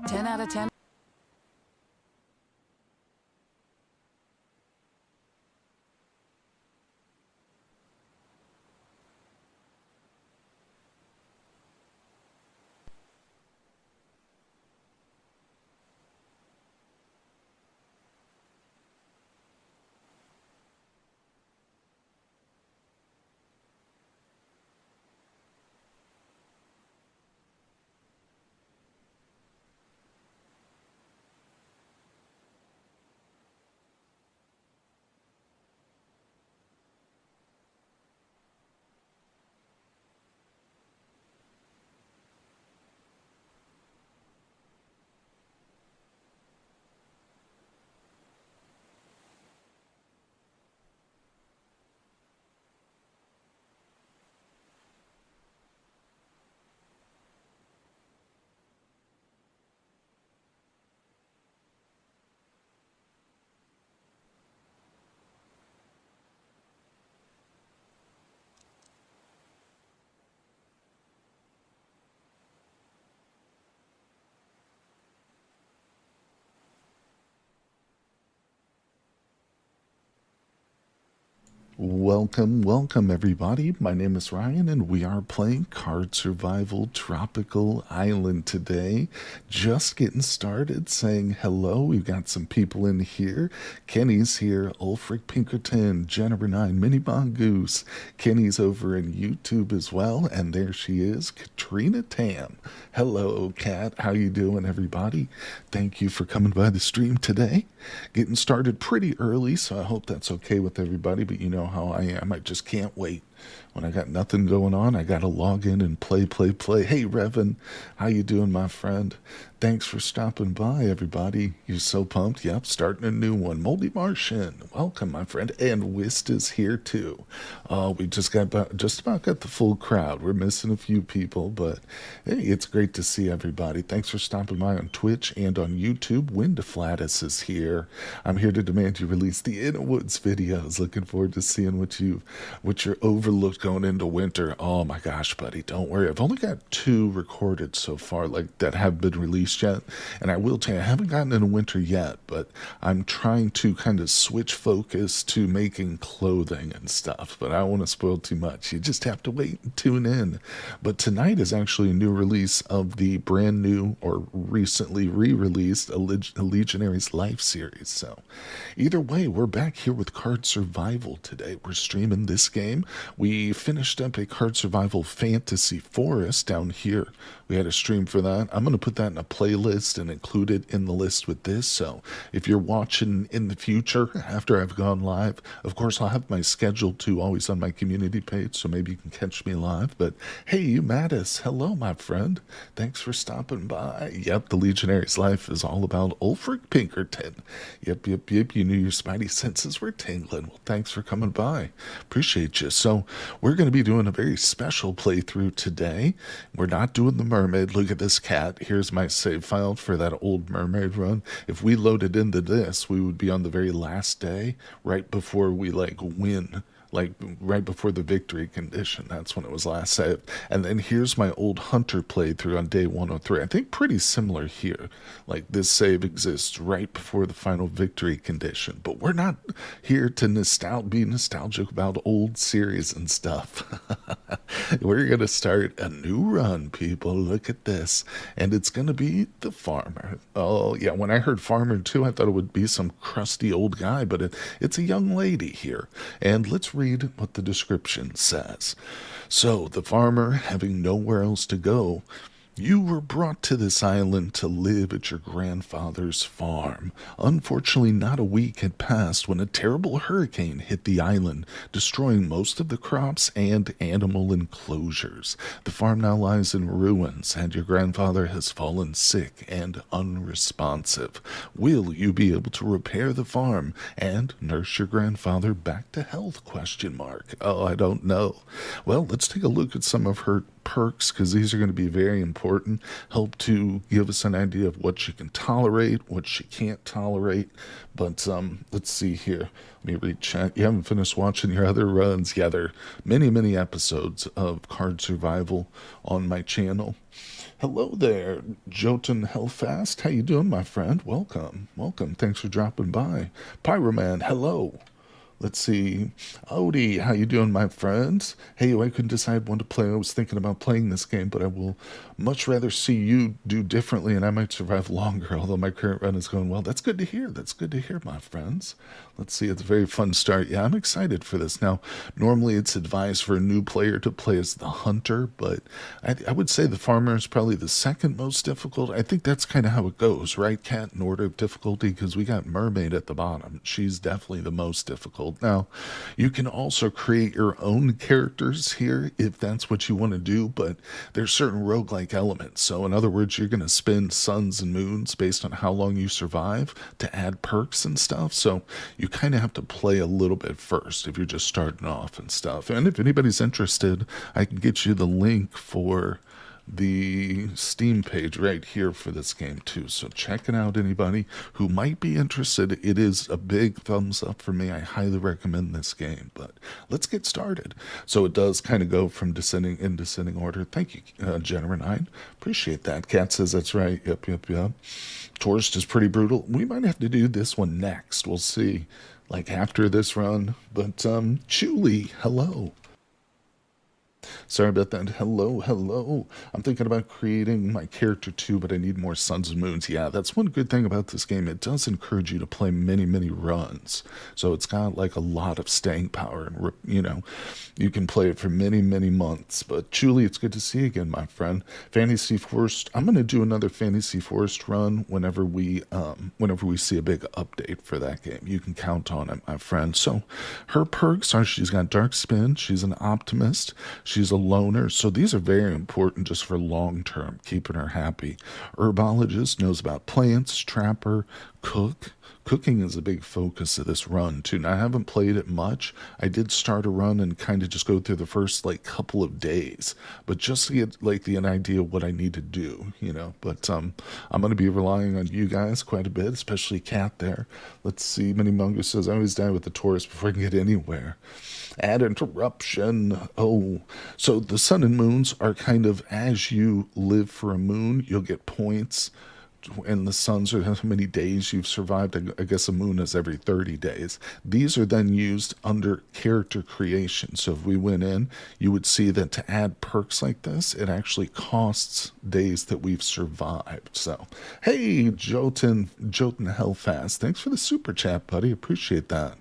10 out of 10. Welcome everybody. My name is Ryan and we are playing Card Survival Tropical Island today. Just getting started, saying hello. We've got some people in here. Kenny's here, Ulfric Pinkerton, Jennifer9, Mini Mongoose. Kenny's over in YouTube as well, and there she is, Katrina Tam. Hello, Kat. How you doing, everybody? Thank you for coming by the stream today. Getting started pretty early, so I hope that's okay with everybody, but you know how I am. I just can't wait. When I got nothing going on, I got to log in and play. Hey, Revan, how you doing, my friend? Thanks for stopping by, everybody. You so pumped? Yep, starting a new one. Moldy Martian, welcome, my friend. And Wist is here, too. We just about got the full crowd. We're missing a few people, but hey, it's great to see everybody. Thanks for stopping by on Twitch and on YouTube. Windaflatus is here. I'm here to demand you release the Inner Woods videos. Looking forward to seeing what you're overlooked going into winter. Oh my gosh, buddy, don't worry. I've only got 2 recorded so far, like that have been released yet. And I will tell you, I haven't gotten into winter yet, but I'm trying to kind of switch focus to making clothing and stuff. But I don't want to spoil too much. You just have to wait and tune in. But tonight is actually a new release of the brand new or recently re-released A Legionary's Life series. So either way, we're back here with Card Survival today. We're streaming this game. We finished up a Card Survival Fantasy Forest down here. We had a stream for that. I'm going to put that in a playlist and include it in the list with this. So if you're watching in the future after I've gone live, of course, I'll have my schedule too always on my community page, so maybe you can catch me live. But hey, you Mattis, hello, my friend. Thanks for stopping by. Yep, the Legionary's Life is all about Ulfric Pinkerton. Yep. You knew your spidey senses were tingling. Well, thanks for coming by. Appreciate you. So we're going to be doing a very special playthrough today. We're not doing the mermaid. Look at this cat. Here's my save file for that old mermaid run. If we loaded into this, we would be on the very last day, right before we win. Like right before the victory condition. That's when it was last saved. And then here's my old hunter playthrough on day 103. I think pretty similar here. Like this save exists right before the final victory condition. But we're not here to be nostalgic about old series and stuff. We're going to start a new run, people. Look at this. And it's going to be the farmer. Oh, yeah. When I heard farmer too, I thought it would be some crusty old guy. But it's a young lady here. And let's read what the description says. So, the farmer, having nowhere else to go, you were brought to this island to live at your grandfather's farm. Unfortunately, not a week had passed when a terrible hurricane hit the island, destroying most of the crops and animal enclosures. The farm now lies in ruins, and your grandfather has fallen sick and unresponsive. Will you be able to repair the farm and nurse your grandfather back to health? ? Oh, I don't know. Well, let's take a look at some of her perks, because these are going to be very important, help to give us an idea of what she can tolerate, what she can't tolerate. But let's see here. Let me read chat. You haven't finished watching your other runs? Yeah, there are many, many episodes of Card Survival on my channel. Hello there, Jotun Hellfast. How you doing, my friend? Welcome, welcome. Thanks for dropping by. Pyroman, hello. Let's see. Odie, how you doing, my friends? Hey, I couldn't decide when to play. I was thinking about playing this game, but I will much rather see you do differently, and I might survive longer, although my current run is going well. That's good to hear. That's good to hear, my friends. Let's see. It's a very fun start. Yeah, I'm excited for this. Now, normally it's advised for a new player to play as the hunter, but I would say the farmer is probably the second most difficult. I think that's kind of how it goes, right, Cat, in order of difficulty, because we got Mermaid at the bottom. She's definitely the most difficult. Now, you can also create your own characters here if that's what you want to do, but there's certain roguelike elements. So, in other words, you're going to spend suns and moons based on how long you survive to add perks and stuff. So, you kind of have to play a little bit first if you're just starting off and stuff. And if anybody's interested, I can get you the link for the Steam page right here for this game too. So check it out, anybody who might be interested. It is a big thumbs up for me. I highly recommend this game. But let's get started. So it does kind of go from descending in descending order. Thank you, General9. Appreciate that. Cat says that's right. Yep. Tourist is pretty brutal. We might have to do this one next. We'll see. Like after this run. But Chuli, hello. Sorry about that. Hello. I'm thinking about creating my character too, but I need more suns and moons. Yeah, that's one good thing about this game. It does encourage you to play many, many runs. So it's got like a lot of staying power, and you can play it for many, many months. But Julie, it's good to see you again, my friend. Fantasy Forest. I'm gonna do another Fantasy Forest run whenever we see a big update for that game. You can count on it, my friend. So her perks are she's got dark spin, she's an optimist, she's a loner. So these are very important just for long term, keeping her happy. Herbologist knows about plants, trapper, cook. Cooking is a big focus of this run too. Now I haven't played it much. I did start a run and kind of just go through the first like couple of days, but just to get like an idea of what I need to do, But I'm going to be relying on you guys quite a bit, especially Cat there. Let's see. Mini Mungo says I always die with the tourist before I can get anywhere. Add interruption. Oh, so the sun and moons are kind of as you live for a moon, you'll get points. And the suns are how many days you've survived. I guess a moon is every 30 days. These are then used under character creation. So if we went in, you would see that to add perks like this, it actually costs days that we've survived. So, hey, Jotun Hellfast, thanks for the super chat, buddy. Appreciate that.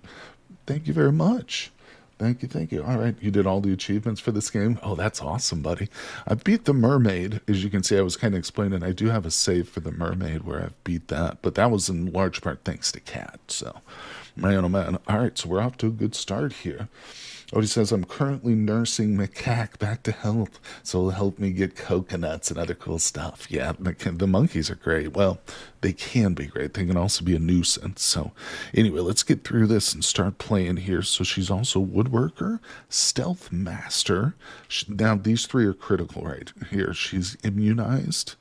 Thank you very much. Thank you. All right, you did all the achievements for this game. Oh, that's awesome, buddy. I beat the mermaid. As you can see, I was kind of explaining. I do have a save for the mermaid where I've beat that, but that was in large part thanks to Cat. So, man, oh man. All right, so we're off to a good start here. Odie says, I'm currently nursing Macaque back to health, so it'll help me get coconuts and other cool stuff. Yeah, the monkeys are great. Well, they can be great. They can also be a nuisance. So anyway, let's get through this and start playing here. So she's also woodworker, stealth master. Now, these three are critical right here. She's immunized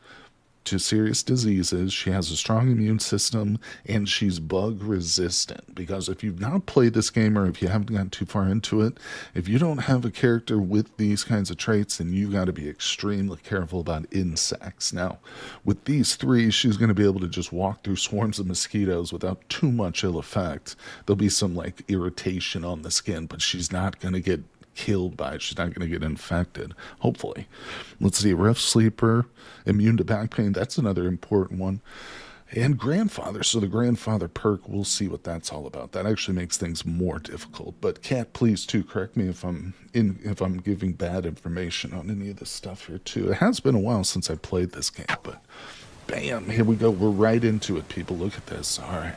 to serious diseases, she has a strong immune system, and she's bug resistant. Because if you've not played this game, or if you haven't gotten too far into it, if you don't have a character with these kinds of traits, then you got to be extremely careful about insects. Now, with these three, she's going to be able to just walk through swarms of mosquitoes without too much ill effect. There'll be some like irritation on the skin, but she's not going to get killed by it. She's not going to get infected, hopefully. Let's see, rough sleeper, immune to back pain. That's another important one. And grandfather. So the grandfather perk, we'll see what that's all about. That actually makes things more difficult. But Cat, please too correct me if I'm giving bad information on any of this stuff here too. It has been a while since I played this game, but bam, here we go. We're right into it, people. Look at this. All right.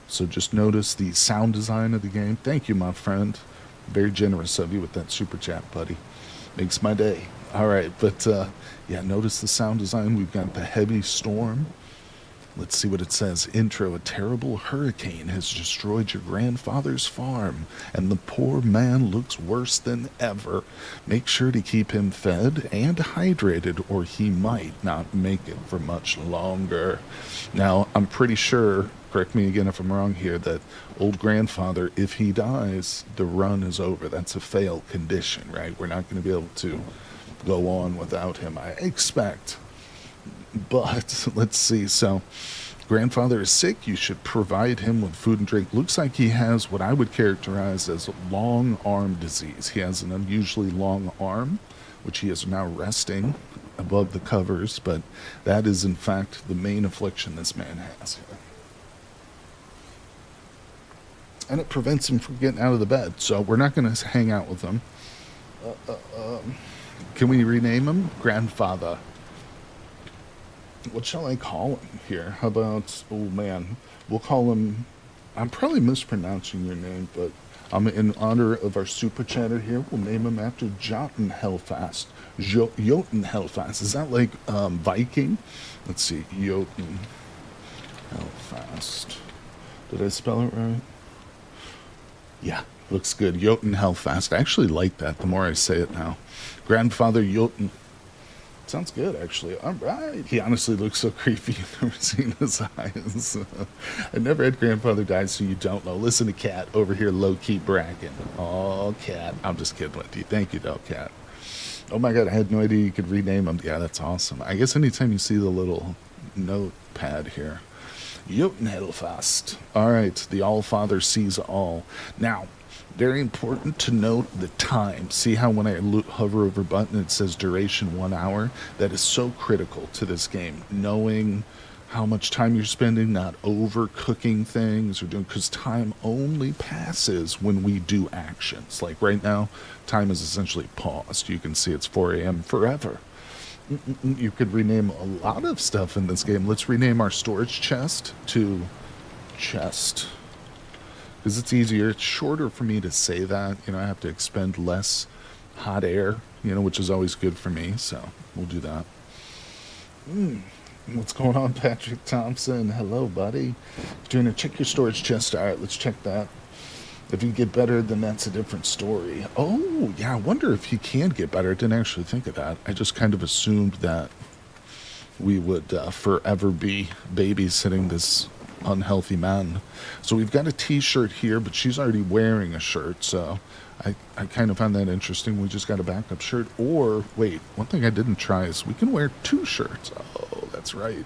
So just notice the sound design of the game. Thank you, my friend. Very generous of you with that super chat, buddy. Makes my day. All right, but yeah, notice the sound design. We've got the heavy storm. Let's see what it says. Intro. A terrible hurricane has destroyed your grandfather's farm, and the poor man looks worse than ever. Make sure to keep him fed and hydrated, or he might not make it for much longer. Now, I'm pretty sure, correct me again if I'm wrong here, that old grandfather, if he dies, the run is over. That's a fail condition, right? We're not going to be able to go on without him, I expect. But let's see. So, grandfather is sick. You should provide him with food and drink. Looks like he has what I would characterize as long arm disease. He has an unusually long arm, which he is now resting above the covers. But that is, in fact, the main affliction this man has here. And it prevents him from getting out of the bed. So we're not going to hang out with him. Can we rename him? Grandfather. What shall I call him here? How about, oh man, we'll call him, I'm probably mispronouncing your name, but in honor of our super chatter here, we'll name him after Jotun Hellfast. Jotun Hellfast. Is that like Viking? Let's see, Jotun Hellfast. Did I spell it right? Yeah, looks good. Jotun Hellfast. I actually like that the more I say it now. Grandfather Jotun. Sounds good, actually. All right. He honestly looks so creepy. You've never seen his eyes. I never had grandfather die, so you don't know. Listen to Cat over here, low-key bragging. Oh, Cat. I'm just kidding with you. Thank you, though, Cat. Oh, my God. I had no idea you could rename him. Yeah, that's awesome. I guess anytime you see the little notepad here. Jotun Hellfast. All right. The All-Father sees all. Now, very important to note the time. See how when I hover over a button it says duration 1 hour? That is so critical to this game. Knowing how much time you're spending, not overcooking things or doing, because time only passes when we do actions. Like right now, time is essentially paused. You can see it's 4 a.m. forever. You could rename a lot of stuff in this game. Let's rename our storage chest to chest. Because it's easier, it's shorter for me to say that. I have to expend less hot air, which is always good for me. So we'll do that. What's going on, Patrick Thompson? Hello, buddy. Doing a check your storage chest. All right, let's check that. If you get better, then that's a different story. Oh, yeah, I wonder if he can get better. I didn't actually think of that. I just kind of assumed that we would forever be babysitting this unhealthy man. So we've got a t-shirt here, but she's already wearing a shirt, so I kind of found that interesting. We just got a backup shirt. Or wait, one thing I didn't try is we can wear 2 shirts. Oh, that's right,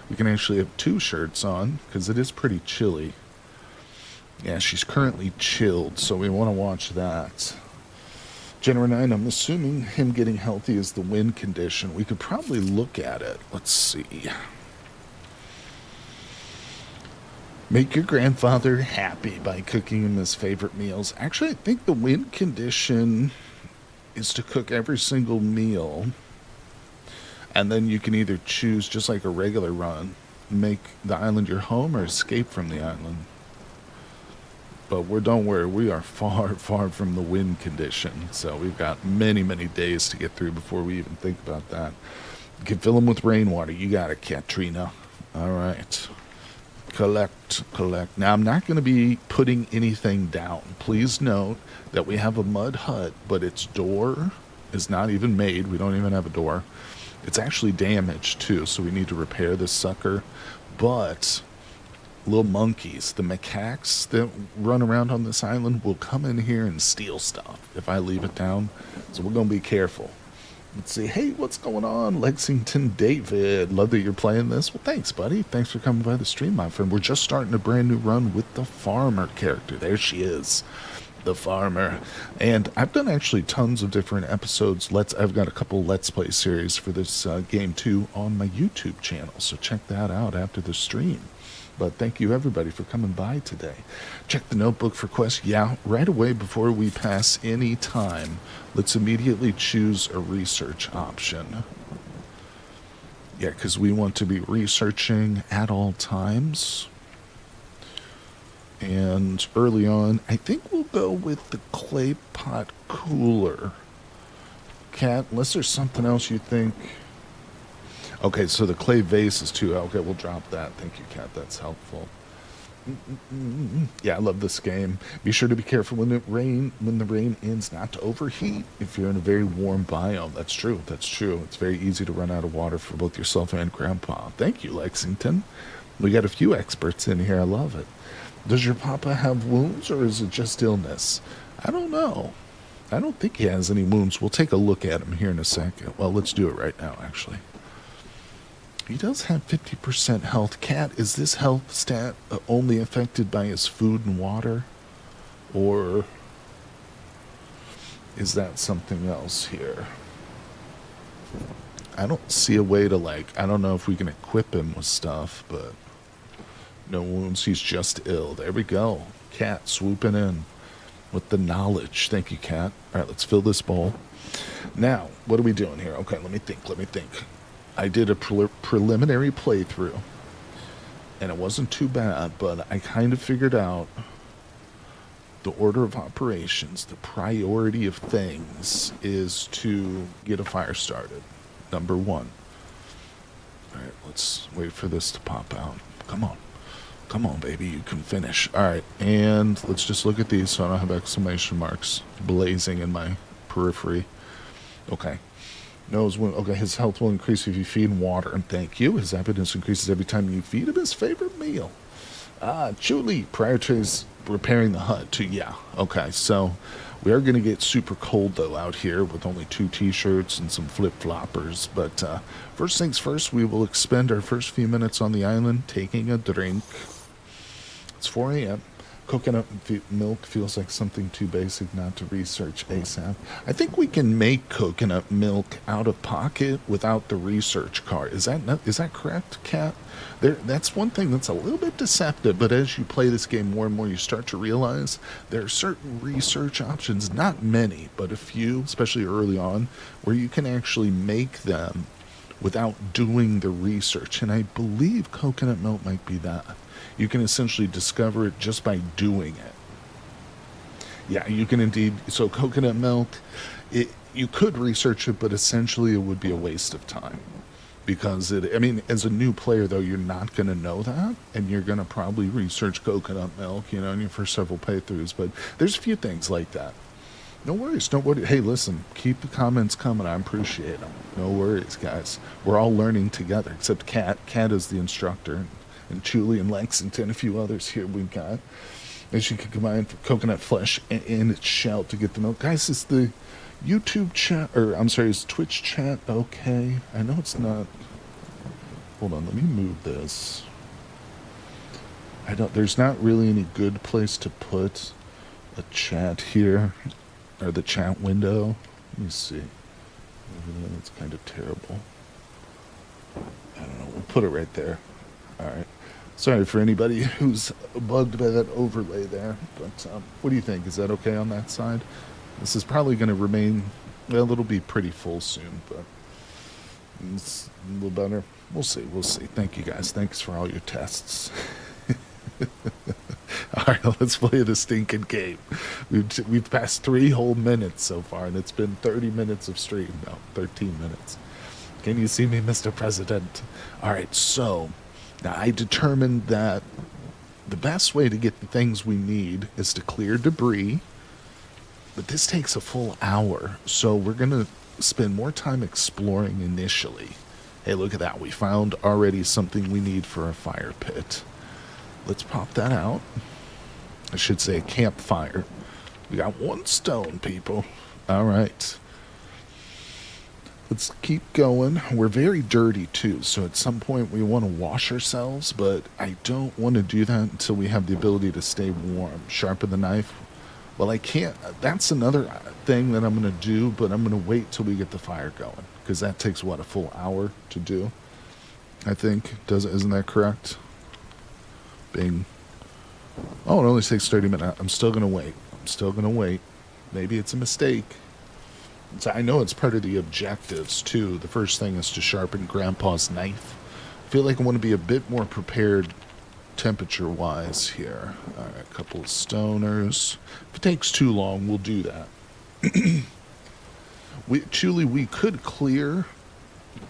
we can actually have 2 shirts on because it is pretty chilly. Yeah, she's currently chilled, so we want to watch that. General 9, I'm assuming him getting healthy is the win condition. We could probably look at it. Let's see. Make your grandfather happy by cooking him his favorite meals. Actually, I think the win condition is to cook every single meal. And then you can either choose, just like a regular run, make the island your home or escape from the island. But don't worry, we are far, far from the win condition. So we've got many, many days to get through before we even think about that. You can fill them with rainwater. You got it, Katrina. All right. Collect. Now, I'm not going to be putting anything down. Please note that we have a mud hut, but its door is not even made. We don't even have a door. It's actually damaged, too, so we need to repair this sucker. But little monkeys, the macaques that run around on this island, will come in here and steal stuff if I leave it down. So we're going to be careful. Let's see. Hey, what's going on, Lexington David? Love that you're playing this. Well, thanks, buddy. Thanks for coming by the stream, my friend. We're just starting a brand new run with the farmer character. There she is, the farmer. And I've done actually tons of different episodes. I've got a couple Let's Play series for this game, too, on my YouTube channel. So check that out after the stream. But thank you, everybody, for coming by today. Check the notebook for quests. Yeah, right away before we pass any time, let's immediately choose a research option. Yeah, because we want to be researching at all times. And early on, I think we'll go with the clay pot cooler. Cat, unless there's something else you think. Okay, so the clay vase is too. Okay, we'll drop that. Thank you, Cat. That's helpful. Yeah, I love this game. Be sure to be careful when the rain ends, not to overheat. If you're in a very warm biome, that's true. That's true. It's very easy to run out of water for both yourself and Grandpa. Thank you, Lexington. We got a few experts in here. I love it. Does your papa have wounds, or is it just illness? I don't know. I don't think he has any wounds. We'll take a look at him here in a second. Well, let's do it right now, actually. He does have 50% health. Cat, is this health stat only affected by his food and water? Or is that something else here? I don't see a way to, like, I don't know if we can equip him with stuff, but no wounds. He's just ill. There we go. Cat swooping in with the knowledge. Thank you, Cat. All right, let's fill this bowl. Now, what are we doing here? Okay, let me think. I did a preliminary playthrough, and it wasn't too bad, but I kind of figured out the order of operations. The priority of things is to get a fire started. Number one. All right, let's wait for this to pop out. Come on, baby, you can finish. All right, and let's just look at these so I don't have exclamation marks blazing in my periphery. Okay. Okay, his health will increase if you feed him water, and thank you. His appetite increases every time you feed him his favorite meal. Julie prioritizes repairing the hut too. Yeah, okay, so we are going to get super cold, though, out here with only 2 t-shirts and some flip-floppers. But first things first, we will expend our first few minutes on the island taking a drink. It's 4 a.m. Coconut milk feels like something too basic not to research ASAP. I think we can make coconut milk out of pocket without the research card. Is that correct, Cat? That's one thing that's a little bit deceptive, but as you play this game more and more, you start to realize there are certain research options, not many, but a few, especially early on, where you can actually make them without doing the research. And I believe coconut milk might be that. You can essentially discover it just by doing it. Yeah, you can indeed. So coconut milk, you could research it, but essentially it would be a waste of time. Because as a new player, though, you're not going to know that, and you're going to probably research coconut milk, in your first several playthroughs. But there's a few things like that. No worries, don't worry. Hey, listen, keep the comments coming. I appreciate them. No worries, guys. We're all learning together, except Cat. Cat is the instructor. And Julie and Lexington, a few others here we've got. As you can combine coconut flesh and its shell to get the milk. Guys, is the YouTube chat, is Twitch chat okay? I know it's not. Hold on, let me move this. There's not really any good place to put a chat here, or the chat window. Let me see. That's kind of terrible. I don't know, we'll put it right there. All right. Sorry for anybody who's bugged by that overlay there, but what do you think? Is that okay on that side? This is probably going to remain, well, it'll be pretty full soon, but it's a little better. We'll see. Thank you, guys. Thanks for all your tests. All right, let's play the stinking game. We've passed 3 whole minutes so far, and it's been 30 minutes of stream. No, 13 minutes. Can you see me, Mr. President? All right, so now I determined that the best way to get the things we need is to clear debris, but this takes a full hour, so we're going to spend more time exploring initially. Hey, look at that. We found already something we need for a fire pit. Let's pop that out. I should say a campfire. We got 1 stone, people. All right. Let's keep going. We're very dirty, too, so at some point we want to wash ourselves, but I don't want to do that until we have the ability to stay warm. Sharpen the knife. Well, I can't. That's another thing that I'm going to do, but I'm going to wait till we get the fire going, because that takes, what, a full hour to do, I think. Isn't that correct? Bing. Oh, it only takes 30 minutes. I'm still going to wait. Maybe it's a mistake. So I know it's part of the objectives, too. The first thing is to sharpen Grandpa's knife. I feel like I want to be a bit more prepared temperature-wise here. All right, a couple of stoners. If it takes too long, we'll do that. We could clear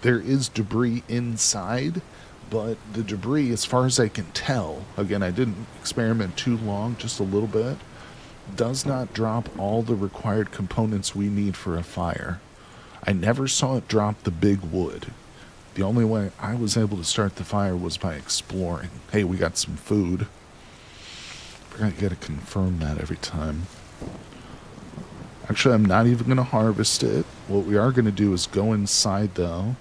There is debris inside, but the debris, as far as I can tell, again, I didn't experiment too long, just a little bit, does not drop all the required components we need for a fire. I never saw it drop the big wood. The only way I was able to start the fire was by exploring. Hey, we got some food. I gotta confirm that every time. Actually, I'm not even gonna harvest it. What we are gonna do is go inside, though.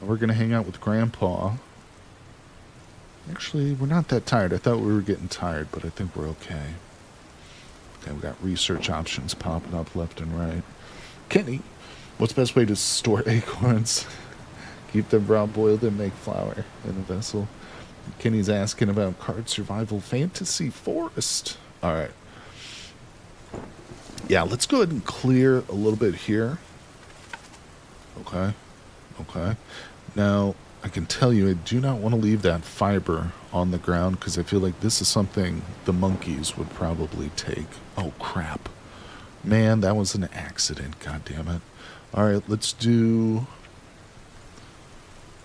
We're gonna hang out with Grandpa. Actually, we're not that tired. I thought we were getting tired, but I think we're okay. Okay, we got research options popping up left and right. Kenny, what's the best way to store acorns? Keep them brown boiled and make flour in a vessel. Kenny's asking about Card Survival Fantasy Forest. All right. Yeah, let's go ahead and clear a little bit here. Okay. Okay. Now, I can tell you, I do not want to leave that fiber on the ground because I feel like this is something the monkeys would probably take. Oh, crap. Man, that was an accident. God damn it. All right, let's do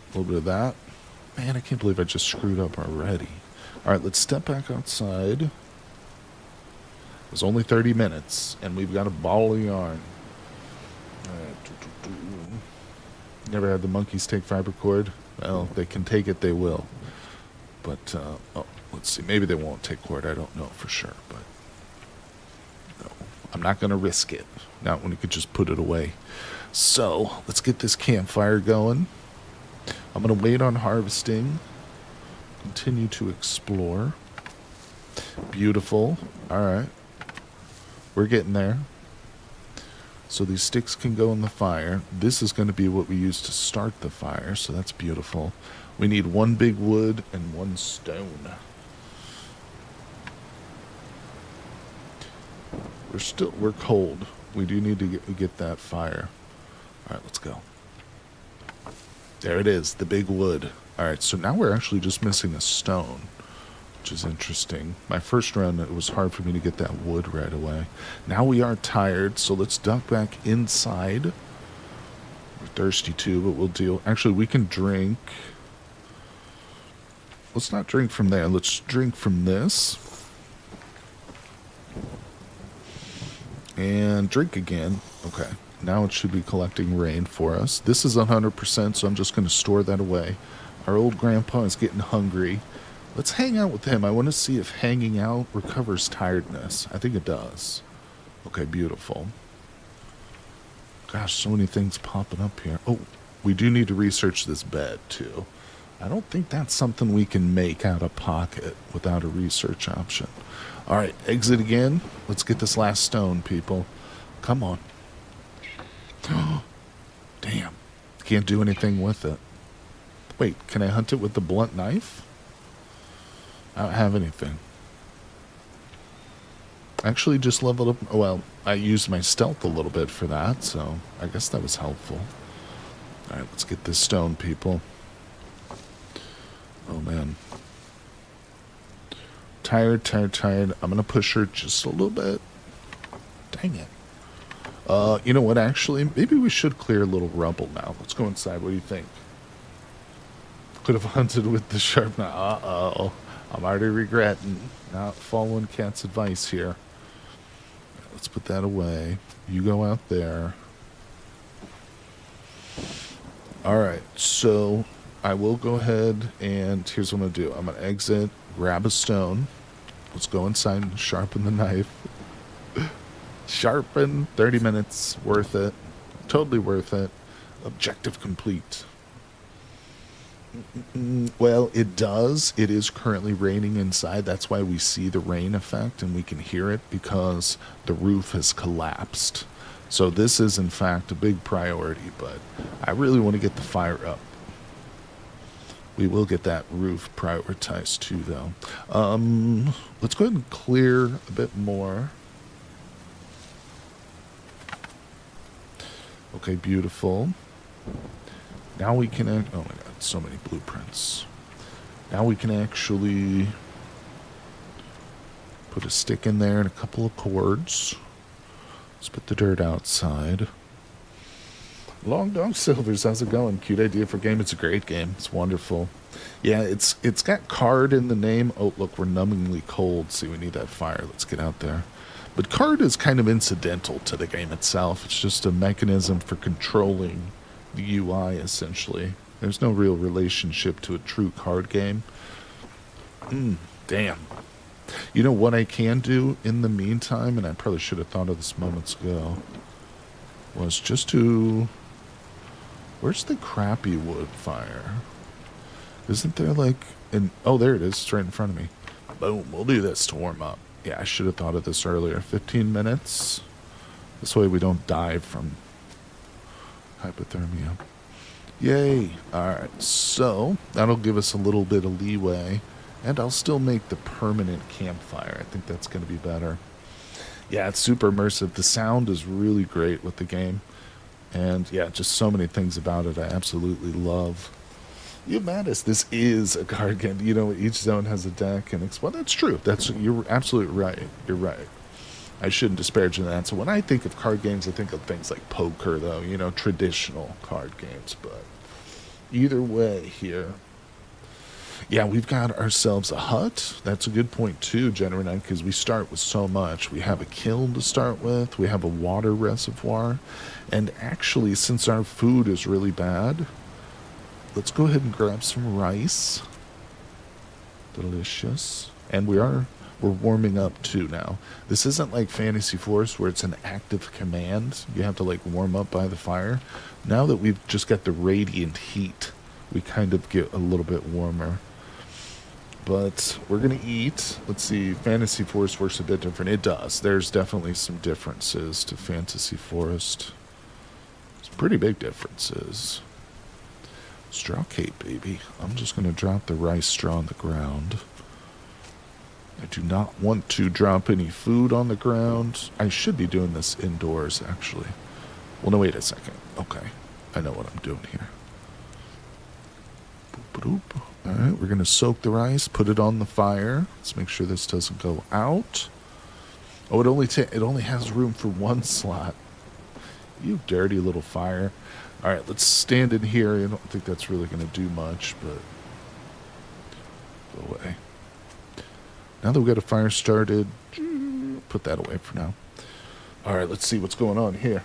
a little bit of that. Man, I can't believe I just screwed up already. All right, let's step back outside. It was only 30 minutes, and we've got a ball of yarn. Never had the monkeys take fiber cord. Well, they can take it, they will. But, oh, let's see. Maybe they won't take cord. I don't know for sure, but no. I'm not going to risk it. Not when you could just put it away. So, let's get this campfire going. I'm going to wait on harvesting. Continue to explore. Beautiful. All right. We're getting there. So these sticks can go in the fire. This is going to be what we use to start the fire, so that's beautiful. We need one big wood and one stone. We're cold. We do need to get that fire. All right, let's go. There it is, the big wood. All right, so now we're actually just missing a stone, which is interesting. My first run, it was hard for me to get that wood right away. Now we are tired, so let's duck back inside. We're thirsty too, but we'll deal. Actually, we can drink. Let's not drink from there. Let's drink from this. And drink again. Okay. Now it should be collecting rain for us. This is 100%, so I'm just going to store that away. Our old grandpa is getting hungry. Let's hang out with him. I want to see if hanging out recovers tiredness. I think it does. Okay, beautiful. Gosh, so many things popping up here. Oh, we do need to research this bed, too. I don't think that's something we can make out of pocket without a research option. All right, exit again. Let's get this last stone, people. Come on. Damn. Can't do anything with it. Wait, can I hunt it with the blunt knife? I don't have anything. Actually, just leveled up. Well, I used my stealth a little bit for that, so I guess that was helpful. All right, let's get this stone, people. Oh, man. Tired. I'm going to push her just a little bit. Dang it. You know what, actually? Maybe we should clear a little rubble now. Let's go inside. What do you think? Could have hunted with the sharp knife. Uh-oh. I'm already regretting not following Cat's advice here. Let's put that away. You go out there. Alright, so I will go ahead and here's what I'm going to do. I'm going to exit, grab a stone. Let's go inside and sharpen the knife. Sharpen, 30 minutes, worth it. Totally worth it. Objective complete. Well, it does. It is currently raining inside. That's why we see the rain effect and we can hear it because the roof has collapsed. So this is, in fact, a big priority, but I really want to get the fire up. We will get that roof prioritized too, though. Let's go ahead and clear a bit more. Okay, beautiful. Now we can... oh my god, so many blueprints. Now we can actually put a stick in there and a couple of cords. Let's put the dirt outside. Long Dog Silvers, how's it going? Cute idea for game. It's a great game. It's wonderful. Yeah, it's got card in the name. Oh, look, we're numbingly cold. See, we need that fire. Let's get out there. But card is kind of incidental to the game itself. It's just a mechanism for controlling the UI, essentially. There's no real relationship to a true card game. Damn. You know what I can do in the meantime, and I probably should have thought of this moments ago, was just to... Where's the crappy wood fire? Isn't there like an... Oh, there it is. It's right in front of me. Boom. We'll do this to warm up. Yeah, I should have thought of this earlier. 15 minutes. This way we don't die from hypothermia. Yay. Alright, so that'll give us a little bit of leeway. And I'll still make the permanent campfire. I think that's going to be better. Yeah, it's super immersive. The sound is really great with the game. And yeah, just so many things about it I absolutely love. You madness, this is a card game. You know, each zone has a deck, and well, that's true. You're absolutely right. You're right. I shouldn't disparage that. So when I think of card games, I think of things like poker, though. You know, traditional card games. But either way, here, yeah, we've got ourselves a hut. That's a good point too, Gemini, because we start with so much. We have a kiln to start with. We have a water reservoir, and actually, since our food is really bad. Let's go ahead and grab some rice. Delicious. And we're warming up too now. This isn't like Fantasy Force where it's an active command. You have to like warm up by the fire. Now that we've just got the radiant heat, we kind of get a little bit warmer. But we're going to eat. Let's see. Fantasy Force works a bit different. It does. There's definitely some differences to Fantasy Forest. Some pretty big differences. Straw cake, baby. I'm just going to drop the rice straw on the ground. I do not want to drop any food on the ground. I should be doing this indoors, actually. Well, no, wait a second. Okay. I know what I'm doing here. Boop-a-doop. All right, we're going to soak the rice, put it on the fire. Let's make sure this doesn't go out. Oh, it only has room for one slot. You dirty little fire. All right, let's stand in here. I don't think that's really going to do much, but go away. Now that we've got a fire started, put that away for now. All right, let's see what's going on here.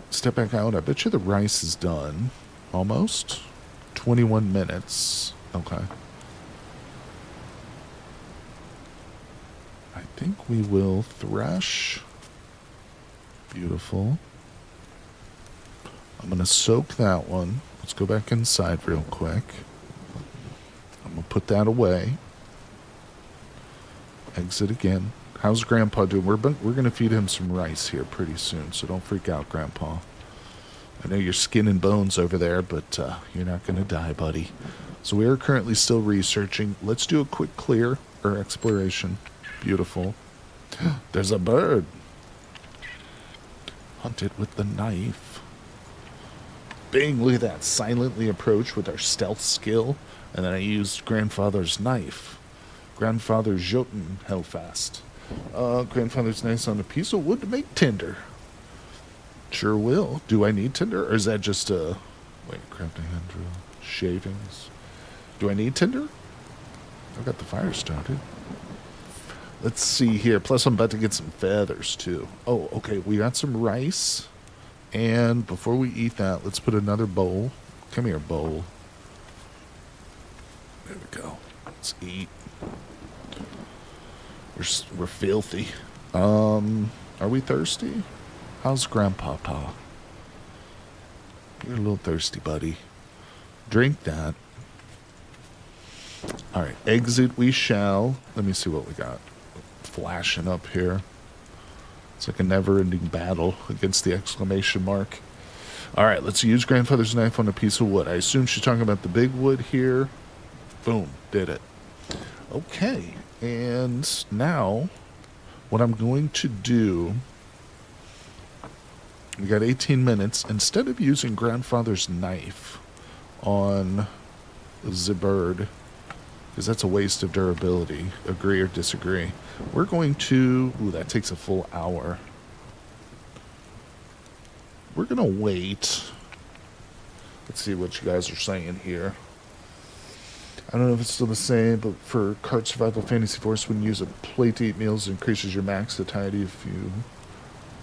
Step back out. I bet you the rice is done. Almost. 21 minutes. Okay. I think we will thresh. Beautiful. I'm going to soak that one. Let's go back inside real quick. I'm going to put that away. Exit again. How's Grandpa doing? We're going to feed him some rice here pretty soon, so don't freak out, Grandpa. I know you're skin and bones over there, but you're not going to die, buddy. So we are currently still researching. Let's do a quick clear or exploration. Beautiful. There's a bird. Hunt it with the knife. Bang, look at that. Silently approach with our stealth skill. And then I used Grandfather's knife. Grandfather Jotun held fast. Grandfather's knife on a piece of wood to make tinder. Sure will. Do I need tinder? Or is that just a... Wait, crafting hand drill. Shavings. Do I need tinder? I've got the fire started. Let's see here. Plus, I'm about to get some feathers, too. Oh, okay. We got some rice. And before we eat that, let's put another bowl. Come here, bowl. There we go. Let's eat. We're filthy. Are we thirsty? How's Grandpapa? You're a little thirsty, buddy. Drink that. All right. Exit we shall. Let me see what we got. Flashing up here. It's like a never-ending battle against the exclamation mark. All right, let's use Grandfather's knife on a piece of wood. I assume she's talking about the big wood here. Boom, did it. Okay, and now what I'm going to do, we got 18 minutes. Instead of using Grandfather's knife on the bird, because that's a waste of durability, agree or disagree, we're going to... Ooh, that takes a full hour. we're going to wait. Let's see what you guys are saying here. I don't know if it's still the same, but for Card Survival Fantasy Force, when you use a plate to eat meals, it increases your max satiety if you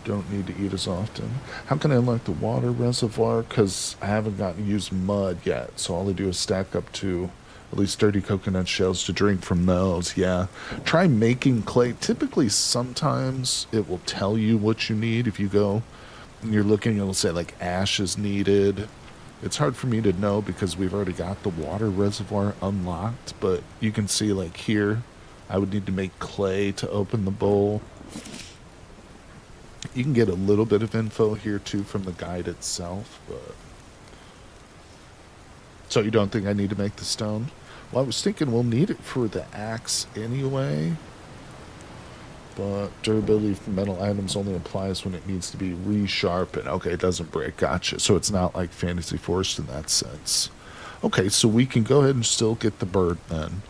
don't need to eat as often. How can I unlock the water reservoir? Because I haven't gotten to use mud yet, so all I do is stack up to at least 30 coconut shells to drink from those. Yeah. Try making clay. Typically, sometimes it will tell you what you need. If you go and you're looking, it'll say like ash is needed. It's hard for me to know because we've already got the water reservoir unlocked, but you can see like here, I would need to make clay to open the bowl. You can get a little bit of info here too from the guide itself, but so you don't think I need to make the stone? Well, I was thinking we'll need it for the axe anyway, but durability for metal items only applies when it needs to be resharpened. Okay, it doesn't break. Gotcha. So it's not like Fantasy Force in that sense. Okay, so we can go ahead and still get the bird then.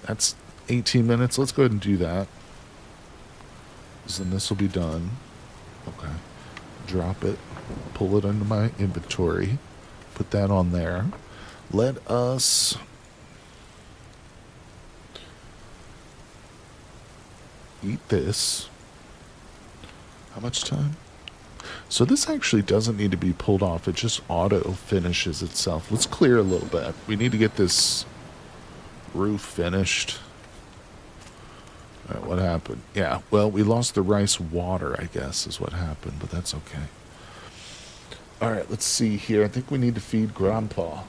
That's 18 minutes. Let's go ahead and do that. Then this will be done. Okay. Drop it. Pull it into my inventory. Put that on there. Let us eat this. How much time? So this actually doesn't need to be pulled off. It just auto finishes itself. Let's clear a little bit. We need to get this roof finished. All right, what happened? Yeah, well, we lost the rice water, I guess, is what happened, but that's okay. All right, let's see here. I think we need to feed Grandpa.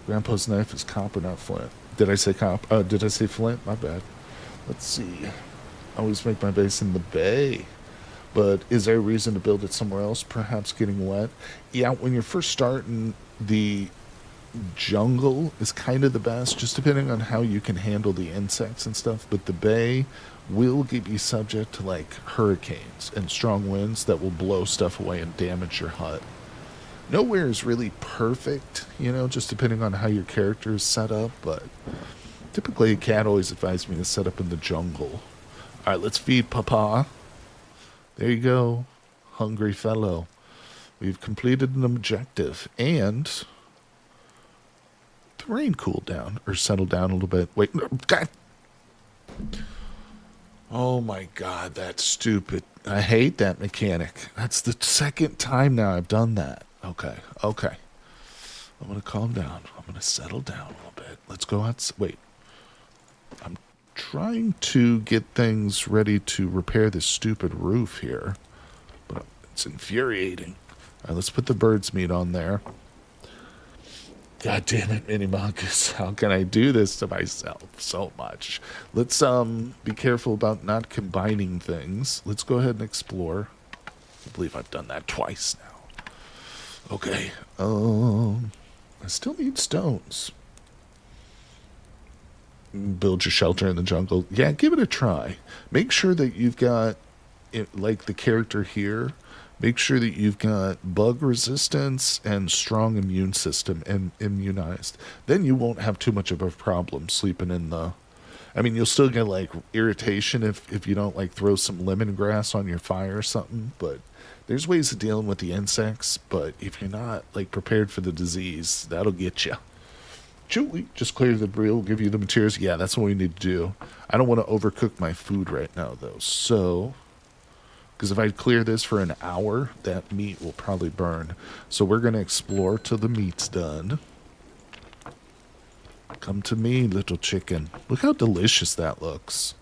Grandpa's knife is copper, not flint. Did I say copper? Did I say flint? My bad. Let's see. I always make my base in the bay. But is there a reason to build it somewhere else? Perhaps getting wet? Yeah, when you're first starting, the jungle is kind of the best, just depending on how you can handle the insects and stuff. But the bay will be subject to like hurricanes and strong winds that will blow stuff away and damage your hut. Nowhere is really perfect, you know, just depending on how your character is set up. But typically, a cat always advised me to set up in the jungle. All right, let's feed Papa. There you go, hungry fellow. We've completed an objective, and the rain cooled down, or settled down a little bit. Wait, no, God. Oh my God, that's stupid. I hate that mechanic. That's the second time now I've done that. Okay. I'm going to calm down. I'm going to settle down a little bit. Let's go out. Wait. I'm trying to get things ready to repair this stupid roof here, but it's infuriating. All right, let's put the bird's meat on there. God damn it, Mini Monkus. How can I do this to myself so much? Let's be careful about not combining things. Let's go ahead and explore. I believe I've done that twice now. Okay. I still need stones. Build your shelter in the jungle. Yeah, give it a try. Make sure that you've got, like the character here, make sure that you've got bug resistance and strong immune system and immunized. Then you won't have too much of a problem sleeping in the... I mean, you'll still get like irritation if you don't like throw some lemongrass on your fire or something, but there's ways of dealing with the insects. But if you're not like prepared for the disease, that'll get you. Julie, just clear the debris, will give you the materials. Yeah, that's what we need to do. I don't want to overcook my food right now, though. So, because if I clear this for an hour, that meat will probably burn. So we're going to explore till the meat's done. Come to me, little chicken. Look how delicious that looks.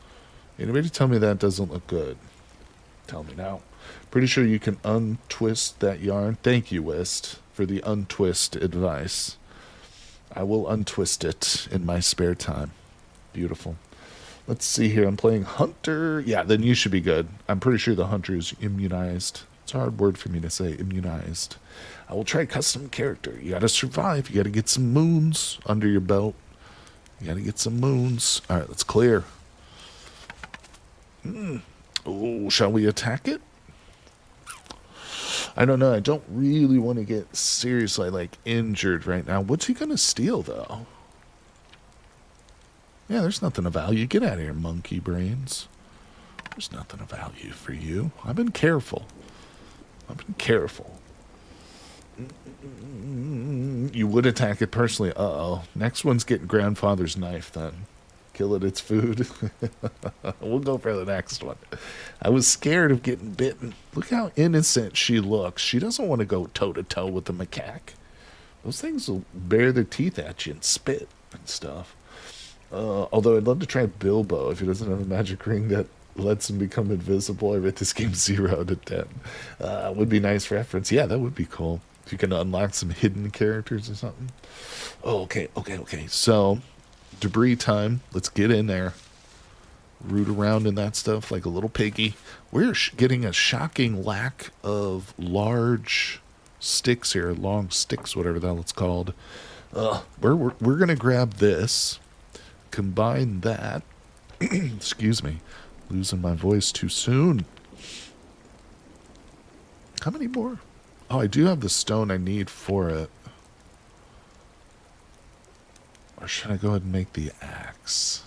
Anybody tell me that doesn't look good? Tell me now. Pretty sure you can untwist that yarn. Thank you, Wist, for the untwist advice. I will untwist it in my spare time. Beautiful. Let's see here. I'm playing Hunter. Yeah, then you should be good. I'm pretty sure the Hunter is immunized. It's a hard word for me to say, immunized. I will try custom character. You gotta survive. You gotta get some moons under your belt. You gotta get some moons. All right, let's clear. Oh, shall we attack it? I don't know. I don't really want to get seriously, like, injured right now. What's he going to steal, though? Yeah, there's nothing of value. Get out of here, monkey brains. There's nothing of value for you. I've been careful. I've been careful. You would attack it personally. Uh-oh. Next one's getting grandfather's knife then. Kill it, it's food. We'll go for the next one. I was scared of getting bitten. Look how innocent she looks. She doesn't want to go toe-to-toe with the macaque. Those things will bare their teeth at you and spit and stuff. Although I'd love to try Bilbo if he doesn't have a magic ring that lets him become invisible. I rate this game 0 to 10. Would be nice reference. Yeah, that would be cool. If you can unlock some hidden characters or something. Oh, okay. So, debris time. Let's get in there. Root around in that stuff like a little piggy. We're getting a shocking lack of large sticks here. Long sticks, whatever the hell it's called. We're going to grab this. Combine that. Excuse me. Losing my voice too soon. How many more? Oh, I do have the stone I need for it. Or should I go ahead and make the axe?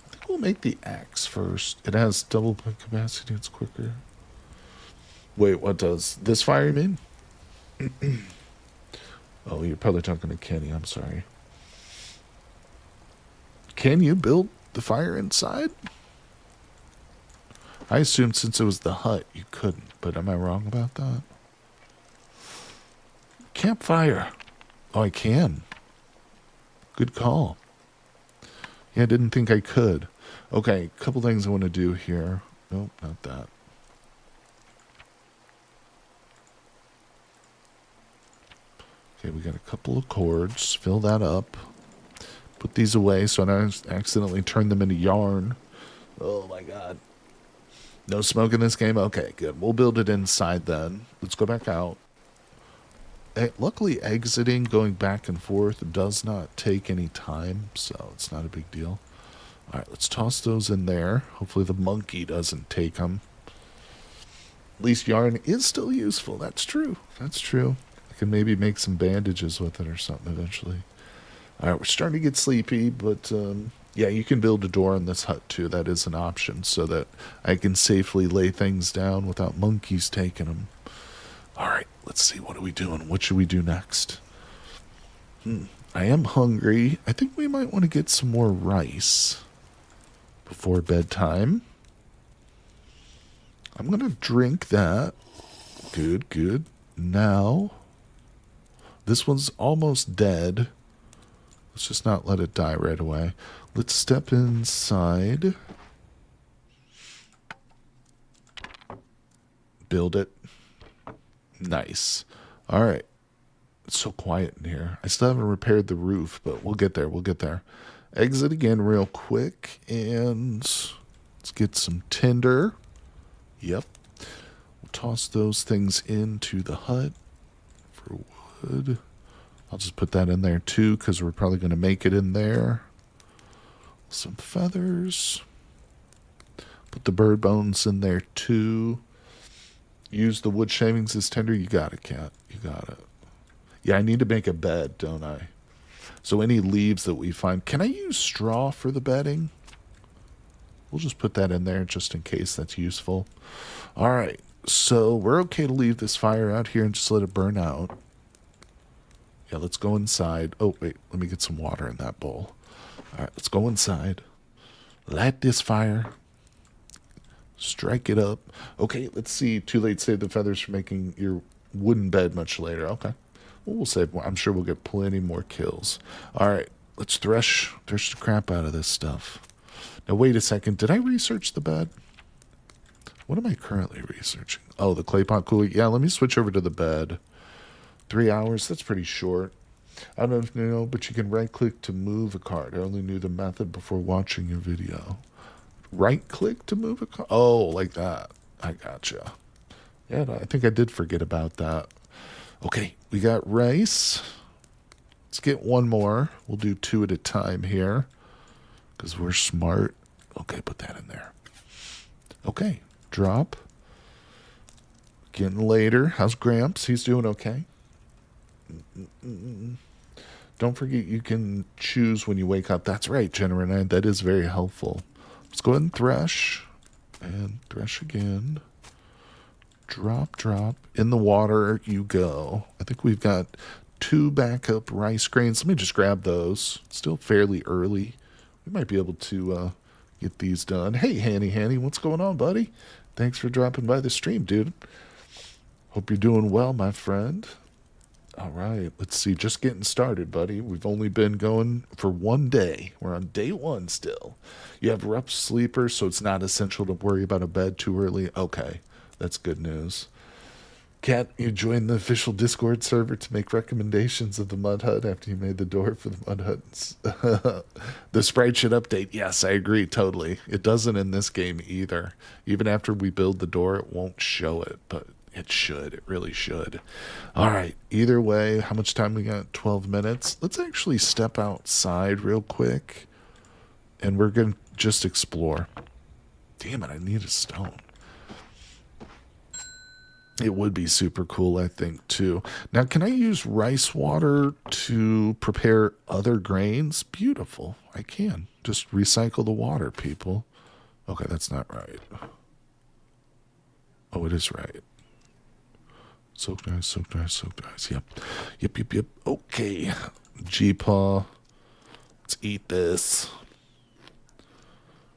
I think we'll make the axe first. It has double capacity. It's quicker. Wait, what does this fire you mean? Oh, you're probably talking to Kenny. I'm sorry. Can you build the fire inside? I assumed since it was the hut, you couldn't. But am I wrong about that? Campfire. Oh, I can. Good call. Yeah, I didn't think I could. Okay, a couple things I want to do here. Nope, not that. Okay, we got a couple of cords. Fill that up. Put these away so I don't accidentally turn them into yarn. Oh my god. No smoke in this game? Okay, good. We'll build it inside then. Let's go back out. Luckily, exiting, going back and forth does not take any time, so it's not a big deal. Alright, let's toss those in there. Hopefully the monkey doesn't take them. At least yarn is still useful. That's true. That's true. I can maybe make some bandages with it or something eventually. Alright, we're starting to get sleepy, but yeah, you can build a door in this hut too. That is an option so that I can safely lay things down without monkeys taking them. Alright, let's see. What are we doing? What should we do next? I am hungry. I think we might want to get some more rice before bedtime. I'm going to drink that. Good, good. Now, this one's almost dead. Let's just not let it die right away. Let's step inside. Build it. Nice. All right. It's so quiet in here. I still haven't repaired the roof, but we'll get there. We'll get there. Exit again real quick, and let's get some tinder. Yep. We'll toss those things into the hut for wood. I'll just put that in there too, because we're probably going to make it in there. Some feathers. Put the bird bones in there too. Use the wood shavings as tinder. You got it, cat. You got it. Yeah, I need to make a bed, don't I? So any leaves that we find... Can I use straw for the bedding? We'll just put that in there just in case that's useful. All right. So we're okay to leave this fire out here and just let it burn out. Yeah, let's go inside. Oh, wait. Let me get some water in that bowl. All right, let's go inside. Light this fire. Strike it up. Okay, let's see. Too late to save the feathers for making your wooden bed much later. Okay. Well, we'll save more. I'm sure we'll get plenty more kills. All right, let's thresh the crap out of this stuff. Now, wait a second. Did I research the bed? What am I currently researching? Oh, the clay pot cooler. Yeah, let me switch over to the bed. 3 hours. That's pretty short. I don't know if you know, but you can right-click to move a card. I only knew the method before watching your video. Right-click to move a card? Oh, like that. I gotcha. Yeah, I think I did forget about that. Okay, we got rice. Let's get one more. We'll do 2 at a time here because we're smart. Okay, put that in there. Okay, drop. Getting later. How's Gramps? He's doing okay. Don't forget you can choose when you wake up. That's right, Jenna. That is very helpful. Let's go ahead and thresh. And thresh again. Drop, drop. In the water you go. I think we've got two backup rice grains. Let me just grab those. Still fairly early. We might be able to get these done. Hey, Hanny, what's going on, buddy? Thanks for dropping by the stream, dude. Hope you're doing well, my friend. All right, let's see. Just getting started, buddy. We've only been going for one day. We're on day one still. You have rough sleepers, so it's not essential to worry about a bed too early. Okay, that's good news. Kat, you joined the official Discord server to make recommendations of the Mud Hut after you made the door for the Mud Huts. The sprite should update. Yes, I agree totally. It doesn't in this game either. Even after we build the door, it won't show it, but it should. It really should. All right. Either way, how much time we got? 12 minutes. Let's actually step outside real quick, and we're going to just explore. Damn it, I need a stone. It would be super cool, I think, too. Now, can I use rice water to prepare other grains? Beautiful. I can. Just recycle the water, people. Okay, that's not right. Oh, it is right. Soaked rice, soaked rice, soaked rice. Yep. Yep. Okay. G-Paw. Let's eat this.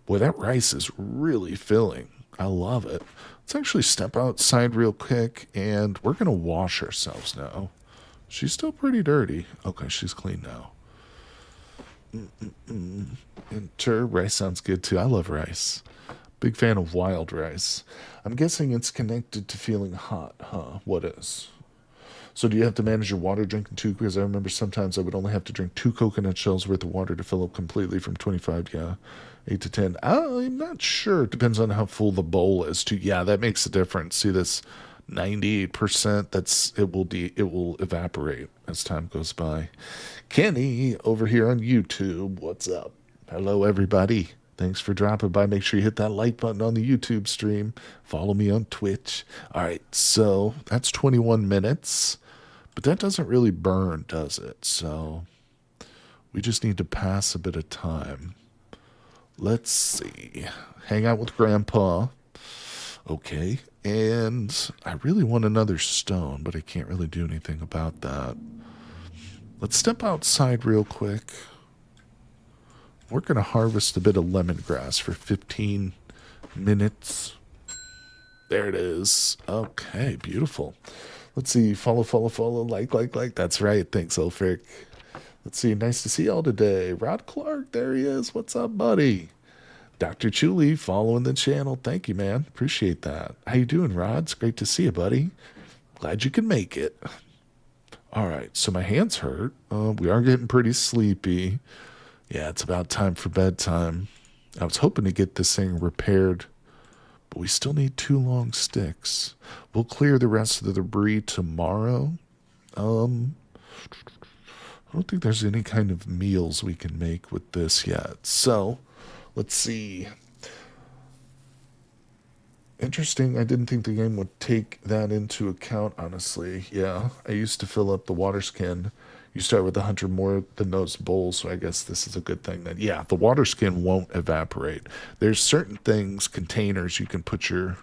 Boy, that rice is really filling. I love it. Let's actually step outside real quick, and we're going to wash ourselves now. She's still pretty dirty. Okay, she's clean now. Enter. Rice sounds good, too. I love rice. Big fan of wild rice. I'm guessing it's connected to feeling hot, huh? What is? So do you have to manage your water drinking too? Because I remember sometimes I would only have to drink 2 coconut shells worth of water to fill up completely from 25, 8 to 10. I'm not sure. It depends on how full the bowl is too. Yeah, that makes a difference. See this 98%, it will evaporate as time goes by. Kenny over here on YouTube, what's up? Hello everybody. Thanks for dropping by. Make sure you hit that like button on the YouTube stream. Follow me on Twitch. All right, so that's 21 minutes. But that doesn't really burn, does it? So we just need to pass a bit of time. Let's see. Hang out with Grandpa. Okay. And I really want another stone, but I can't really do anything about that. Let's step outside real quick. We're going to harvest a bit of lemongrass for 15 minutes. There it is. Okay, beautiful. Let's see. Follow, like. That's right. Thanks, Ulfric. Let's see. Nice to see y'all today. Rod Clark, there he is. What's up, buddy? Dr. Chuli following the channel. Thank you, man. Appreciate that. How you doing, Rod? It's great to see you, buddy. Glad you can make it. All right. So my hands hurt. We are getting pretty sleepy. Yeah, it's about time for bedtime. I was hoping to get this thing repaired, but we still need 2 long sticks. We'll clear the rest of the debris tomorrow. I don't think there's any kind of meals we can make with this yet. So, let's see. Interesting. I didn't think the game would take that into account, honestly. Yeah, I used to fill up the water skin. You start with 100 more than those bowls, so I guess this is a good thing. That yeah, the water skin won't evaporate. There's certain things, containers you can put your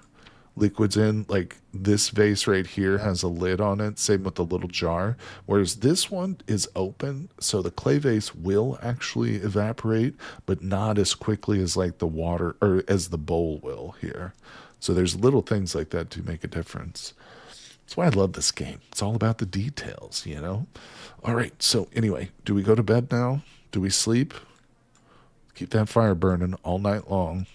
liquids in, like this vase right here has a lid on it, same with the little jar, whereas this one is open, so the clay vase will actually evaporate, but not as quickly as like the water, or as the bowl will here. So there's little things like that to make a difference. That's why I love this game. It's all about the details, you know? All right, so anyway, do we go to bed now? Do we sleep? Keep that fire burning all night long.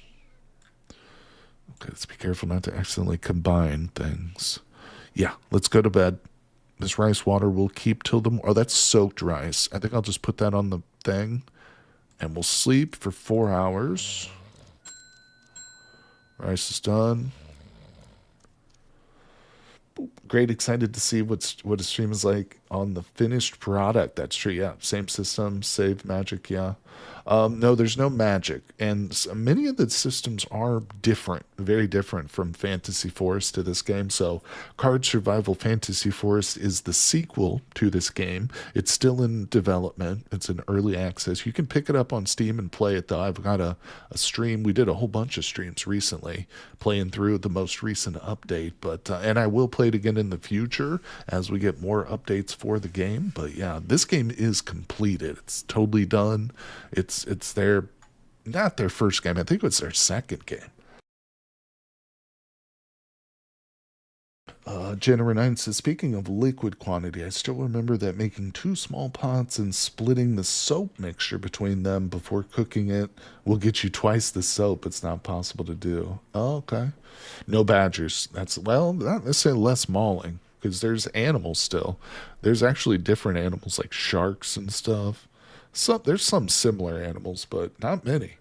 Okay, let's be careful not to accidentally combine things. Yeah, let's go to bed. This rice water will keep till the... Oh, that's soaked rice. I think I'll just put that on the thing. And we'll sleep for 4 hours. Rice is done. Great, excited to see what a stream is like on the finished product. That's true, yeah. Same system, save magic, yeah. No, there's no magic, and many of the systems are different, very different from Fantasy Forest to this game. So, Card Survival Fantasy Forest is the sequel to this game. It's still in development. It's in early access. You can pick it up on Steam and play it, though. I've got a stream. We did a whole bunch of streams recently playing through the most recent update, but and I will play it again in the future as we get more updates for the game. But yeah, this game is completed. It's totally done. It's their not their first game. I think it was their second game. Jennifer 9 says, speaking of liquid quantity, I still remember that making two small pots and splitting the soap mixture between them before cooking it will get you twice the soap. It's not possible to do. Oh, okay. No badgers. That's, well, not necessarily less mauling, because there's animals still. There's actually different animals like sharks and stuff. There's some similar animals, but not many.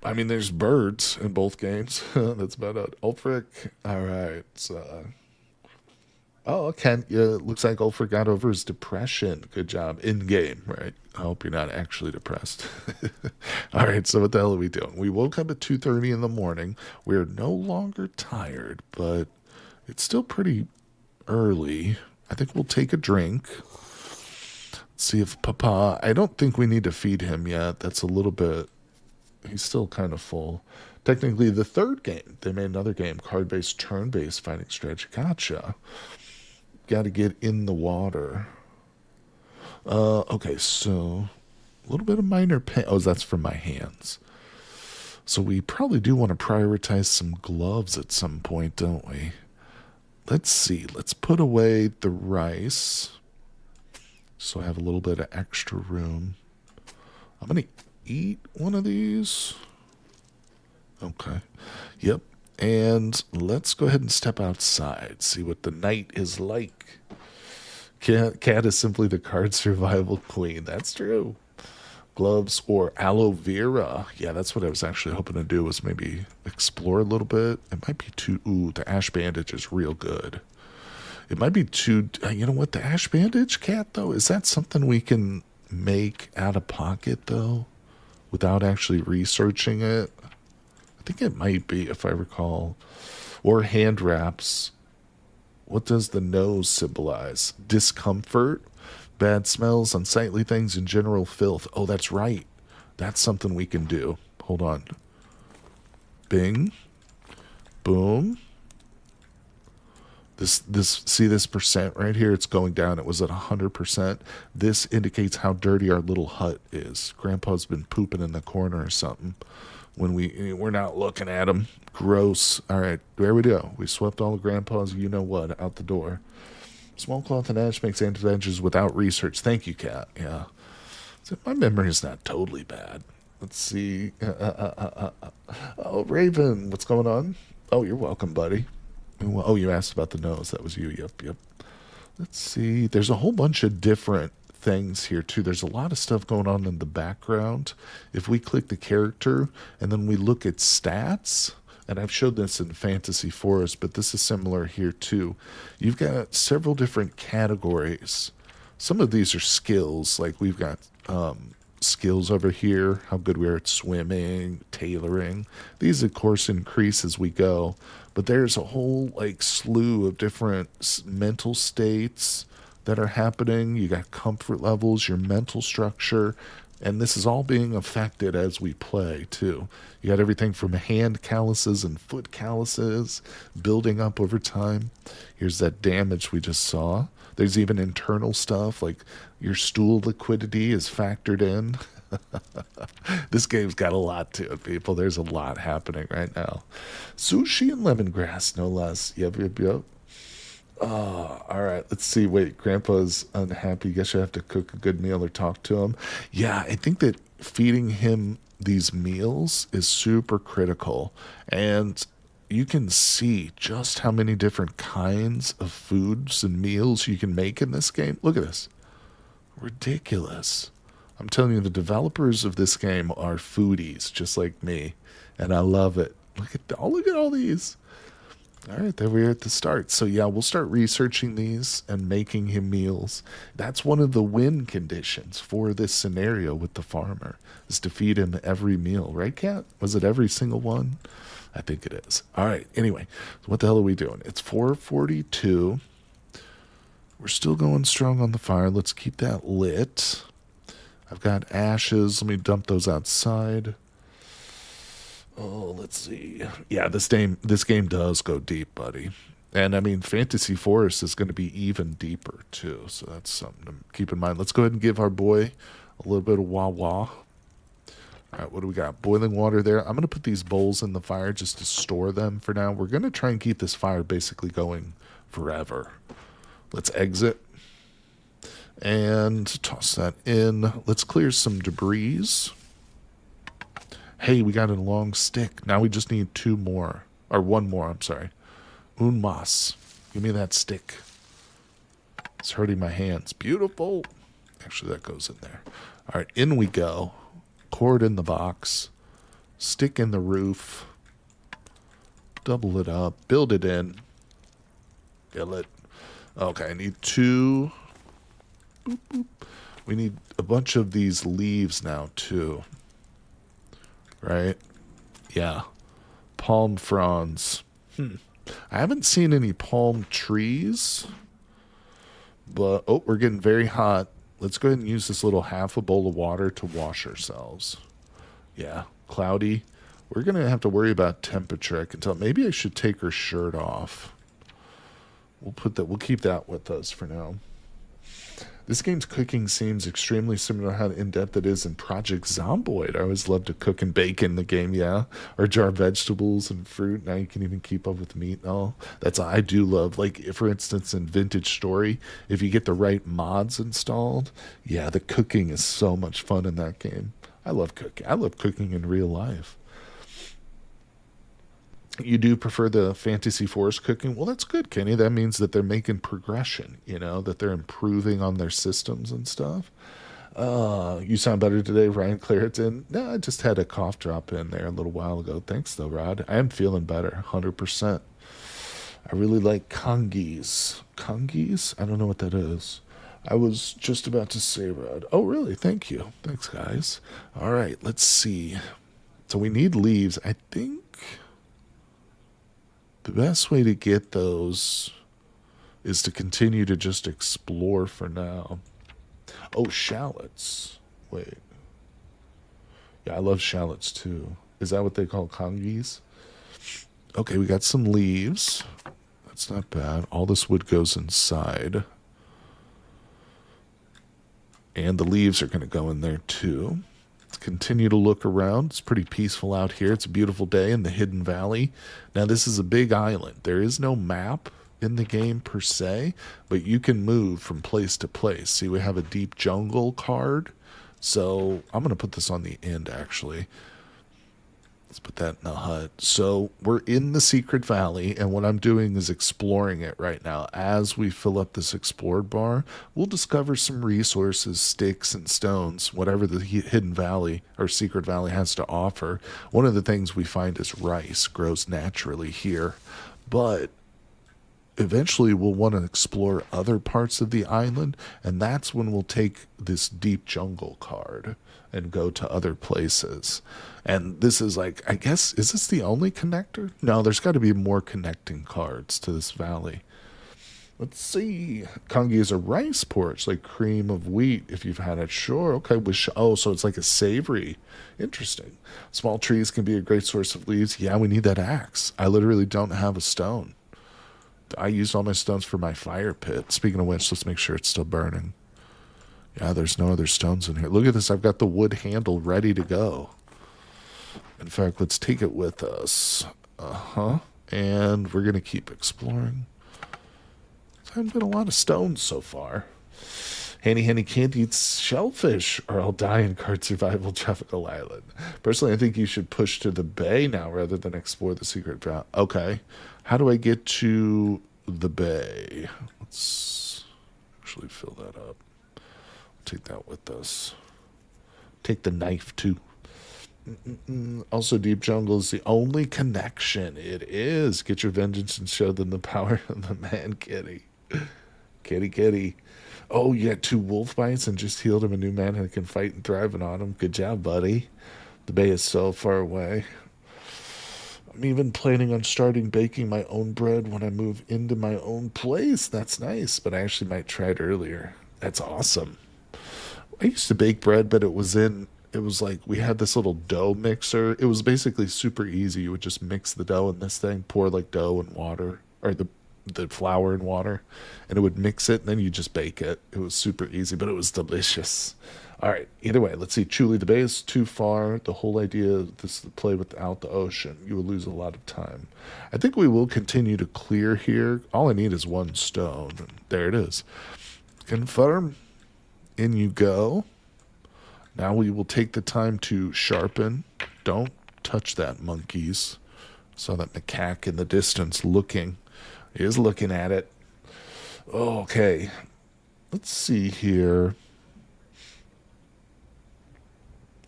I mean, there's birds in both games. That's about it. Ulfric. All right. Oh, Ken. Yeah, looks like Ulfric got over his depression. Good job. In game, right? I hope you're not actually depressed. All right. So what the hell are we doing? We woke up at 2:30 in the morning. We're no longer tired, but it's still pretty early. I think we'll take a drink. See if Papa. I don't think we need to feed him yet. That's a little bit. He's still kind of full. Technically, the third game, they made another game, card based, turn based fighting strategy. Gotcha. Got to get in the water. Okay, so a little bit of minor pain. Oh, that's from my hands. So we probably do want to prioritize some gloves at some point, don't we? Let's see. Let's put away the rice. So I have a little bit of extra room. I'm going to eat one of these. Okay. Yep. And let's go ahead and step outside, see what the night is like. Cat is simply the card survival queen. That's true. Gloves or aloe vera. Yeah, that's what I was actually hoping to do, was maybe explore a little bit. It might be too... Ooh, the ash bandage is real good. It might be too... You know what, the ash bandage, Cat, though? Is that something we can make out of pocket, though? Without actually researching it? I think it might be, if I recall. Or hand wraps. What does the nose symbolize? Discomfort, bad smells, unsightly things, and general filth. Oh, that's right. That's something we can do. Hold on. Bing. Boom. See this percent right here? It's going down. It was at 100%. This indicates how dirty our little hut is. Grandpa's been pooping in the corner or something when we're not looking at him. Gross. All right, there we go. We swept all of Grandpa's you know what out the door. Small cloth and ash makes anti-badges without research. Thank you, Cat. Yeah. So my memory is not totally bad. Let's see. Oh, Raven, what's going on? Oh, you're welcome, buddy. Oh, you asked about the nose. That was you. Yep, yep. Let's see. There's a whole bunch of different things here, too. There's a lot of stuff going on in the background. If we click the character and then we look at stats, and I've showed this in Fantasy Forest, but this is similar here, too. You've got several different categories. Some of these are skills. Like we've got skills over here, how good we are at swimming, tailoring. These, of course, increase as we go. But there's a whole like slew of different mental states that are happening. You got comfort levels, your mental structure, and this is all being affected as we play too. You got everything from hand calluses and foot calluses building up over time. Here's that damage we just saw. There's even internal stuff like your stool liquidity is factored in. This game's got a lot to it, people. There's a lot happening right now. Sushi and lemongrass, no less. Yep, yep, yep. Oh, all right. Let's see. Wait, Grandpa's unhappy. Guess you have to cook a good meal or talk to him. Yeah, I think that feeding him these meals is super critical. And you can see just how many different kinds of foods and meals you can make in this game. Look at this. Ridiculous. I'm telling you, the developers of this game are foodies, just like me, and I love it. Look at all these. All right, there we are at the start. So yeah, we'll start researching these and making him meals. That's one of the win conditions for this scenario with the farmer, is to feed him every meal, right, Cat? Was it every single one? I think it is. All right. Anyway, so what the hell are we doing? It's 4:42. We're still going strong on the fire. Let's keep that lit. I've got ashes. Let me dump those outside. Oh, let's see. Yeah, this game does go deep, buddy. And I mean, Fantasy Forest is going to be even deeper too. So that's something to keep in mind. Let's go ahead and give our boy a little bit of wah wah. All right, what do we got? Boiling water there. I'm going to put these bowls in the fire just to store them for now. We're going to try and keep this fire basically going forever. Let's exit and toss that in. Let's clear some debris. Hey, we got a long stick. Now we just need two more. Or one more, I'm sorry. Un mas. Give me that stick. It's hurting my hands. Beautiful. Actually, that goes in there. All right, in we go. Cord in the box. Stick in the roof. Double it up. Build it in. Fill it. Okay, I need two. Boop, boop. We need a bunch of these leaves now, too. Right? Yeah. Palm fronds. I haven't seen any palm trees. But, oh, we're getting very hot. Let's go ahead and use this little half a bowl of water to wash ourselves. Yeah, cloudy. We're going to have to worry about temperature. I can tell. Maybe I should take her shirt off. We'll keep that with us for now. This game's cooking seems extremely similar to how in-depth it is in Project Zomboid. I always love to cook and bake in the game, yeah. Or jar vegetables and fruit. Now you can even keep up with meat and all. I do love. Like, for instance, in Vintage Story, if you get the right mods installed, yeah, the cooking is so much fun in that game. I love cooking. I love cooking in real life. You do prefer the Fantasy Forest cooking? Well, that's good, Kenny. That means that they're making progression, that they're improving on their systems and stuff. You sound better today, Ryan Clareton. No, I just had a cough drop in there a little while ago. Thanks, though, Rod. I am feeling better, 100%. I really like congis. Congis? I don't know what that is. I was just about to say, Rod. Oh, really? Thank you. Thanks, guys. All right, let's see. So we need leaves. I think the best way to get those is to continue to just explore for now. Oh, shallots. Wait. Yeah, I love shallots too. Is that what they call congis? Okay, we got some leaves. That's not bad. All this wood goes inside. And the leaves are going to go in there too. Let's continue to look around. It's pretty peaceful out here. It's a beautiful day in the Hidden Valley. Now, this is a big island. There is no map in the game per se, but you can move from place to place. See, we have a deep jungle card. So I'm going to put this on the end, actually. Let's put that in the hut. So we're in the Secret Valley, and what I'm doing is exploring it right now. As we fill up this explored bar, we'll discover some resources, sticks and stones, whatever the Hidden Valley or Secret Valley has to offer. One of the things we find is rice grows naturally here, but eventually we'll want to explore other parts of the island, and that's when we'll take this deep jungle card and go to other places. And this is like, I guess, is this the only connector? No, there's got to be more connecting cards to this valley. Let's see. Kongi is a rice porridge, like cream of wheat, if you've had it. Sure. Okay. Oh, so it's like a savory. Interesting. Small trees can be a great source of leaves. Yeah, we need that axe. I literally don't have a stone. I used all my stones for my fire pit. Speaking of which, let's make sure it's still burning. Yeah, there's no other stones in here. Look at this. I've got the wood handle ready to go. In fact, let's take it with us. And we're going to keep exploring. There haven't been a lot of stones so far. Henny can't eat shellfish or I'll die in Card Survival Tropical Island. Personally, I think you should push to the bay now rather than explore the secret route. Okay. How do I get to the bay? Let's actually fill that up. Take that with us. Take the knife too. Also, Deep Jungle is the only connection. It is. Get your vengeance and show them the power of the man kitty. Kitty, kitty. Oh, you got two wolf bites and just healed him a new man who can fight and thrive on him. Good job, buddy. The bay is so far away. I'm even planning on starting baking my own bread when I move into my own place. That's nice, but I actually might try it earlier. That's awesome. I used to bake bread, but it was like we had this little dough mixer. It was basically super easy. You would just mix the dough in this thing, pour like dough and water, or the flour and water, and it would mix it, and then you just bake it. It was super easy, but it was delicious. All right, either way, let's see. Truly, the bay is too far. The whole idea of this is to play without the ocean. You will lose a lot of time. I think we will continue to clear here. All I need is one stone. There it is. Confirm. In you go. Now we will take the time to sharpen. Don't touch that, monkeys. Saw that macaque in the distance looking. He is looking at it. Okay. Let's see here.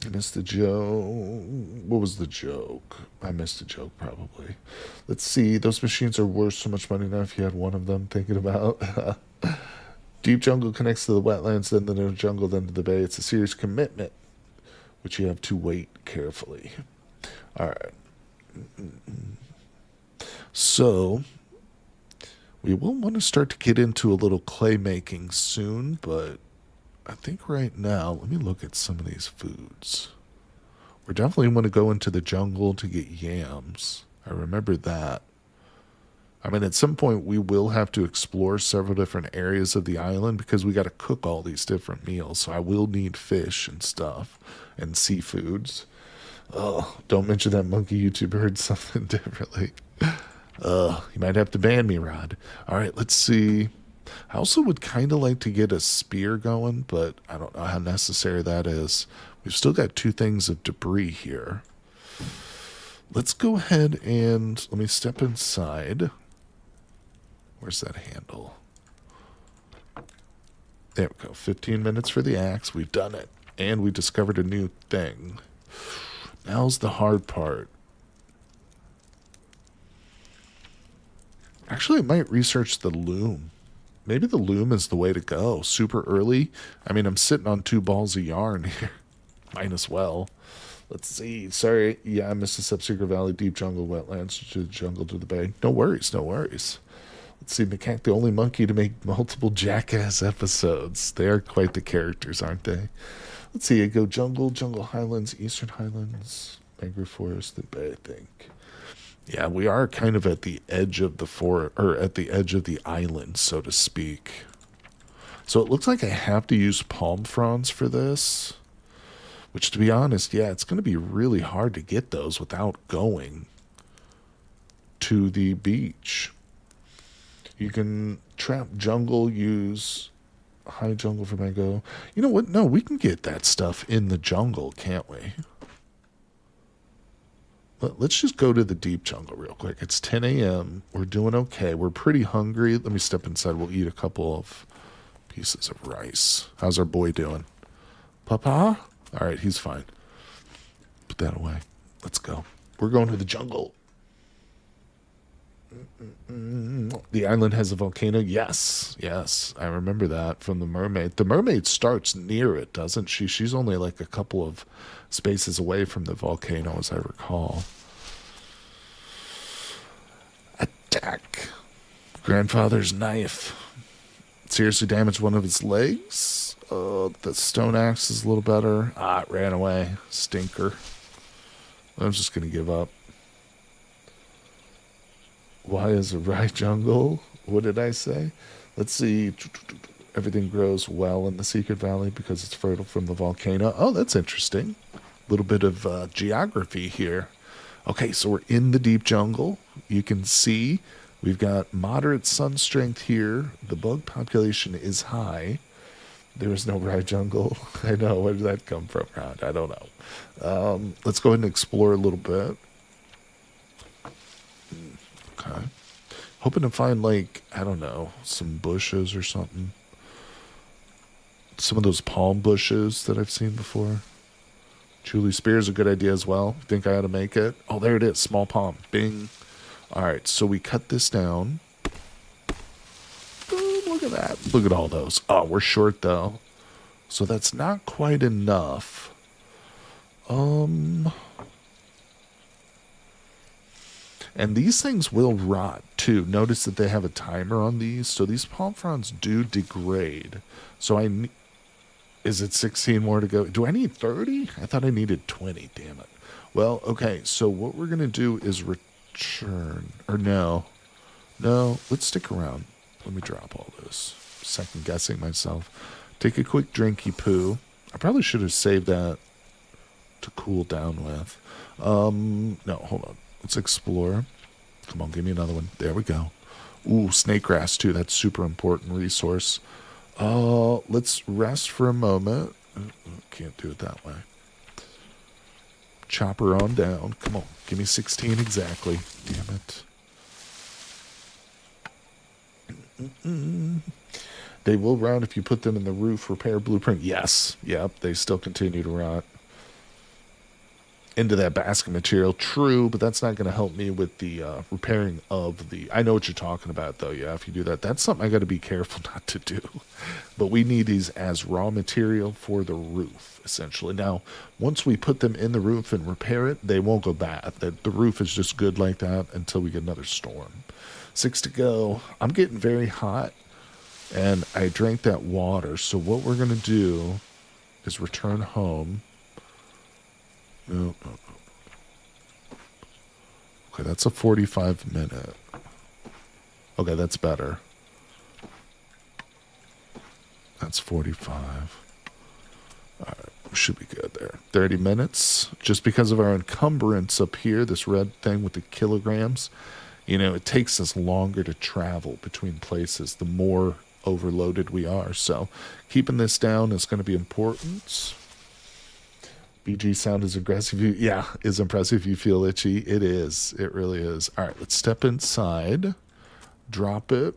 I missed the joke. What was the joke? I missed the joke probably. Let's see. Those machines are worth so much money now if you had one of them thinking about. Deep jungle connects to the wetlands, then the jungle, then to the bay. It's a serious commitment, which you have to wait carefully. All right. So, we will want to start to get into a little clay making soon, but I think right now, let me look at some of these foods. We're definitely want to go into the jungle to get yams. I remember that. I mean, at some point, we will have to explore several different areas of the island because we got to cook all these different meals. So I will need fish and stuff and seafoods. Oh, don't mention that monkey YouTuber heard something differently. You might have to ban me, Rod. All right, let's see. I also would kind of like to get a spear going, but I don't know how necessary that is. We've still got two things of debris here. Let's go ahead and let me step inside. Where's that handle? There we go. 15 minutes for the axe. We've done it. And we discovered a new thing. Now's the hard part. Actually, I might research the loom. Maybe the loom is the way to go. Super early. I mean, I'm sitting on 2 balls of yarn here. Might as well. Let's see. Sorry. Yeah, I missed the Sub-Secret Valley, deep jungle, wetlands, to the jungle, to the bay. No worries. No worries. Let's see. Macaque, the only monkey to make multiple Jackass episodes. They are quite the characters, aren't they? Let's see. I go jungle, jungle highlands, eastern highlands, mangrove forest, the bay, I think. Yeah, we are kind of at the edge of the or at the edge of the island, so to speak. So it looks like I have to use palm fronds for this. Which, to be honest, yeah, it's going to be really hard to get those without going to the beach. You can trap jungle, use high jungle for mango. You know what? No, we can get that stuff in the jungle, can't we? Let's just go to the deep jungle real quick. It's 10 a.m. We're doing okay. We're pretty hungry. Let me step inside. We'll eat a couple of pieces of rice. How's our boy doing? Papa? All right, he's fine. Put that away. Let's go. We're going to the jungle. The island has a volcano. Yes, yes. I remember that from the mermaid. The mermaid starts near it, doesn't she? She's only like a couple of spaces away from the volcano, as I recall. Attack. Grandfather's knife. Seriously damaged one of his legs. Oh, the stone axe is a little better. Ah, it ran away. Stinker. I'm just going to give up. Why is a rye jungle? What did I say? Let's see. Everything grows well in the Secret Valley because it's fertile from the volcano. Oh, that's interesting. A little bit of geography here. Okay, so we're in the deep jungle. You can see we've got moderate sun strength here. The bug population is high. There is no rye jungle. I know. Where did that come from, Rod? I don't know. Let's go ahead and explore a little bit. Okay. Hoping to find, like, I don't know, some bushes or something. Some of those palm bushes that I've seen before. Julie Spear is a good idea as well. Think I ought to make it? Oh, there it is. Small palm. Bing. All right, so we cut this down. Boom, look at that. Look at all those. Oh, we're short, though. So that's not quite enough. And these things will rot, too. Notice that they have a timer on these. So these palm fronds do degrade. So is it 16 more to go? Do I need 30? I thought I needed 20, damn it. Well, okay, so what we're going to do is return. Or no. No, let's stick around. Let me drop all this. Second guessing myself. Take a quick drinky poo. I probably should have saved that to cool down with. No, hold on. Let's explore. Come on, give me another one. There we go. Ooh, snake grass too. That's super important resource. Let's rest for a moment. Can't do it that way. Chopper on down. Come on, give me 16 exactly. Damn it. They will rot if you put them in the roof repair blueprint. Yes. Yep, they still continue to rot. Into that basket material. True, but that's not going to help me with the repairing of the... I know what you're talking about, though. Yeah, if you do that. That's something I got to be careful not to do. But we need these as raw material for the roof, essentially. Now, once we put them in the roof and repair it, they won't go bad. The roof is just good like that until we get another storm. 6 to go. I'm getting very hot, and I drank that water. So what we're going to do is return home. No. Okay, that's a 45 minute. Okay, that's better. That's 45. All right, we should be good there. 30 minutes. Just because of our encumbrance up here, this red thing with the kilograms, you know, it takes us longer to travel between places the more overloaded we are. So keeping this down is going to be important. BG sound is aggressive. Is impressive. You feel itchy. It is. It really is. All right, let's step inside. Drop it.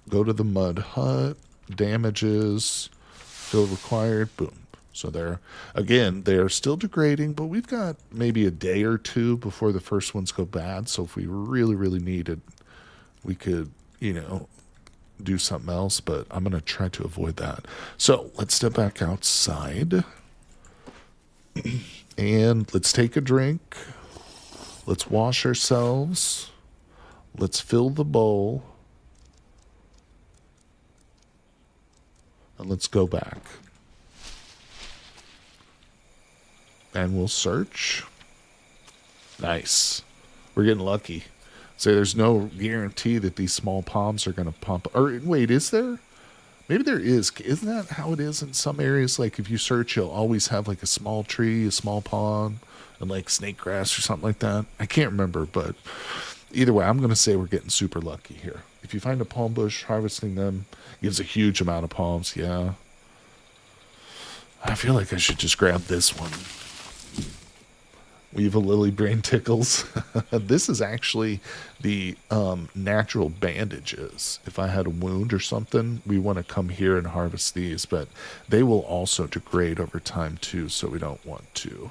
Go to the mud hut. Damages. Fill required. Boom. So they're still degrading, but we've got maybe a day or two before the first ones go bad. So if we really, really needed, we could, do something else, but I'm going to try to avoid that. So let's step back outside. And let's take a drink. Let's wash ourselves. Let's fill the bowl. And let's go back. And we'll search. Nice. We're getting lucky. So there's no guarantee that these small palms are going to pump. Or wait, is there? Maybe there is. Isn't that how it is in some areas? Like if you search, you'll always have like a small tree, a small pond, and like snake grass or something like that. I can't remember, but either way, I'm going to say we're getting super lucky here. If you find a palm bush, harvesting them gives a huge amount of palms. Yeah. I feel like I should just grab this one. Weevil Lily Brain Tickles. This is actually the natural bandages. If I had a wound or something, we want to come here and harvest these, but they will also degrade over time too, so we don't want to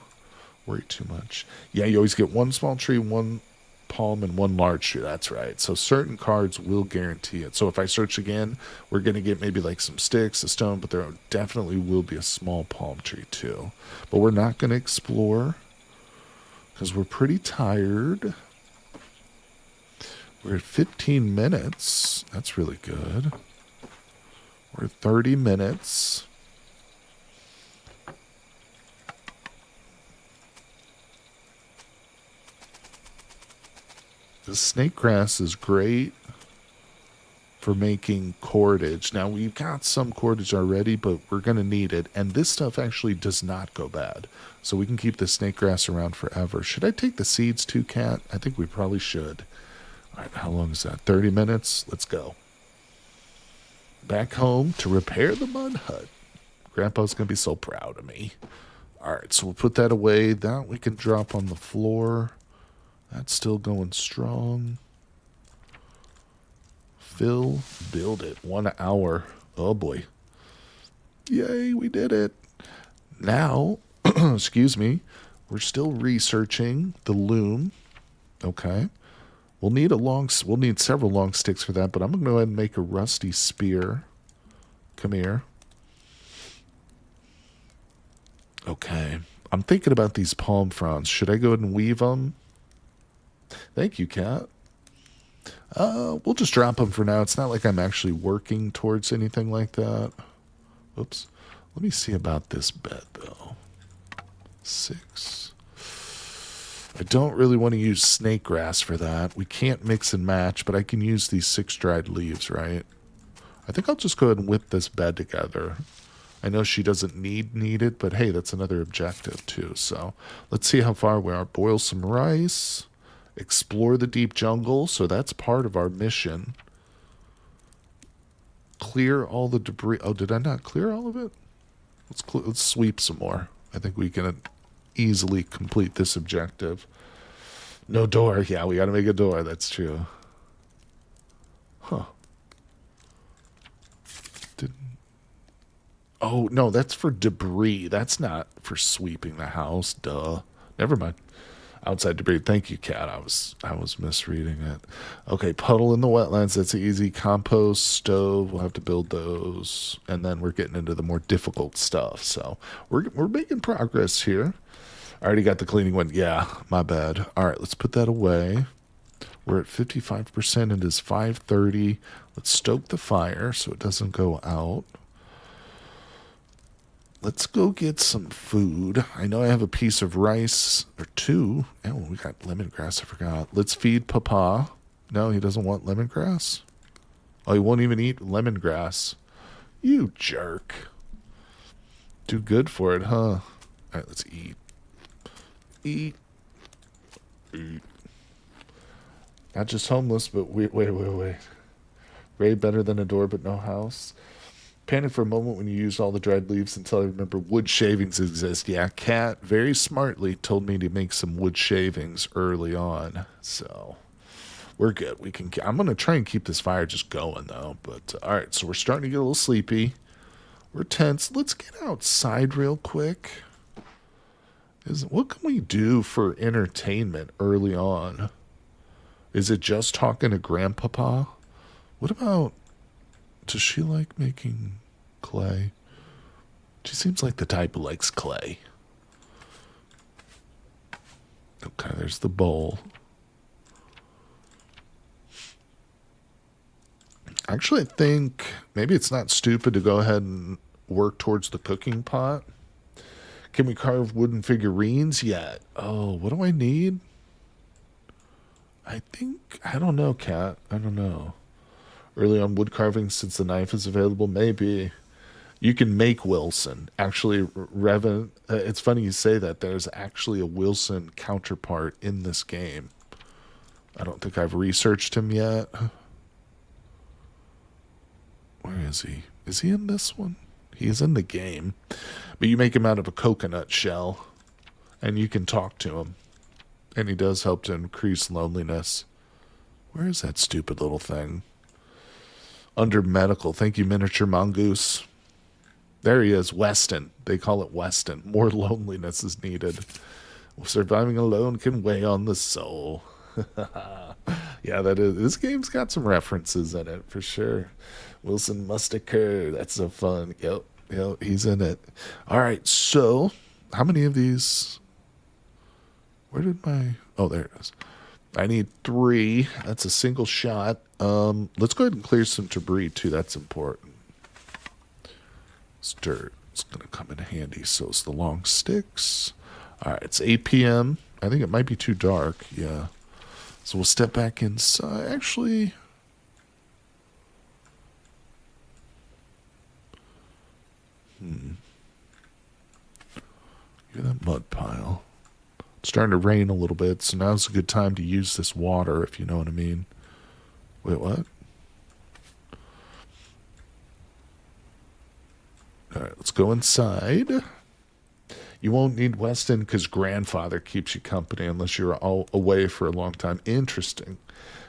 worry too much. Yeah, you always get one small tree, one palm, and one large tree. That's right. So certain cards will guarantee it. So if I search again, we're going to get maybe like some sticks, a stone, but there definitely will be a small palm tree too. But we're not going to explore, because we're pretty tired. We're at 15 minutes. That's really good. We're at 30 minutes. The snake grass is great for making cordage. Now, we've got some cordage already, but we're going to need it. And this stuff actually does not go bad. So we can keep the snake grass around forever. Should I take the seeds too, Cat? I think we probably should. All right, how long is that? 30 minutes? Let's go. Back home to repair the mud hut. Grandpa's going to be so proud of me. All right, so we'll put that away. That we can drop on the floor. That's still going strong. Fill, build it. 1 hour. Oh boy. Yay, we did it. Now, excuse me, We're still researching the loom. Okay. We'll need several long sticks for that, but I'm going to go ahead and make a rusty spear. Come here. Okay. I'm thinking about these palm fronds. Should I go ahead and weave them? Thank you, cat. We'll just drop them for now. It's not like I'm actually working towards anything like that. Oops. Let me see about this bed, though. 6. I don't really want to use snake grass for that. We can't mix and match, but I can use these 6 dried leaves, right? I think I'll just go ahead and whip this bed together. I know she doesn't need it, but hey, that's another objective too. So let's see how far we are. Boil some rice. Explore the deep jungle. So that's part of our mission. Clear all the debris. Oh, did I not clear all of it? Let's sweep some more. I think we can easily complete this objective. No door. Yeah, we got to make a door. That's true. Huh. Oh, no, that's for debris. That's not for sweeping the house. Duh. Never mind. Outside debris. Thank you, cat. I was misreading it. Okay, puddle in the wetlands. That's easy. Compost, stove. We'll have to build those. And then we're getting into the more difficult stuff. So we're making progress here. I already got the cleaning one. Yeah, my bad. All right, let's put that away. We're at 55%. It is 5:30. Let's stoke the fire so it doesn't go out. Let's go get some food. I know I have a piece of rice or 2. Oh, we got lemongrass. I forgot. Let's feed Papa. No, he doesn't want lemongrass. Oh, he won't even eat lemongrass. You jerk. Too good for it, huh? All right, let's eat. Eat. Eat. Not just homeless, but wait. Way better than a door but no house. Panic for a moment when you used all the dried leaves until I remember wood shavings exist. Yeah, Cat very smartly told me to make some wood shavings early on. So we're good. I'm going to try and keep this fire just going, though. But all right, so we're starting to get a little sleepy. We're tense. Let's get outside real quick. What can we do for entertainment early on? Is it just talking to Grandpapa? What about... Does she like making clay? She seems like the type who likes clay. Okay, there's the bowl. Actually, I think maybe it's not stupid to go ahead and work towards the cooking pot. Can we carve wooden figurines yet? Oh, what do I need? I don't know, Cat. I don't know. Early on wood carving, since the knife is available, maybe. You can make Wilson. Actually, Revan, it's funny you say that. There's actually a Wilson counterpart in this game. I don't think I've researched him yet. Where is he? Is he in this one? He's in the game. But you make him out of a coconut shell, and you can talk to him. And he does help to increase loneliness. Where is that stupid little thing? Under medical. Thank you, miniature mongoose. There he is, Weston. They call it Weston. More loneliness is needed. Surviving alone can weigh on the soul. Yeah, that is. This game's got some references in it, for sure. Wilson must occur. That's so fun. Yep, he's in it. All right, so how many of these... Where did my... Oh, there it is. I need 3. That's a single shot. Let's go ahead and clear some debris, too. That's important. It's dirt. It's going to come in handy. So it's the long sticks. All right, it's 8 p.m. I think it might be too dark. Yeah. So we'll step back inside. Actually... Look at that mud pile. It's starting to rain a little bit, so now's a good time to use this water, if you know what I mean. Wait, what? All right, let's go inside. You won't need Weston because grandfather keeps you company unless you're all away for a long time. Interesting.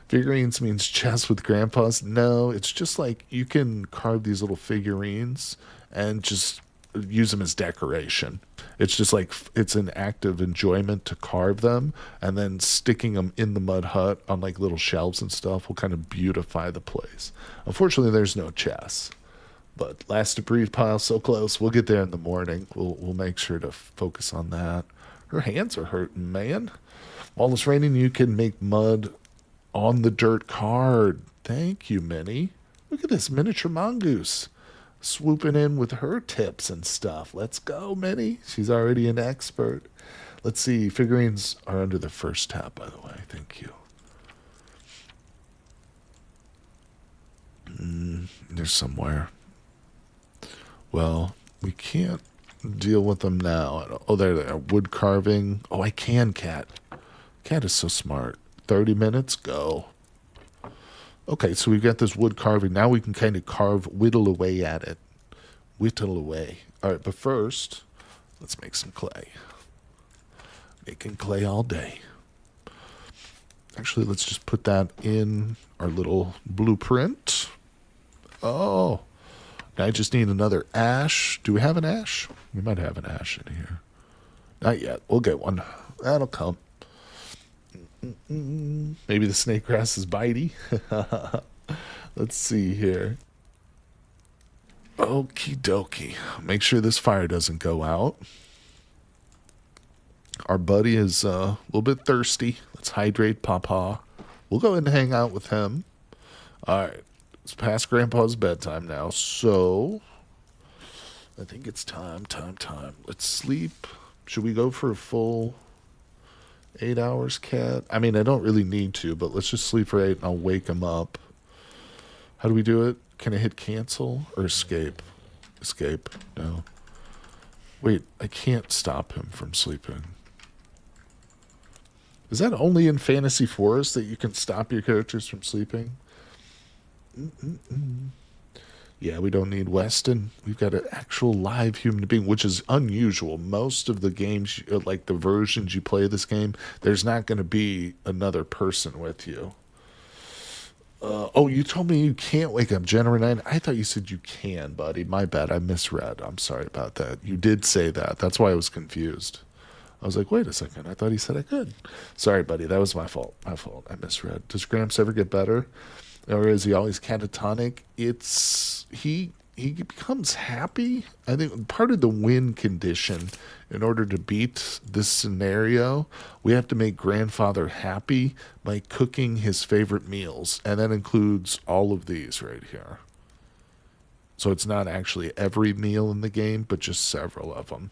Figurines means chess with grandpas? No, it's just like you can carve these little figurines and just use them as decoration. It's just like it's an act of enjoyment to carve them, and then sticking them in the mud hut on like little shelves and stuff will kind of beautify the place. Unfortunately, there's no chess. But last debris pile so close. We'll get there in the morning. We'll make sure to focus on that. Her hands are hurting, man. While it's raining, you can make mud on the dirt card. Thank you, Minnie. Look at this miniature mongoose swooping in with her tips and stuff. Let's go, Minnie. She's already an expert. Let's see. Figurines are under the first tab, by the way. Thank you. There's somewhere. Well, we can't deal with them now. Oh, there they are. Wood carving. Oh, I can, Cat. Cat is so smart. 30 minutes? Go. Okay, so we've got this wood carving. Now we can kind of whittle away at it. Whittle away. All right, but first, let's make some clay. Making clay all day. Actually, let's just put that in our little blueprint. Oh, now I just need another ash. Do we have an ash? We might have an ash in here. Not yet. We'll get one. That'll come. Maybe the snake grass is bitey. Let's see here. Okie dokie. Make sure this fire doesn't go out. Our buddy is a little bit thirsty. Let's hydrate Papa. We'll go ahead and hang out with him. All right. It's past Grandpa's bedtime now, so I think it's time. Let's sleep. Should we go for a full 8 hours, Cat? I mean, I don't really need to, but let's just sleep for 8 and I'll wake him up. How do we do it? Can I hit cancel or escape? Escape. No. Wait, I can't stop him from sleeping. Is that only in Fantasy Forest that you can stop your characters from sleeping? Yeah, we don't need Weston. We've got an actual live human being, which is unusual. Most of the games, like the versions you play this game, there's not going to be another person with you. Oh, you told me you can't wake up January 9. I thought you said you can, buddy. My bad. I misread. I'm sorry about that. You did say that. That's why I was confused. I was like, wait a second. I thought he said I could. Sorry, buddy. That was my fault. I misread. Does Gramps ever get better? Or is he always catatonic? He becomes happy. I think part of the win condition, in order to beat this scenario, we have to make grandfather happy by cooking his favorite meals. And that includes all of these right here. So it's not actually every meal in the game, but just several of them.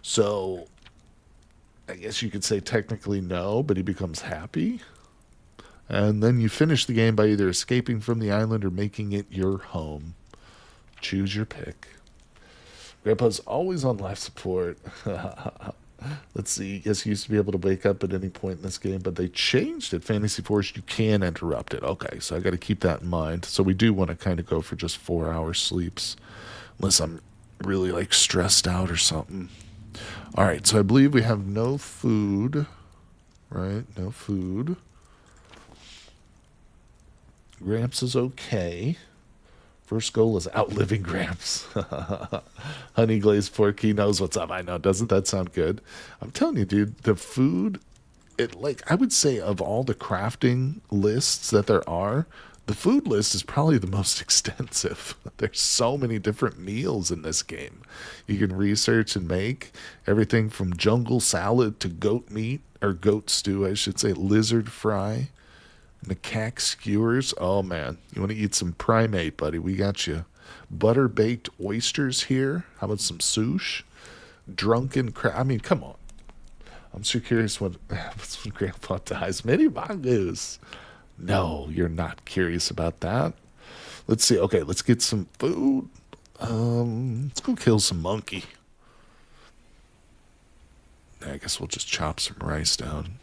So I guess you could say technically no, but he becomes happy. And then you finish the game by either escaping from the island or making it your home. Choose your pick. Grandpa's always on life support. Let's see. Yes, he used to be able to wake up at any point in this game, but they changed it. Fantasy Force, you can interrupt it. Okay, so I got to keep that in mind. So we do want to kind of go for just 4-hour sleeps, unless I'm really like stressed out or something. All right, so I believe we have no food, right? No food. Gramps is okay. First goal is outliving Gramps. Honey glazed pork, he knows what's up. I know. Doesn't that sound good? I'm telling you, dude, the food, I would say of all the crafting lists that there are, the food list is probably the most extensive. There's so many different meals in this game. You can research and make everything from jungle salad to goat meat, or goat stew, I should say, lizard fry. Macaque skewers. Oh, man. You want to eat some primate, buddy? We got you. Butter-baked oysters here. How about some sushi? Drunken crab. I mean, come on. I'm so curious what happens when Grandpa dies. Mini mongoose. No, you're not curious about that. Let's see. Okay, let's get some food. Let's go kill some monkey. I guess we'll just chop some rice down.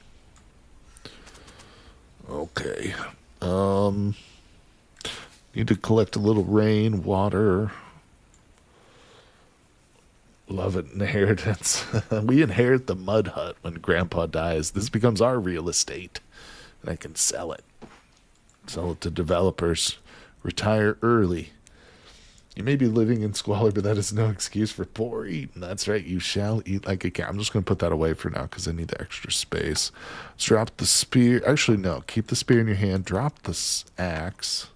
Okay. Need to collect a little rain, water. Love it, inheritance. We inherit the mud hut when Grandpa dies. This becomes our real estate, and I can sell it. Sell it to developers. Retire early. You may be living in squalor, but that is no excuse for poor eating. That's right. You shall eat like a cat. I'm just going to put that away for now because I need the extra space. Let's drop the spear. Actually, no. Keep the spear in your hand. Drop the axe.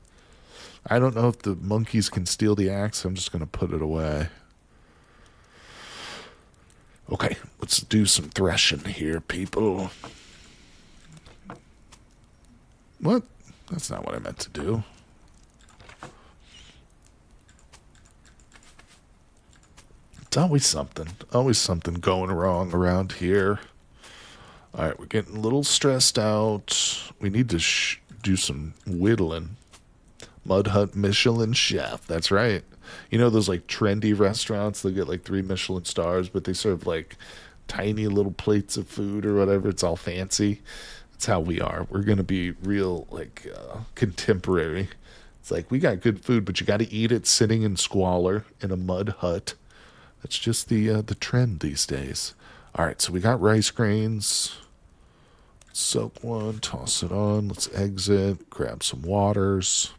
I don't know if the monkeys can steal the axe. So I'm just going to put it away. Okay, let's do some threshing here, people. What? That's not what I meant to do. It's always something going wrong around here. All right, we're getting a little stressed out. We need to do some whittling. Mud Hut Michelin chef, that's right. You know those like trendy restaurants that get like 3 Michelin stars, but they serve like tiny little plates of food or whatever. It's all fancy. That's how we are. We're gonna be real like contemporary. It's like we got good food, but you got to eat it sitting in squalor in a mud hut. That's just the trend these days. All right, so we got rice grains. Soak one, toss it on. Let's exit. Grab some waters.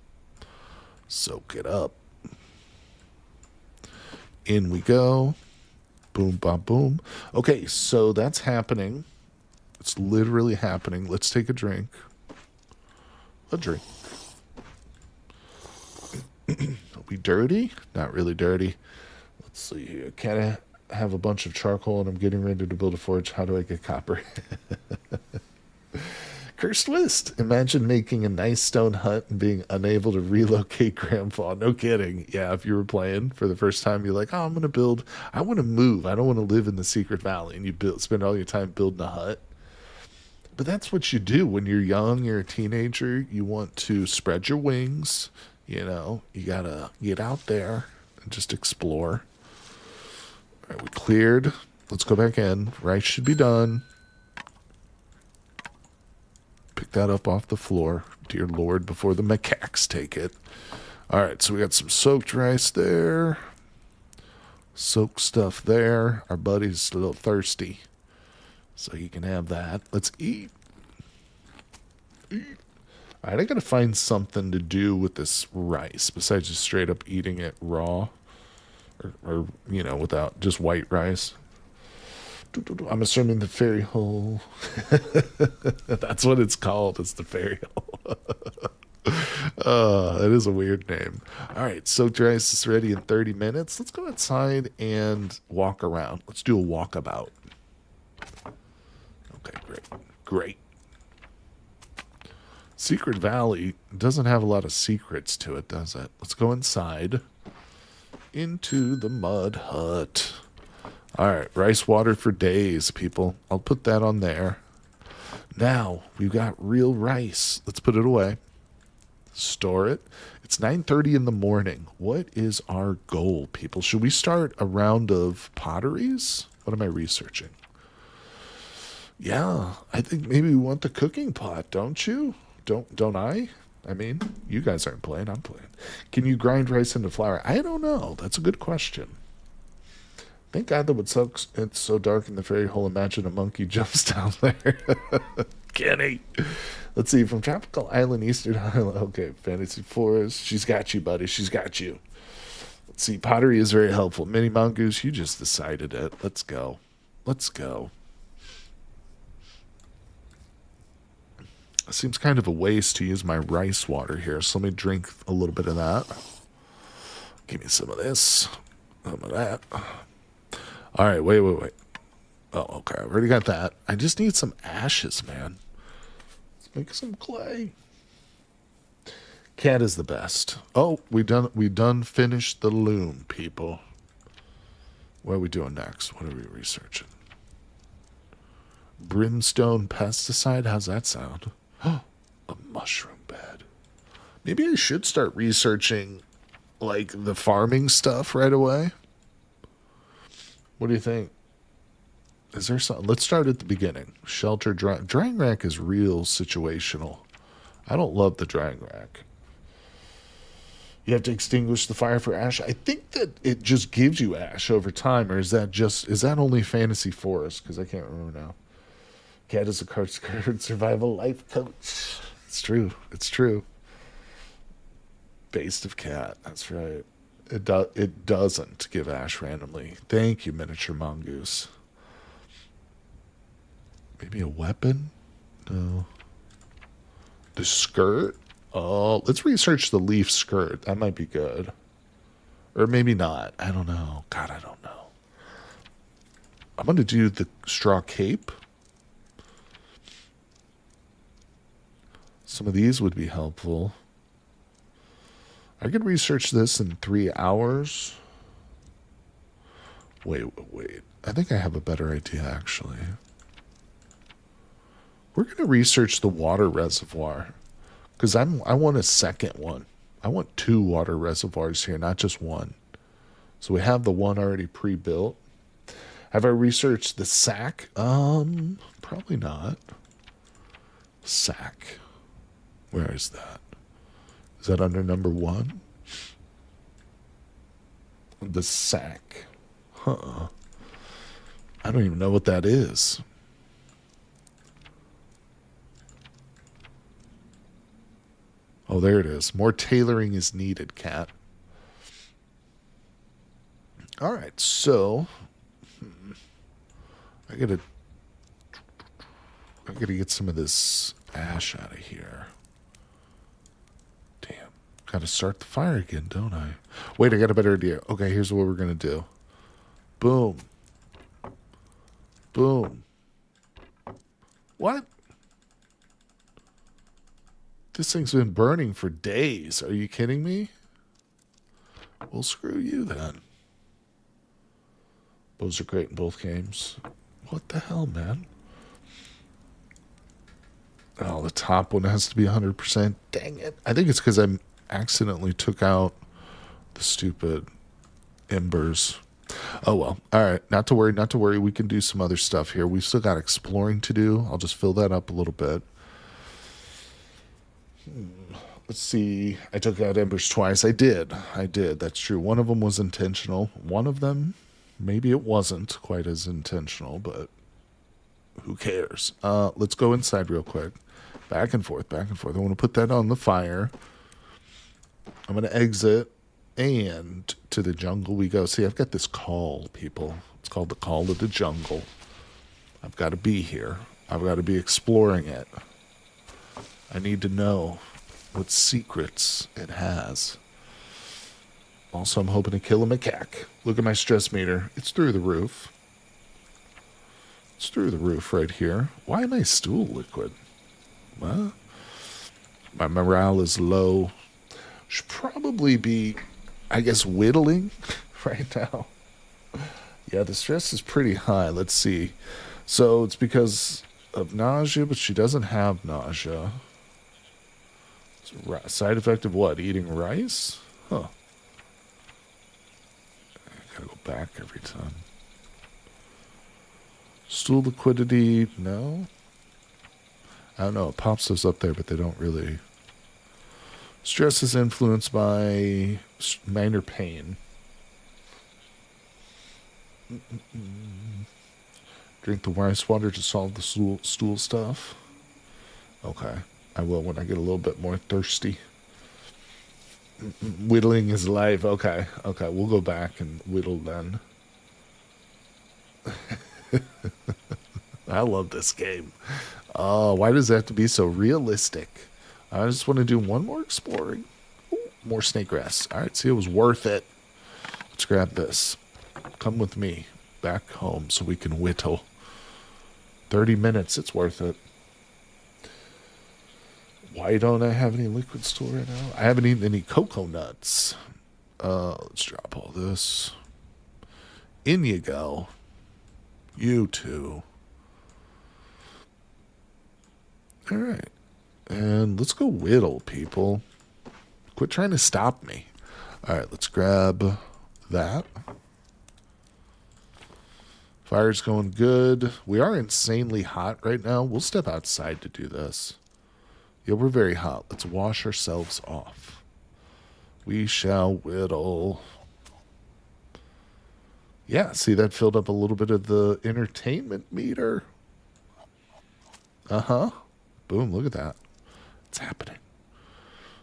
Soak it up. In we go. Boom, bop, boom. Okay, so that's happening. It's literally happening. Let's take a drink. A drink. Are we dirty? Not really dirty. Let's see here. Can I have a bunch of charcoal and I'm getting ready to build a forge? How do I get copper? Cursed twist. Imagine making a nice stone hut and being unable to relocate grandpa. No kidding. Yeah, if you were playing for the first time, you're like, oh, I'm going to build, I want to move. I don't want to live in the secret valley. And you spend all your time building a hut. But that's what you do when you're young, you're a teenager. You want to spread your wings. You know, you got to get out there and just explore. All right, we cleared. Let's go back in. Rice should be done. Pick that up off the floor. Dear Lord, before the macaques take it. All right, so we got some soaked rice there. Soaked stuff there. Our buddy's a little thirsty, so he can have that. Let's eat. Eat. All right, I got to find something to do with this rice besides just straight up eating it raw or you know, without just white rice. I'm assuming the fairy hole. That's what it's called. It's the fairy hole. That is a weird name. All right, soaked rice is ready in 30 minutes. Let's go outside and walk around. Let's do a walkabout. Okay, great. Great. Secret Valley doesn't have a lot of secrets to it, does it? Let's go inside. Into the mud hut. All right, rice water for days, people. I'll put that on there. Now, we've got real rice. Let's put it away. Store it. It's 9:30 in the morning. What is our goal, people? Should we start a round of potteries? What am I researching? Yeah, I think maybe we want the cooking pot, don't you? Don't I? I mean, you guys aren't playing, I'm playing. Can you grind rice into flour? I don't know. That's a good question. Thank God that would suck. It's so dark in the fairy hole. Imagine a monkey jumps down there. Kenny. Let's see. From Tropical Island, Eastern Island. Okay, Fantasy Forest. She's got you, buddy. She's got you. Let's see. Pottery is very helpful. Mini Mongoose, you just decided it. Let's go. Let's go. It seems kind of a waste to use my rice water here, so let me drink a little bit of that. Give me some of this. Some of that. All right, wait. Oh, okay, I already got that. I just need some ashes, man. Let's make some clay. Cat is the best. Oh, we done finished the loom, people. What are we doing next? What are we researching? Brimstone pesticide? How's that sound? A mushroom bed. Maybe I should start researching like the farming stuff right away. What do you think? Is there something? Let's start at the beginning. Shelter, drying rack is real situational. I don't love the drying rack. You have to extinguish the fire for ash. I think that it just gives you ash over time, or is that only Fantasy Forest? Because I can't remember now. Cat is a card survival life coach. It's true. It's true. Based of cat. That's right. It doesn't give ash randomly. Thank you, miniature mongoose. Maybe a weapon? No. The skirt? Oh, let's research the leaf skirt. That might be good. Or maybe not. I don't know. God, I don't know. I'm going to do the straw cape. Some of these would be helpful. I could research this in 3 hours. Wait. I think I have a better idea, actually. We're going to research the water reservoir. Because I want a second one. I want 2 water reservoirs here, not just one. So we have the one already pre-built. Have I researched the sack? Probably not. Sack. Where is that? Is that under number 1? The sack. Huh. I don't even know what that is. Oh, there it is. More tailoring is needed, cat. All right, so I gotta get some of this ash out of here. Damn, gotta start the fire again, don't I? Wait, I got a better idea. Okay, here's what we're gonna do. Boom. Boom. What? This thing's been burning for days. Are you kidding me? Well, screw you then. Those are great in both games. What the hell, man? Oh, the top one has to be 100%. Dang it. I think it's because I accidentally took out the stupid embers. Oh, well. All right. Not to worry. Not to worry. We can do some other stuff here. We've still got exploring to do. I'll just fill that up a little bit. Let's see. I took out embers twice. I did. That's true. One of them was intentional. One of them, maybe it wasn't quite as intentional, but who cares? Let's go inside real quick. Back and forth, back and forth. I want to put that on the fire. I'm going to exit, and to the jungle we go. See, I've got this call, people. It's called the Call of the Jungle. I've got to be here. I've got to be exploring it. I need to know what secrets it has. Also, I'm hoping to kill a macaque. Look at my stress meter. It's through the roof. It's through the roof right here. Why am I stool liquid? Well, my morale is low. Should probably be, I guess, whittling right now. Yeah, the stress is pretty high. Let's see. So it's because of nausea, but she doesn't have nausea. Side effect of what? Eating rice? Huh. I gotta go back every time. Stool liquidity, no. I don't know. It pops those up there, but they don't really. Stress is influenced by minor pain. Drink the rice water to solve the stool stuff. Okay. I will when I get a little bit more thirsty. Whittling is life. Okay. We'll go back and whittle then. I love this game. Oh, why does it have to be so realistic? I just want to do one more exploring. Ooh, more snake grass. All right, see, it was worth it. Let's grab this. Come with me back home so we can whittle. 30 minutes, it's worth it. Why don't I have any liquid store right now? I haven't eaten any cocoa nuts. Let's drop all this. In you go. You too. All right. And let's go whittle, people. Quit trying to stop me. All right, let's grab that. Fire's going good. We are insanely hot right now. We'll step outside to do this. Yeah, we're very hot. Let's wash ourselves off. We shall whittle. Yeah, see, that filled up a little bit of the entertainment meter. Uh-huh. Boom, look at that. It's happening.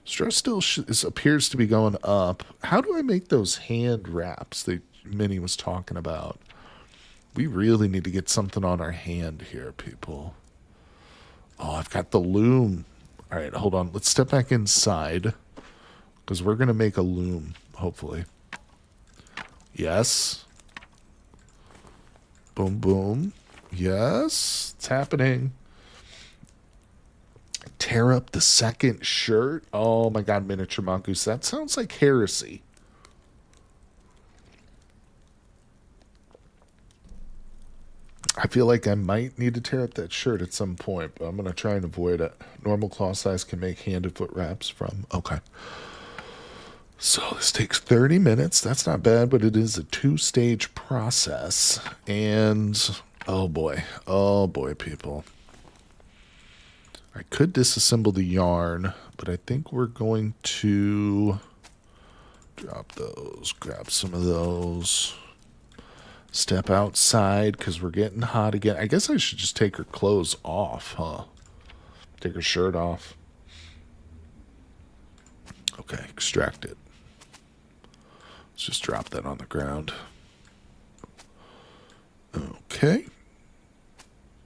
Stress still appears to be going up. How do I make those hand wraps that Minnie was talking about? We really need to get something on our hand here, people. Oh, I've got the loom. All right, hold on. Let's step back inside because we're going to make a loom, hopefully. Yes. Boom, boom. Yes, it's happening. Tear up the second shirt. Oh my god, miniature mongoose. That sounds like heresy. I feel like I might need to tear up that shirt at some point, but I'm going to try and avoid it. Normal claw size can make hand and foot wraps from. Okay. So this takes 30 minutes. That's not bad, but it is a 2-stage process. And oh boy, people. I could disassemble the yarn, but I think we're going to drop those, grab some of those, step outside because we're getting hot again. I guess I should just take her clothes off, huh? Take her shirt off. Okay, extract it. Let's just drop that on the ground. Okay.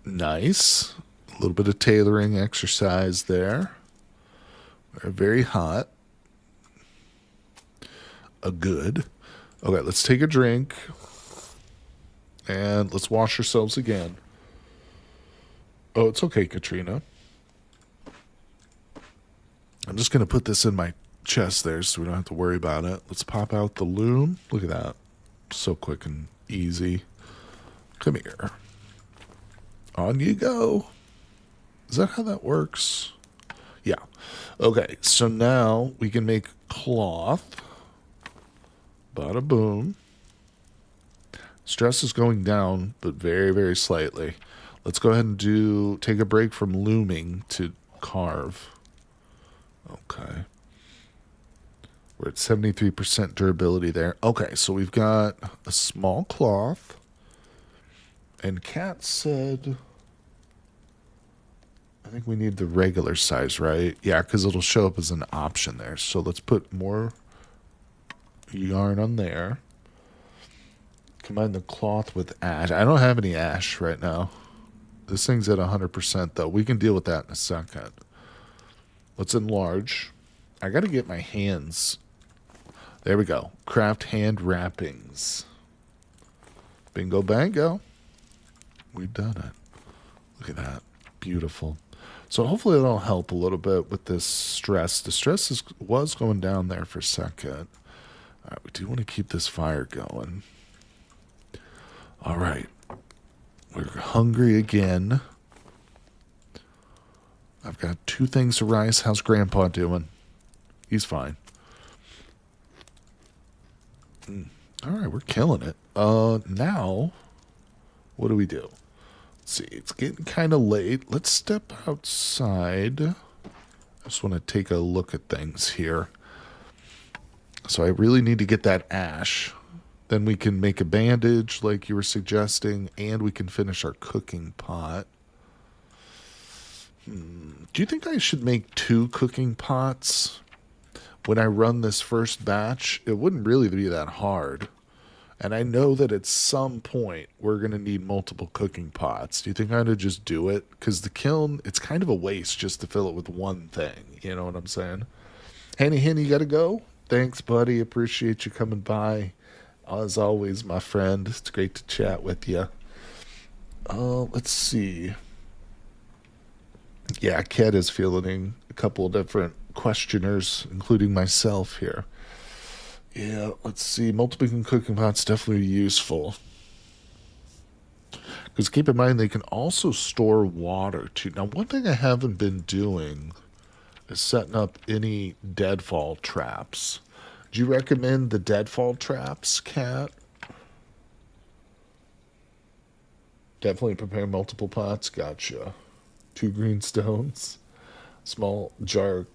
Nice. A little bit of tailoring exercise there. We're very hot. Good. Okay, let's take a drink. And let's wash ourselves again. Oh, it's okay, Katrina. I'm just going to put this in my chest there so we don't have to worry about it. Let's pop out the loom. Look at that. So quick and easy. Come here. On you go. Is that how that works? Yeah. Okay, so now we can make cloth. Bada boom. Stress is going down, but very, very slightly. Let's go ahead and take a break from looming to carve. Okay. We're at 73% durability there. Okay, so we've got a small cloth. And Kat said, I think we need the regular size, right? Yeah, because it'll show up as an option there. So let's put more yarn on there. Combine the cloth with ash. I don't have any ash right now. This thing's at 100%, though. We can deal with that in a second. Let's enlarge. I got to get my hands. There we go. Craft hand wrappings. Bingo bango. We've done it. Look at that. Beautiful. So hopefully that'll help a little bit with this stress. The stress was going down there for a second. All right, we do want to keep this fire going. All right. We're hungry again. I've got 2 things to rice. How's Grandpa doing? He's fine. All right, we're killing it. Now, what do we do? Let's see, it's getting kind of late. Let's step outside. I just want to take a look at things here. So I really need to get that ash. Then we can make a bandage like you were suggesting, and we can finish our cooking pot. Do you think I should make 2 cooking pots? When I run this first batch, it wouldn't really be that hard. And I know that at some point we're going to need multiple cooking pots. Do you think I ought to just do it? Because the kiln, it's kind of a waste just to fill it with one thing. You know what I'm saying? Henny, you got to go? Thanks, buddy. Appreciate you coming by. As always, my friend. It's great to chat with you. Let's see. Yeah, Kat is fielding a couple of different questioners, including myself here. Yeah, let's see. Multiple cooking pots definitely useful. Because keep in mind, they can also store water, too. Now, one thing I haven't been doing is setting up any deadfall traps. Do you recommend the deadfall traps, Kat? Definitely prepare multiple pots. Gotcha. 2 green stones. Small jar.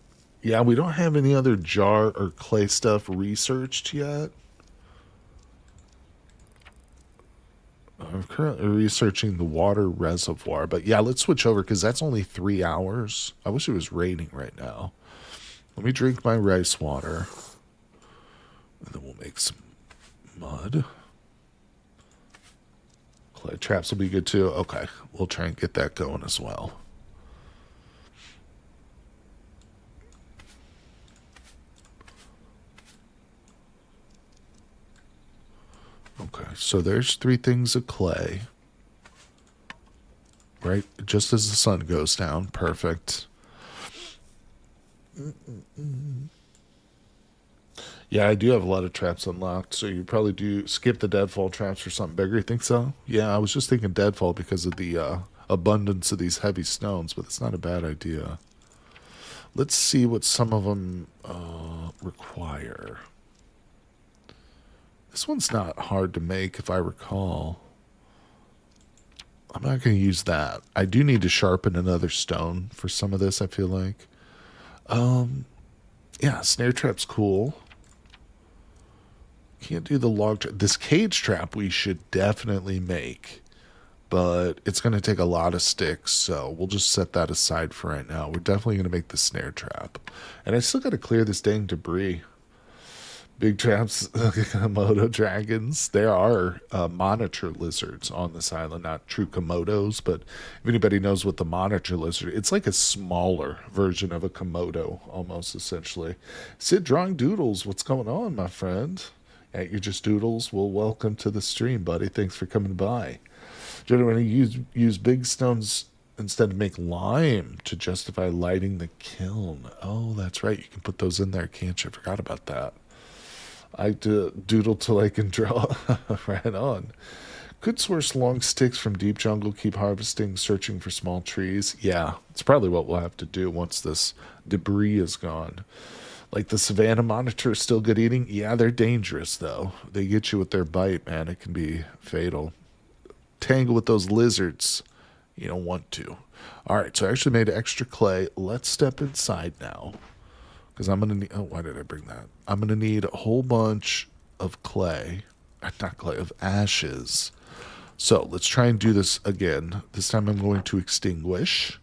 Yeah, we don't have any other jar or clay stuff researched yet. I'm currently researching the water reservoir. But yeah, let's switch over because that's only 3 hours. I wish it was raining right now. Let me drink my rice water. And then we'll make some mud. Clay traps will be good too. Okay, we'll try and get that going as well. Okay, so there's 3 things of clay. Right, just as the sun goes down. Perfect. Yeah, I do have a lot of traps unlocked, so you probably do skip the deadfall traps for something bigger. You think so? Yeah, I was just thinking deadfall because of the abundance of these heavy stones, but it's not a bad idea. Let's see what some of them require. This one's not hard to make, if I recall. I'm not going to use that. I do need to sharpen another stone for some of this, I feel like. Yeah, snare trap's cool. Can't do the log trap. This cage trap we should definitely make, but it's going to take a lot of sticks, so we'll just set that aside for right now. We're definitely going to make the snare trap. And I still got to clear this dang debris. Big traps, Komodo dragons. There are monitor lizards on this island, not true Komodos, but if anybody knows what the monitor lizard, it's like a smaller version of a Komodo, almost essentially. Sid drawing doodles. What's going on, my friend? At You're Just Doodles. Well, welcome to the stream, buddy. Thanks for coming by. Generally, use big stones instead of make lime to justify lighting the kiln. Oh, that's right. You can put those in there, can't you? I forgot about that. I doodle till I can draw. Right on. Could source long sticks from deep jungle, keep harvesting, searching for small trees. Yeah, it's probably what we'll have to do once this debris is gone. Like the savannah monitor is still good eating. Yeah, they're dangerous, though. They get you with their bite, man. It can be fatal. Tangle with those lizards. You don't want to. All right, so I actually made extra clay. Let's step inside now. Because I'm going to need... Oh, why did I bring that? I'm going to need a whole bunch of clay. Not clay, of ashes. So let's try and do this again. This time I'm going to extinguish.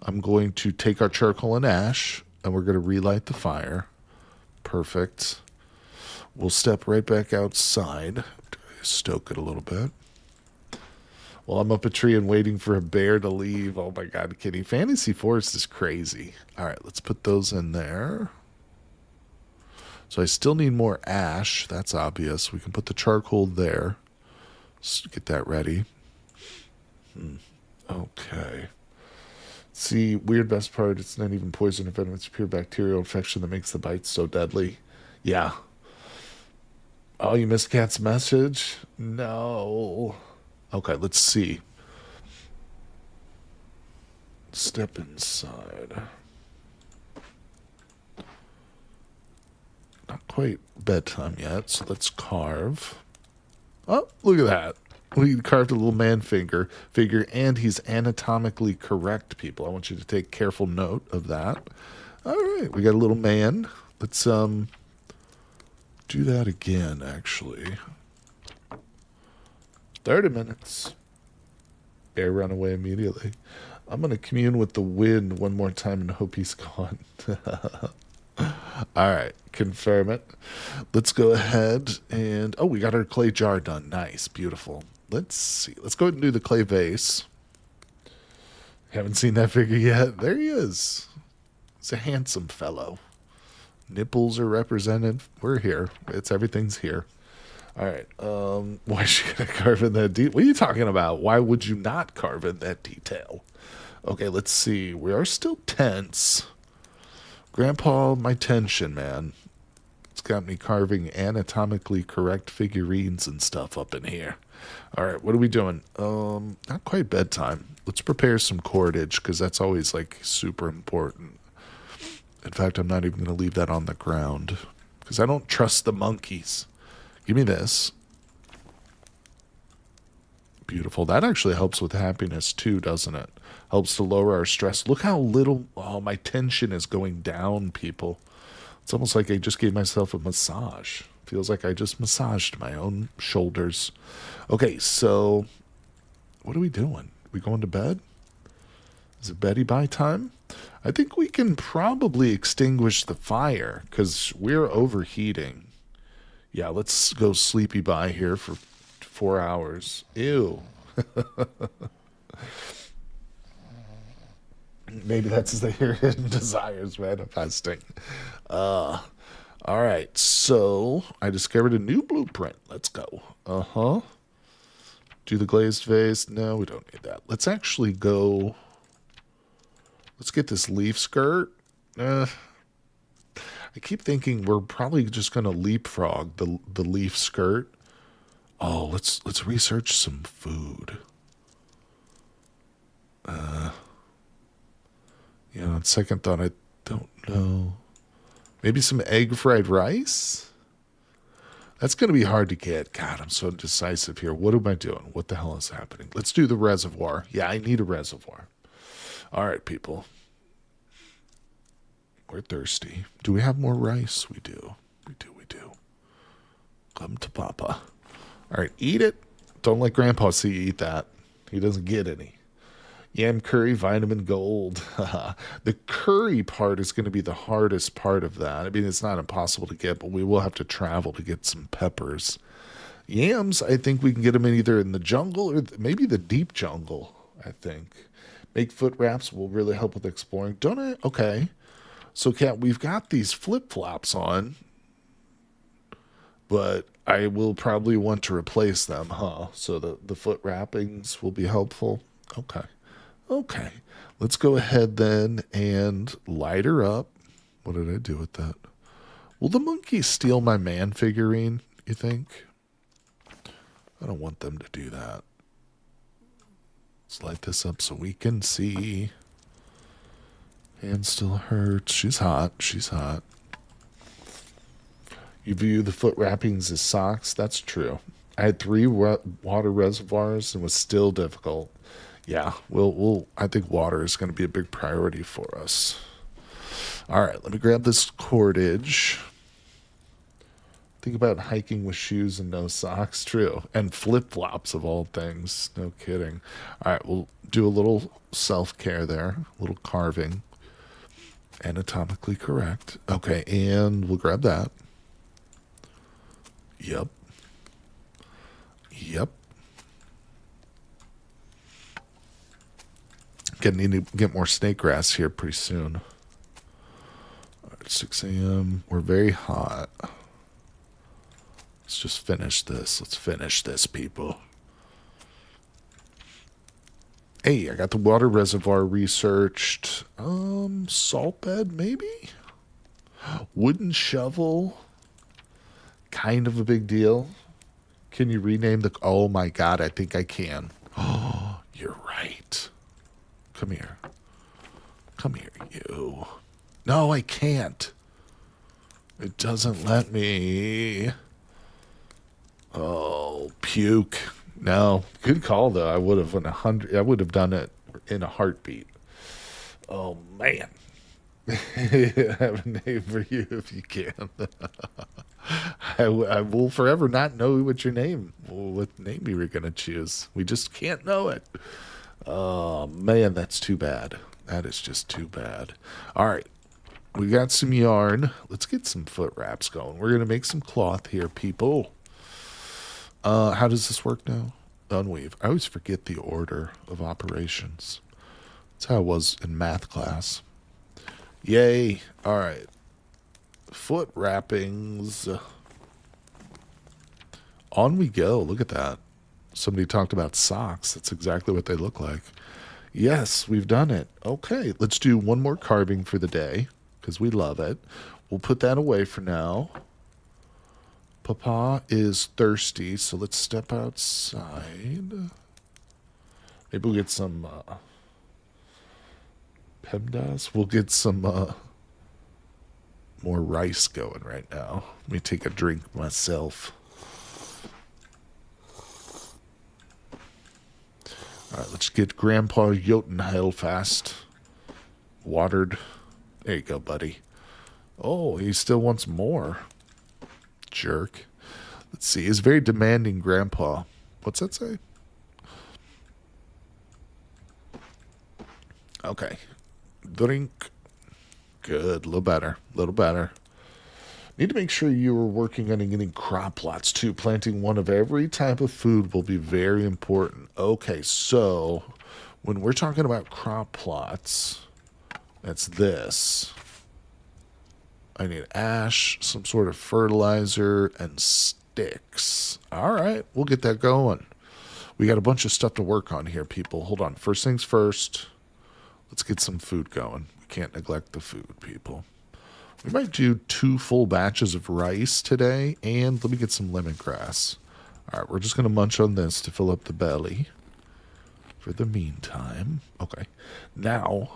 I'm going to take our charcoal and ash, and we're going to relight the fire. Perfect. We'll step right back outside. Stoke it a little bit. Well, I'm up a tree and waiting for a bear to leave. Oh my God, Kitty. Fantasy Forest is crazy. All right, let's put those in there. So I still need more ash. That's obvious. We can put the charcoal there. Let's get that ready. Okay. See, weird best part, it's not even poison or venom. It's pure bacterial infection that makes the bites so deadly. Yeah. Oh, you missed Cat's message? No. Okay, let's see. Step inside. Not quite bedtime yet, so let's carve. Oh, look at that. We carved a little man figure, and he's anatomically correct, people. I want you to take careful note of that. All right, we got a little man. Let's do that again, actually. 30 minutes. Bear run away immediately. I'm going to commune with the wind one more time and hope he's gone. All right, confirm it. Let's go ahead and... Oh, we got our clay jar done. Nice, beautiful. Let's see. Let's go ahead and do the clay vase. Haven't seen that figure yet. There he is. He's a handsome fellow. Nipples are represented. We're here. Everything's here. All right. Why is she going to carve in that detail? What are you talking about? Why would you not carve in that detail? Okay, let's see. We are still tense. Grandpa, my tension, man. It's got me carving anatomically correct figurines and stuff up in here. All right, what are we doing? Not quite bedtime. Let's prepare some cordage, because that's always, like, super important. In fact, I'm not even going to leave that on the ground, because I don't trust the monkeys. Give me this. Beautiful. That actually helps with happiness too, doesn't it? Helps to lower our stress. Look how little, oh, my tension is going down, people. It's almost like I just gave myself a massage. Feels like I just massaged my own shoulders. Okay, so what are we doing? We going to bed? Is it Betty bye time? I think we can probably extinguish the fire because we're overheating. Yeah, let's go sleepy by here for 4 hours. Ew. Maybe that's their hidden desires manifesting. Uh, all right, so I discovered a new blueprint. Let's go. Uh huh. Do the glazed vase? No, we don't need that. Let's actually go. Let's get this leaf skirt. I keep thinking we're probably just gonna leapfrog the leaf skirt. Oh, let's research some food. On second thought, I don't know. Maybe some egg fried rice? That's going to be hard to get. God, I'm so indecisive here. What am I doing? What the hell is happening? Let's do the reservoir. Yeah, I need a reservoir. All right, people. We're thirsty. Do we have more rice? We do. We do. We do. Come to Papa. All right, eat it. Don't let Grandpa see you eat that. He doesn't get any. Yam curry, vitamin gold. The curry part is going to be the hardest part of that. I mean, it's not impossible to get, but we will have to travel to get some peppers. Yams, I think we can get them in either in the jungle or maybe the deep jungle, I think. Make foot wraps will really help with exploring. Don't I? Okay. So, Kat, we've got these flip-flops on, but I will probably want to replace them, huh? So the foot wrappings will be helpful. Okay. Okay, let's go ahead then and light her up. What did I do with that? Will the monkeys steal my man figurine, you think? I don't want them to do that. Let's light this up so we can see. Hand still hurts. She's hot. She's hot. You view the foot wrappings as socks? That's true. I had 3 water reservoirs and was still difficult. Yeah, I think water is going to be a big priority for us. All right, let me grab this cordage. Think about hiking with shoes and no socks. True. And flip-flops of all things. No kidding. All right, we'll do a little self-care there. A little carving. Anatomically correct. Okay, and we'll grab that. Yep. Yep. Gonna need to get more snake grass here pretty soon. All right, 6 a.m. We're very hot. Let's just finish this. Let's finish this, people. Hey, I got the water reservoir researched. Salt bed, maybe? Wooden shovel. Kind of a big deal. Can you rename the... Oh, my God, I think I can. Oh, you're right. Come here. Come here, you. No, I can't. It doesn't let me. Oh, puke. No. Good call, though. I would have done it in a heartbeat. Oh, man. I have a name for you if you can. I will forever not know what name you were going to choose. We just can't know it. Oh, man, that's too bad. That is just too bad. All right. We got some yarn. Let's get some foot wraps going. We're going to make some cloth here, people. How does this work now? Unweave. I always forget the order of operations. That's how it was in math class. Yay. All right. Foot wrappings. On we go. Look at that. Somebody talked about socks. That's exactly what they look like. Yes, we've done it. Okay, let's do one more carving for the day because we love it. We'll put that away for now. Papa is thirsty, so let's step outside. Maybe we'll get some PEMDAS. We'll get some more rice going right now. Let me take a drink myself. All right, let's get Grandpa Jotunheilfast watered. There you go, buddy. Oh, he still wants more. Jerk. Let's see. He's very demanding grandpa. What's that say? Okay. Drink. Good. A little better. A little better. Need to make sure you are working on getting crop plots too. Planting one of every type of food will be very important. Okay, so when we're talking about crop plots, that's this. I need ash, some sort of fertilizer, and sticks. All right, we'll get that going. We got a bunch of stuff to work on here, people. Hold on. First things first, let's get some food going. We can't neglect the food, people. We might do 2 full batches of rice today, and let me get some lemongrass. All right, we're just going to munch on this to fill up the belly for the meantime. Okay, now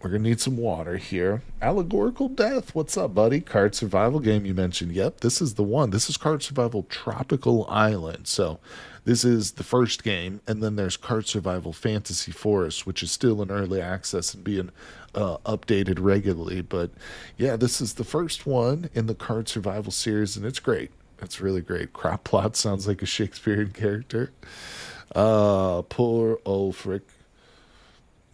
we're going to need some water here. Allegorical Death. What's up, buddy? Card survival game you mentioned. Yep, this is the one. This is Card Survival Tropical Island. So this is the first game. And then there's Card Survival Fantasy Forest, which is still in early access and being updated regularly. But yeah, this is the first one in the Card Survival series, and it's great. It's really great. Crop Plot sounds like a Shakespearean character. Poor old frick.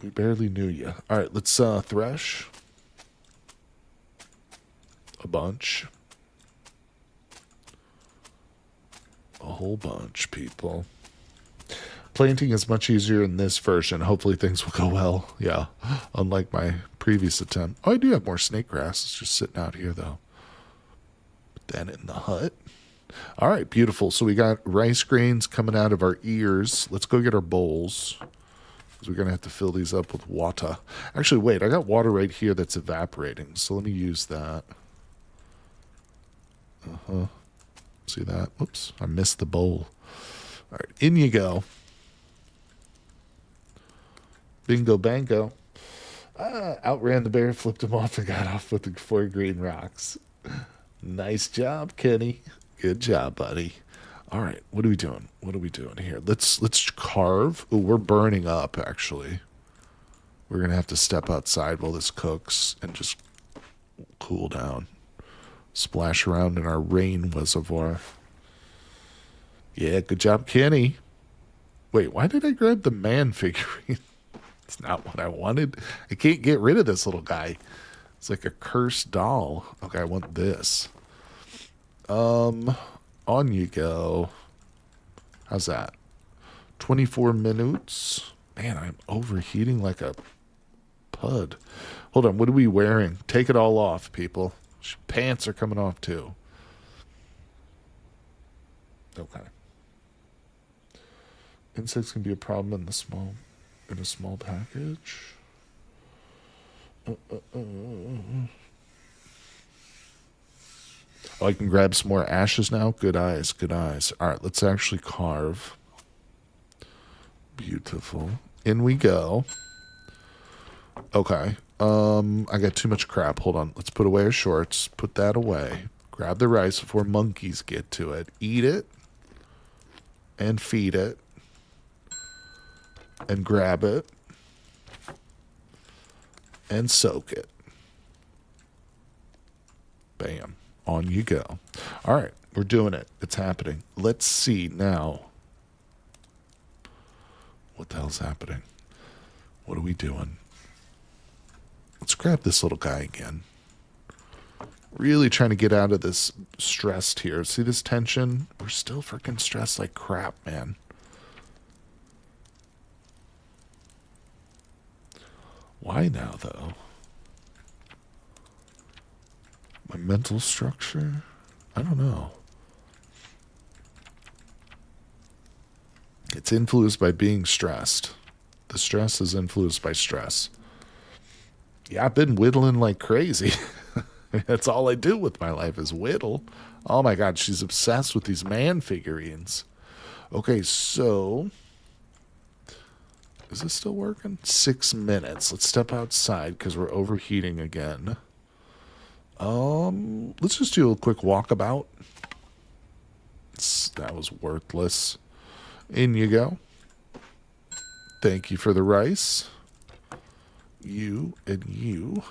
We barely knew you. All right, let's thresh a bunch. A whole bunch, people. Planting is much easier in this version. Hopefully things will go well. Yeah, unlike my previous attempt. Oh, I do have more snake grass. It's just sitting out here, though. Put that in the hut. All right, beautiful. So we got rice grains coming out of our ears. Let's go get our bowls. We're going to have to fill these up with water. Actually, wait, I got water right here that's evaporating. So let me use that. See that? Oops, I missed the bowl. All right, in you go. Bingo bango. Outran the bear, flipped him off, and got off with the 4 green rocks. Nice job, Kenny. Good job, buddy. All right, what are we doing? What are we doing here? Let's carve. Oh, we're burning up, actually. We're going to have to step outside while this cooks and just cool down. Splash around in our rain reservoir. Yeah, good job, Kenny. Wait, why did I grab the man figurine? It's not what I wanted. I can't get rid of this little guy. It's like a cursed doll. Okay, I want this. On you go. How's that? 24 minutes. Man, I'm overheating like a pud. Hold on, what are we wearing? Take it all off, people. Pants are coming off too. Okay. Insects can be a problem in a small package. Oh, I can grab some more ashes now? Good eyes, good eyes. All right, let's actually carve. Beautiful. In we go. Okay. I got too much crap. Hold on. Let's put away our shorts. Put that away. Grab the rice before monkeys get to it. Eat it. And feed it. And grab it. And soak it. Bam. On you go. All right, we're doing it. It's happening. Let's see now. What the hell's happening? What are we doing? Let's grab this little guy again. Really trying to get out of this stressed here. See this tension? We're still freaking stressed like crap, man. Why now, though? My mental structure? I don't know. It's influenced by being stressed. The stress is influenced by stress. Yeah, I've been whittling like crazy. That's all I do with my life is whittle. Oh my God, she's obsessed with these man figurines. Okay, so... is this still working? 6 minutes. Let's step outside because we're overheating again. Let's just do a quick walkabout. That was worthless. In you go. Thank you for the rice. You and you.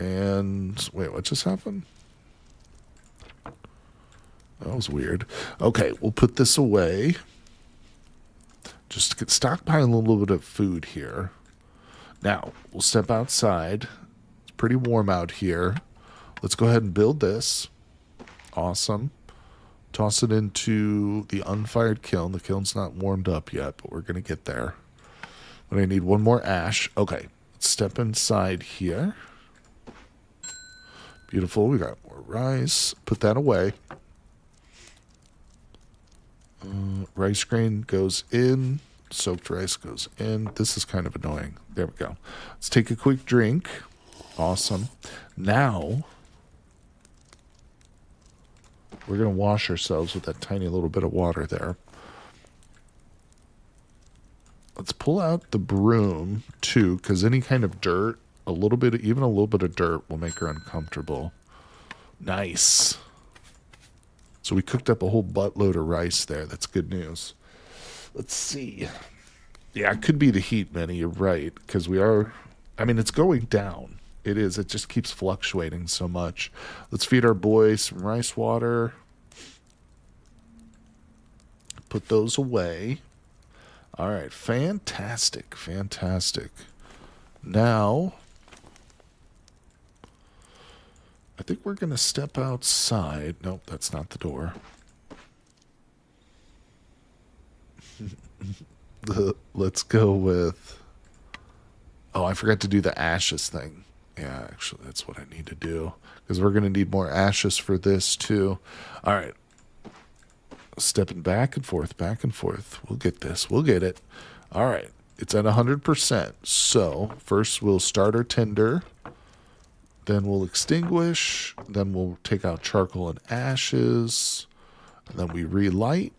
And wait, what just happened? That was weird. Okay, we'll put this away. Just to stockpile a little bit of food here. Now, we'll step outside. It's pretty warm out here. Let's go ahead and build this. Awesome. Toss it into the unfired kiln. The kiln's not warmed up yet, but we're going to get there. But I need one more ash. Okay, let's step inside here. Beautiful. We got more rice. Put that away. Rice grain goes in. Soaked rice goes in. This is kind of annoying. There we go. Let's take a quick drink. Awesome. Now, we're going to wash ourselves with that tiny little bit of water there. Let's pull out the broom, too, because any kind of dirt, even a little bit of dirt will make her uncomfortable. Nice. So we cooked up a whole buttload of rice there. That's good news. Let's see. Yeah, it could be the heat, Minnie. You're right, because it's going down. It is. It just keeps fluctuating so much. Let's feed our boy some rice water. Put those away. All right. Fantastic. Fantastic. Now, I think we're going to step outside. Nope, that's not the door. Let's go with... Oh, I forgot to do the ashes thing. Yeah, actually, that's what I need to do. Because we're going to need more ashes for this, too. All right. Stepping back and forth, back and forth. We'll get this. We'll get it. All right. It's at 100%. So, first we'll start our tinder. Then we'll extinguish. Then we'll take out charcoal and ashes. And then we relight.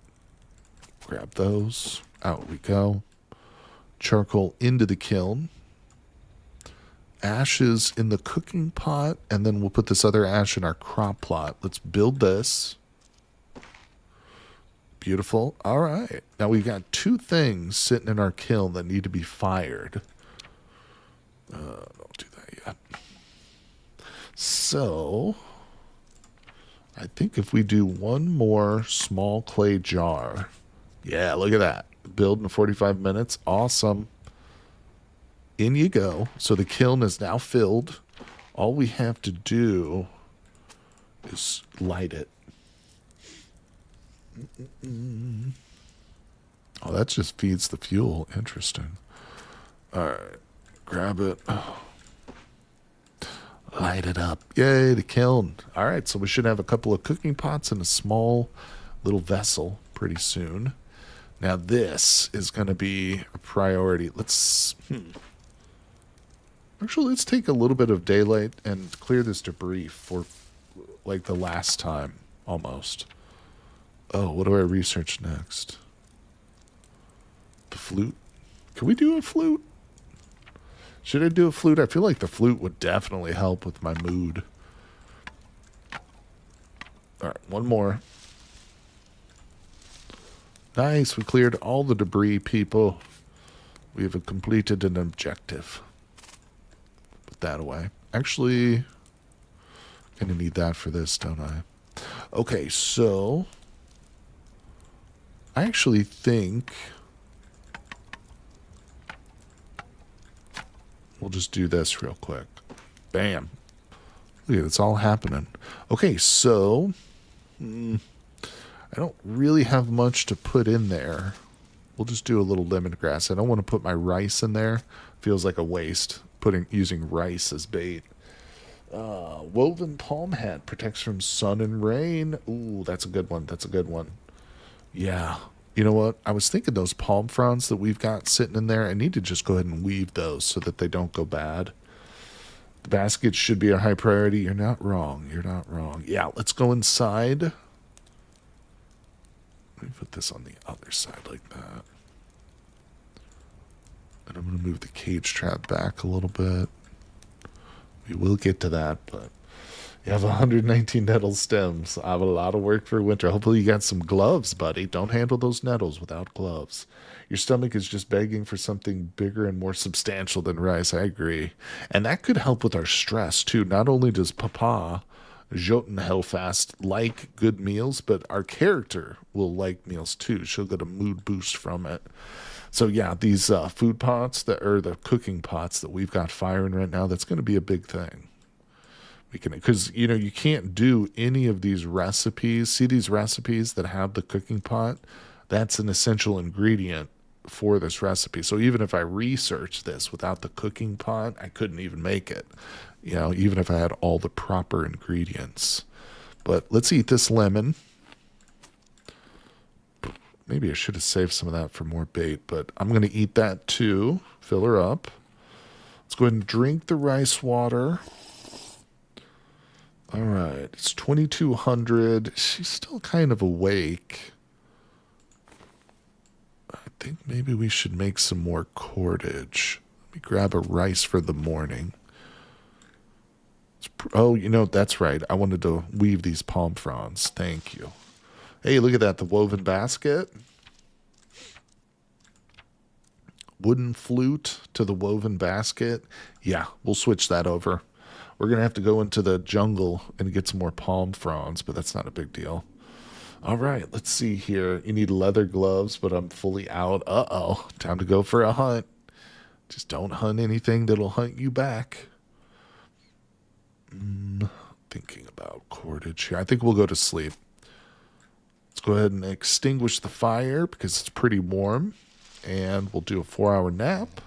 Grab those. Out we go. Charcoal into the kiln. Ashes in the cooking pot. And then we'll put this other ash in our crop plot. Let's build this. Beautiful. All right. Now we've got two things sitting in our kiln that need to be fired. Don't do that yet. So, I think if we do one more small clay jar. Yeah, look at that. Build in 45 minutes. Awesome. In you go. So the kiln is now filled. All we have to do is light it. Oh, that just feeds the fuel. Interesting. All right. Grab it. Oh. Light it up. Yay, the kiln. All right, so we should have a couple of cooking pots and a small little vessel pretty soon. Now this is going to be a priority. Actually, let's take a little bit of daylight and clear this debris for like the last time, almost. Oh, what do I research next? The flute? Can we do a flute? Should I do a flute? I feel like the flute would definitely help with my mood. All right, one more. Nice, we cleared all the debris, people. We have completed an objective. Put that away. Actually, gonna need that for this, don't I? Okay, so I actually think we'll just do this real quick. Bam. Look at it, it's all happening. Okay, so I don't really have much to put in there. We'll just do a little lemongrass. I don't want to put my rice in there. Feels like a waste using rice as bait. Woven palm hat protects from sun and rain. Ooh, that's a good one. That's a good one. Yeah. You know what? I was thinking those palm fronds that we've got sitting in there, I need to just go ahead and weave those so that they don't go bad. The baskets should be a high priority. You're not wrong. You're not wrong. Yeah, let's go inside. Let me put this on the other side like that. And I'm going to move the cage trap back a little bit. We will get to that, but you have 119 nettle stems. I have a lot of work for winter. Hopefully you got some gloves, buddy. Don't handle those nettles without gloves. Your stomach is just begging for something bigger and more substantial than rice. I agree. And that could help with our stress, too. Not only does Papa Jotunhelfast like good meals, but our character will like meals, too. She'll get a mood boost from it. So yeah, these food pots that are the cooking pots that we've got firing right now, that's going to be a big thing. We can, because you can't do any of these recipes. See these recipes that have the cooking pot? That's an essential ingredient for this recipe. So even if I researched this without the cooking pot, I couldn't even make it. Even if I had all the proper ingredients. But let's eat this lemon. Maybe I should have saved some of that for more bait, but I'm going to eat that too. Fill her up. Let's go ahead and drink the rice water. All right, it's 2200. She's still kind of awake. I think maybe we should make some more cordage. Let me grab a rice for the morning. Oh, that's right. I wanted to weave these palm fronds. Thank you. Hey, look at that. The woven basket. Wooden flute to the woven basket. Yeah, we'll switch that over. We're going to have to go into the jungle and get some more palm fronds, but that's not a big deal. All right, let's see here. You need leather gloves, but I'm fully out. Uh-oh, time to go for a hunt. Just don't hunt anything that'll hunt you back. Thinking about cordage here. I think we'll go to sleep. Let's go ahead and extinguish the fire because it's pretty warm. And we'll do a 4-hour nap.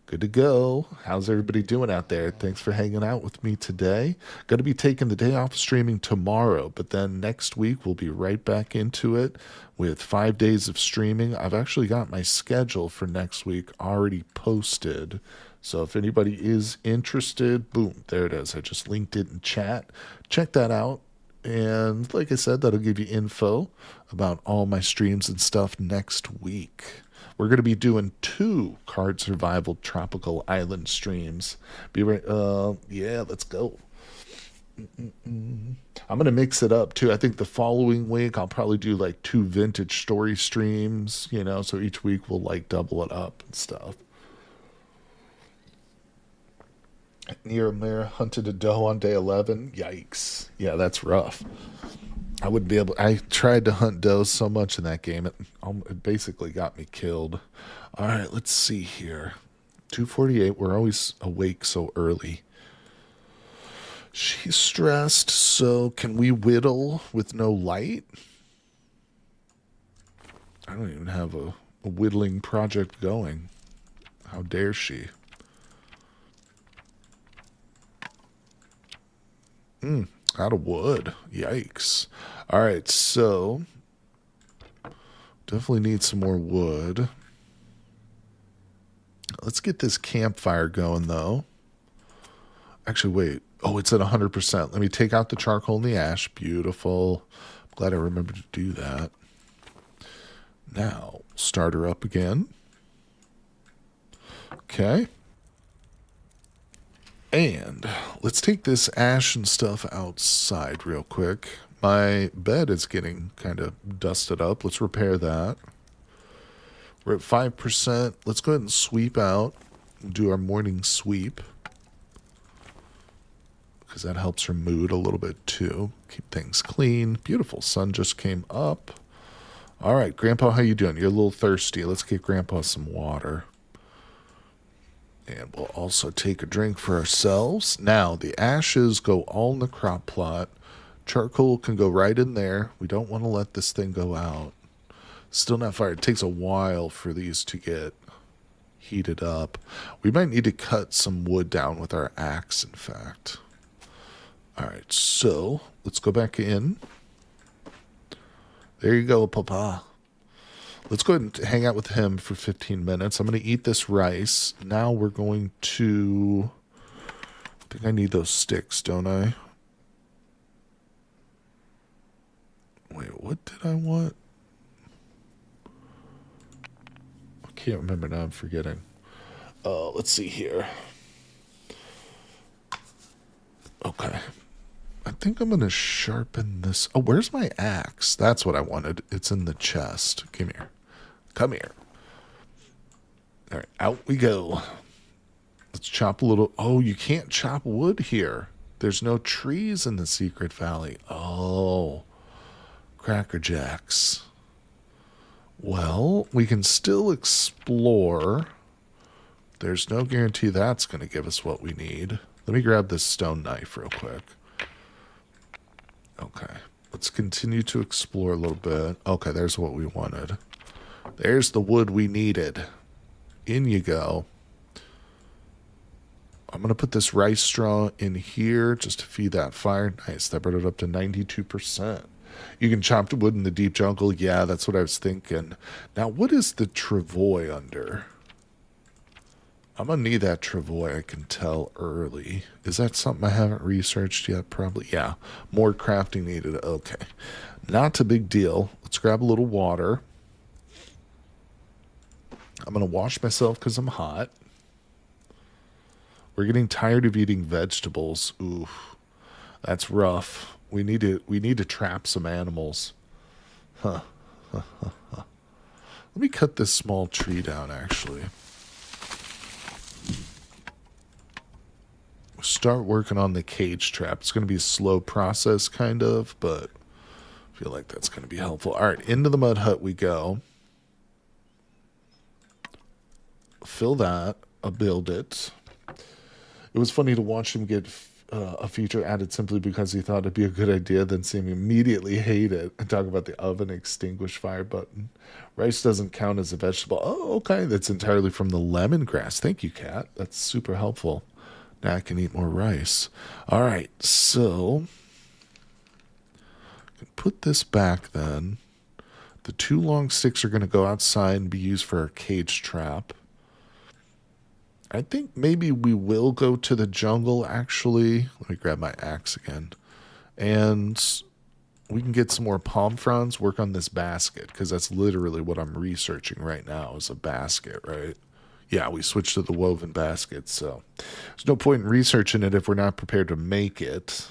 Good to go. How's everybody doing out there? Thanks for hanging out with me today. Going to be taking the day off streaming tomorrow, but then next week we'll be right back into it with 5 days of streaming. I've actually got my schedule for next week already posted. So if anybody is interested, boom, there it is. I just linked it in chat. Check that out. And like I said, that'll give you info about all my streams and stuff next week. We're going to be doing 2 Card Survival Tropical Island streams. Be right. Yeah, let's go. I'm going to mix it up too. I think the following week I'll probably do like 2 vintage story streams, so each week we'll like double it up and stuff. Near Mare hunted a doe on day 11. Yikes. Yeah, that's rough. I wouldn't be able. I tried to hunt does so much in that game, it basically got me killed. All right, let's see here. 2:48. We're always awake so early. She's stressed, so can we whittle with no light? I don't even have a whittling project going. How dare she? Out of wood. Yikes. All right, so definitely need some more wood. Let's get this campfire going, though. Actually, wait. Oh, it's at 100%. Let me take out the charcoal and the ash. Beautiful. I'm glad I remembered to do that. Now, start her up again. Okay. And let's take this ash and stuff outside real quick. My bed is getting kind of dusted up. Let's repair that. We're at 5%. Let's go ahead and sweep out. Do our morning sweep. Because that helps her mood a little bit too. Keep things clean. Beautiful. Sun just came up. All right, Grandpa, how you doing? You're a little thirsty. Let's get Grandpa some water. And we'll also take a drink for ourselves. Now, the ashes go all in the crop plot. Charcoal can go right in there. We don't want to let this thing go out. Still not fired. It takes a while for these to get heated up. We might need to cut some wood down with our axe, in fact. All right, so let's go back in. There you go, Papa. Let's go ahead and hang out with him for 15 minutes. I'm going to eat this rice. Now we're going to... I think I need those sticks, don't I? Wait, what did I want? I can't remember now. I'm forgetting. Let's see here. Okay. I think I'm going to sharpen this. Oh, where's my axe? That's what I wanted. It's in the chest. Come here. Come here. All right, out we go. Let's chop a little. Oh, you can't chop wood here. There's no trees in the Secret Valley. Oh, Cracker Jacks. Well, we can still explore. There's no guarantee that's going to give us what we need. Let me grab this stone knife real quick. Okay. Let's continue to explore a little bit. Okay, there's what we wanted. There's the wood we needed. In you go. I'm going to put this rice straw in here just to feed that fire. Nice. That brought it up to 92%. You can chop the wood in the deep jungle. Yeah, that's what I was thinking. Now, what is the travois under? I'm going to need that travois, I can tell early. Is that something I haven't researched yet? Probably. Yeah. More crafting needed. Okay. Not a big deal. Let's grab a little water. I'm going to wash myself because I'm hot. We're getting tired of eating vegetables. Ooh, that's rough. We need to trap some animals. Huh. Let me cut this small tree down, actually. Start working on the cage trap. It's going to be a slow process, kind of, but I feel like that's going to be helpful. All right, into the mud hut we go. Fill that. Build it. It was funny to watch him get a feature added simply because he thought it'd be a good idea, then see him immediately hate it and talk about the oven extinguish fire button. Rice doesn't count as a vegetable. Oh, okay. That's entirely from the lemongrass. Thank you, Kat. That's super helpful. Now I can eat more rice. All right, so I can put this back then. The 2 long sticks are going to go outside and be used for our cage trap. I think maybe we will go to the jungle, actually. Let me grab my axe again. And we can get some more palm fronds, work on this basket, because that's literally what I'm researching right now is a basket, right? Yeah, we switched to the woven basket, so there's no point in researching it if we're not prepared to make it.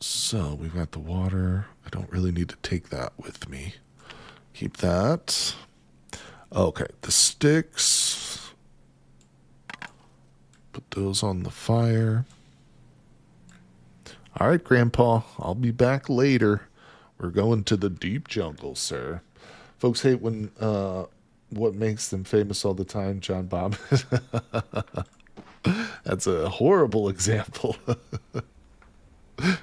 So we've got the water. I don't really need to take that with me. Keep that. Okay, the sticks. Put those on the fire. All right, Grandpa, I'll be back later. We're going to the deep jungle, sir. Folks hate when what makes them famous all the time, John Bob. That's a horrible example,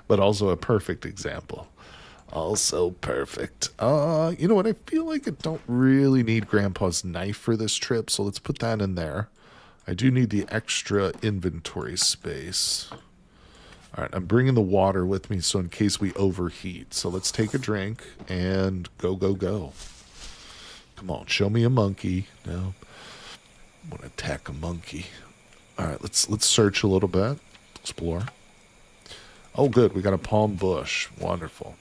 but also a perfect example. Also perfect. You know what? I feel like I don't really need Grandpa's knife for this trip, so let's put that in there. I do need the extra inventory space. All right, I'm bringing the water with me so in case we overheat. So let's take a drink and go, go, go. Come on, show me a monkey. No, I want to attack a monkey. All right, let's search a little bit, explore. Oh, good, we got a palm bush. Wonderful.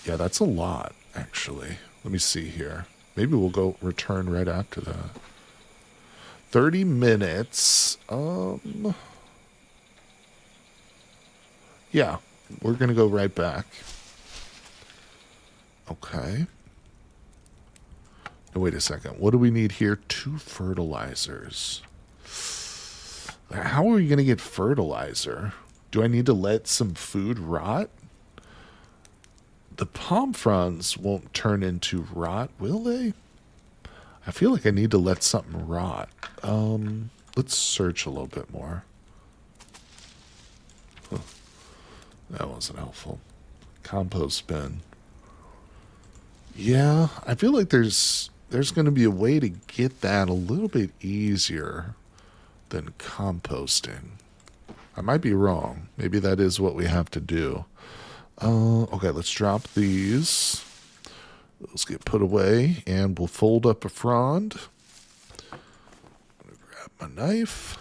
Yeah, that's a lot, actually. Let me see here. Maybe we'll go return right after that. 30 minutes. Yeah, we're going to go right back. Okay. Now, wait a second. What do we need here? 2 fertilizers. How are we going to get fertilizer? Do I need to let some food rot? The palm fronds won't turn into rot, will they? I feel like I need to let something rot. Let's search a little bit more. Huh. That wasn't helpful. Compost bin. Yeah, I feel like there's going to be a way to get that a little bit easier than composting. I might be wrong. Maybe that is what we have to do. Okay, let's drop these. Those get put away, and we'll fold up a frond. Grab my knife.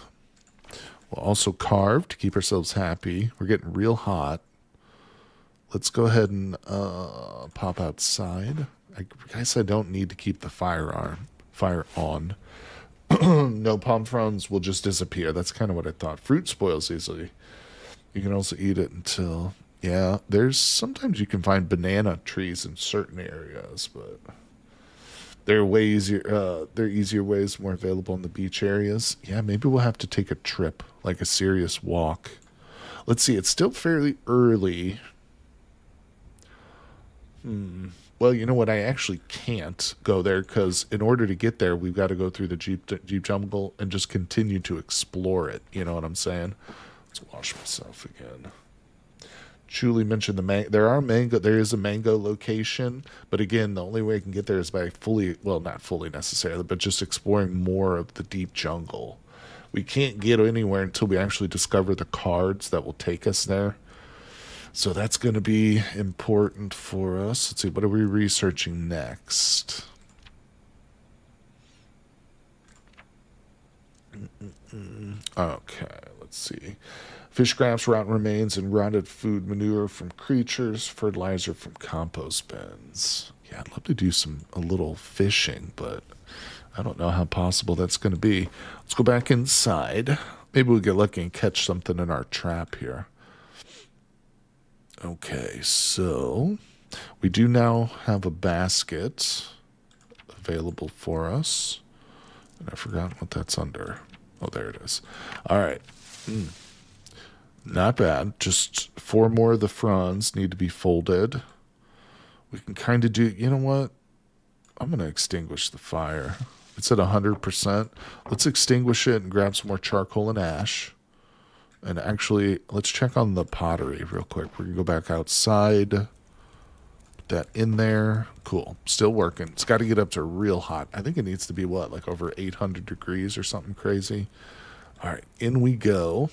We'll also carve to keep ourselves happy. We're getting real hot. Let's go ahead and pop outside. I guess I don't need to keep the fire on. No, palm fronds will just disappear. That's kind of what I thought. Fruit spoils easily. You can also eat it until... Yeah, sometimes you can find banana trees in certain areas, but they're way easier. They're easier ways, more available in the beach areas. Yeah, maybe we'll have to take a trip, like a serious walk. Let's see, it's still fairly early. Well, you know what? I actually can't go there because in order to get there, we've got to go through the Jeep jungle and just continue to explore it. You know what I'm saying? Let's wash myself again. Julie mentioned the there are mango. There is a mango location, but again, the only way I can get there is by fully, well, not fully necessarily, but just exploring more of the deep jungle. We can't get anywhere until we actually discover the cards that will take us there. So that's going to be important for us. Let's see, what are we researching next? Okay, let's see. Fish scraps, rotten remains, and rotted food manure from creatures, fertilizer from compost bins. Yeah, I'd love to do a little fishing, but I don't know how possible that's going to be. Let's go back inside. Maybe we'll get lucky and catch something in our trap here. Okay, so we do now have a basket available for us. And I forgot what that's under. Oh, there it is. All right. Not bad. Just 4 more of the fronds need to be folded. We can kind of do, you know what? I'm going to extinguish the fire. It's at 100%. Let's extinguish it and grab some more charcoal and ash. And actually, let's check on the pottery real quick. We're going to go back outside. Put that in there. Cool. Still working. It's got to get up to real hot. I think it needs to be, what, like over 800 degrees or something crazy. All right, in we go.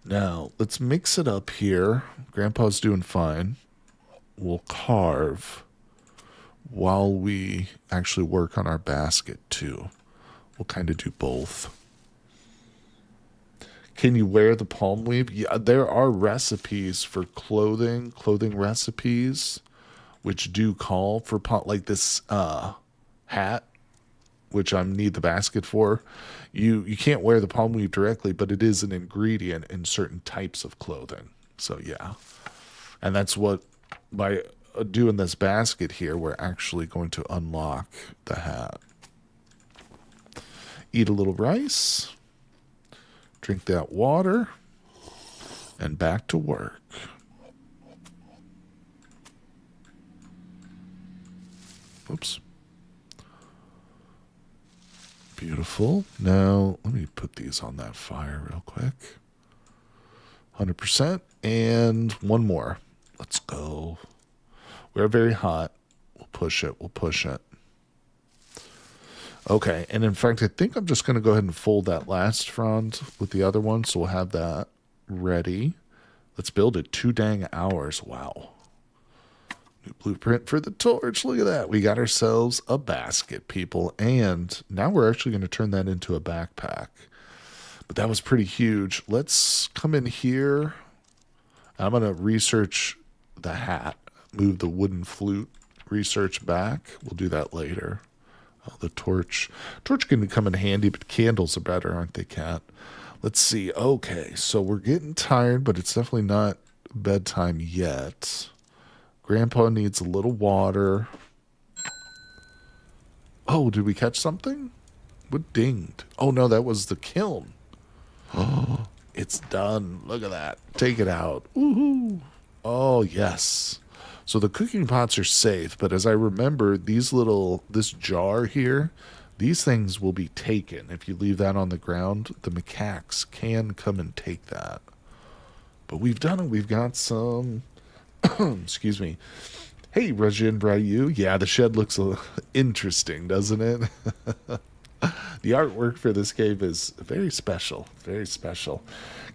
Now, let's mix it up here. Grandpa's doing fine. We'll carve while we actually work on our basket, too. We'll kind of do both. Can you wear the palm weave? Yeah, there are recipes for clothing recipes, which do call for like this hat, which I need the basket for. You can't wear the palm weave directly, but it is an ingredient in certain types of clothing. So yeah, and that's what by doing this basket here, we're actually going to unlock the hat. Eat a little rice. Drink that water, and back to work. Oops. Beautiful. Now, let me put these on that fire real quick. 100%. And one more. Let's go. We're very hot. We'll push it. We'll push it. Okay, and in fact, I think I'm just going to go ahead and fold that last frond with the other one, so we'll have that ready. Let's build it 2 dang hours. Wow. New blueprint for the torch. Look at that. We got ourselves a basket, people, and now we're actually going to turn that into a backpack. But that was pretty huge. Let's come in here. I'm going to research the hat, move the wooden flute, research back. We'll do that later. Oh, the torch. Torch can come in handy, but candles are better, aren't they, Cat? Let's see. Okay, so we're getting tired, but it's definitely not bedtime yet. Grandpa needs a little water. Oh, did we catch something? What dinged? Oh, no, that was the kiln. Oh, it's done. Look at that. Take it out. Woohoo. Oh, yes. So the cooking pots are safe, but as I remember, this jar here, these things will be taken. If you leave that on the ground, the macaques can come and take that. But we've done it. We've got some, excuse me. Hey, Rajin Brayu. Yeah, the shed looks interesting, doesn't it? The artwork for this cave is very special. Very special.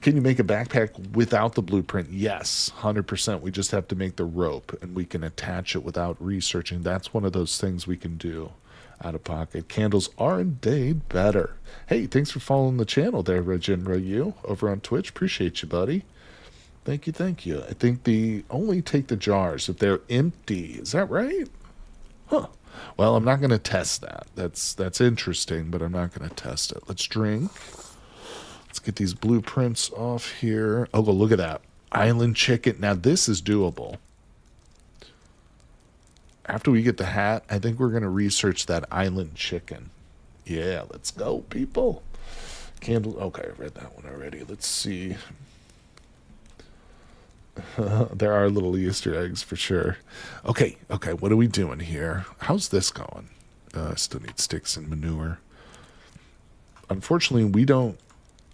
Can you make a backpack without the blueprint? Yes, 100%. We just have to make the rope, and we can attach it without researching. That's one of those things we can do out of pocket. Candles are indeed better. Hey, thanks for following the channel there, Rajin Ryu, over on Twitch. Appreciate you, buddy. Thank you, thank you. I think they only take the jars if they're empty. Is that right? Huh. Well, I'm not going to test that. That's interesting, but I'm not going to test it. Let's drink. Let's get these blueprints off here. Oh, look at that. Island chicken. Now, this is doable. After we get the hat, I think we're going to research that island chicken. Yeah, let's go, people. Candle. Okay, I read that one already. Let's see. There are little Easter eggs for sure. Okay, okay, what are we doing here? How's this going? I still need sticks and manure. Unfortunately, we don't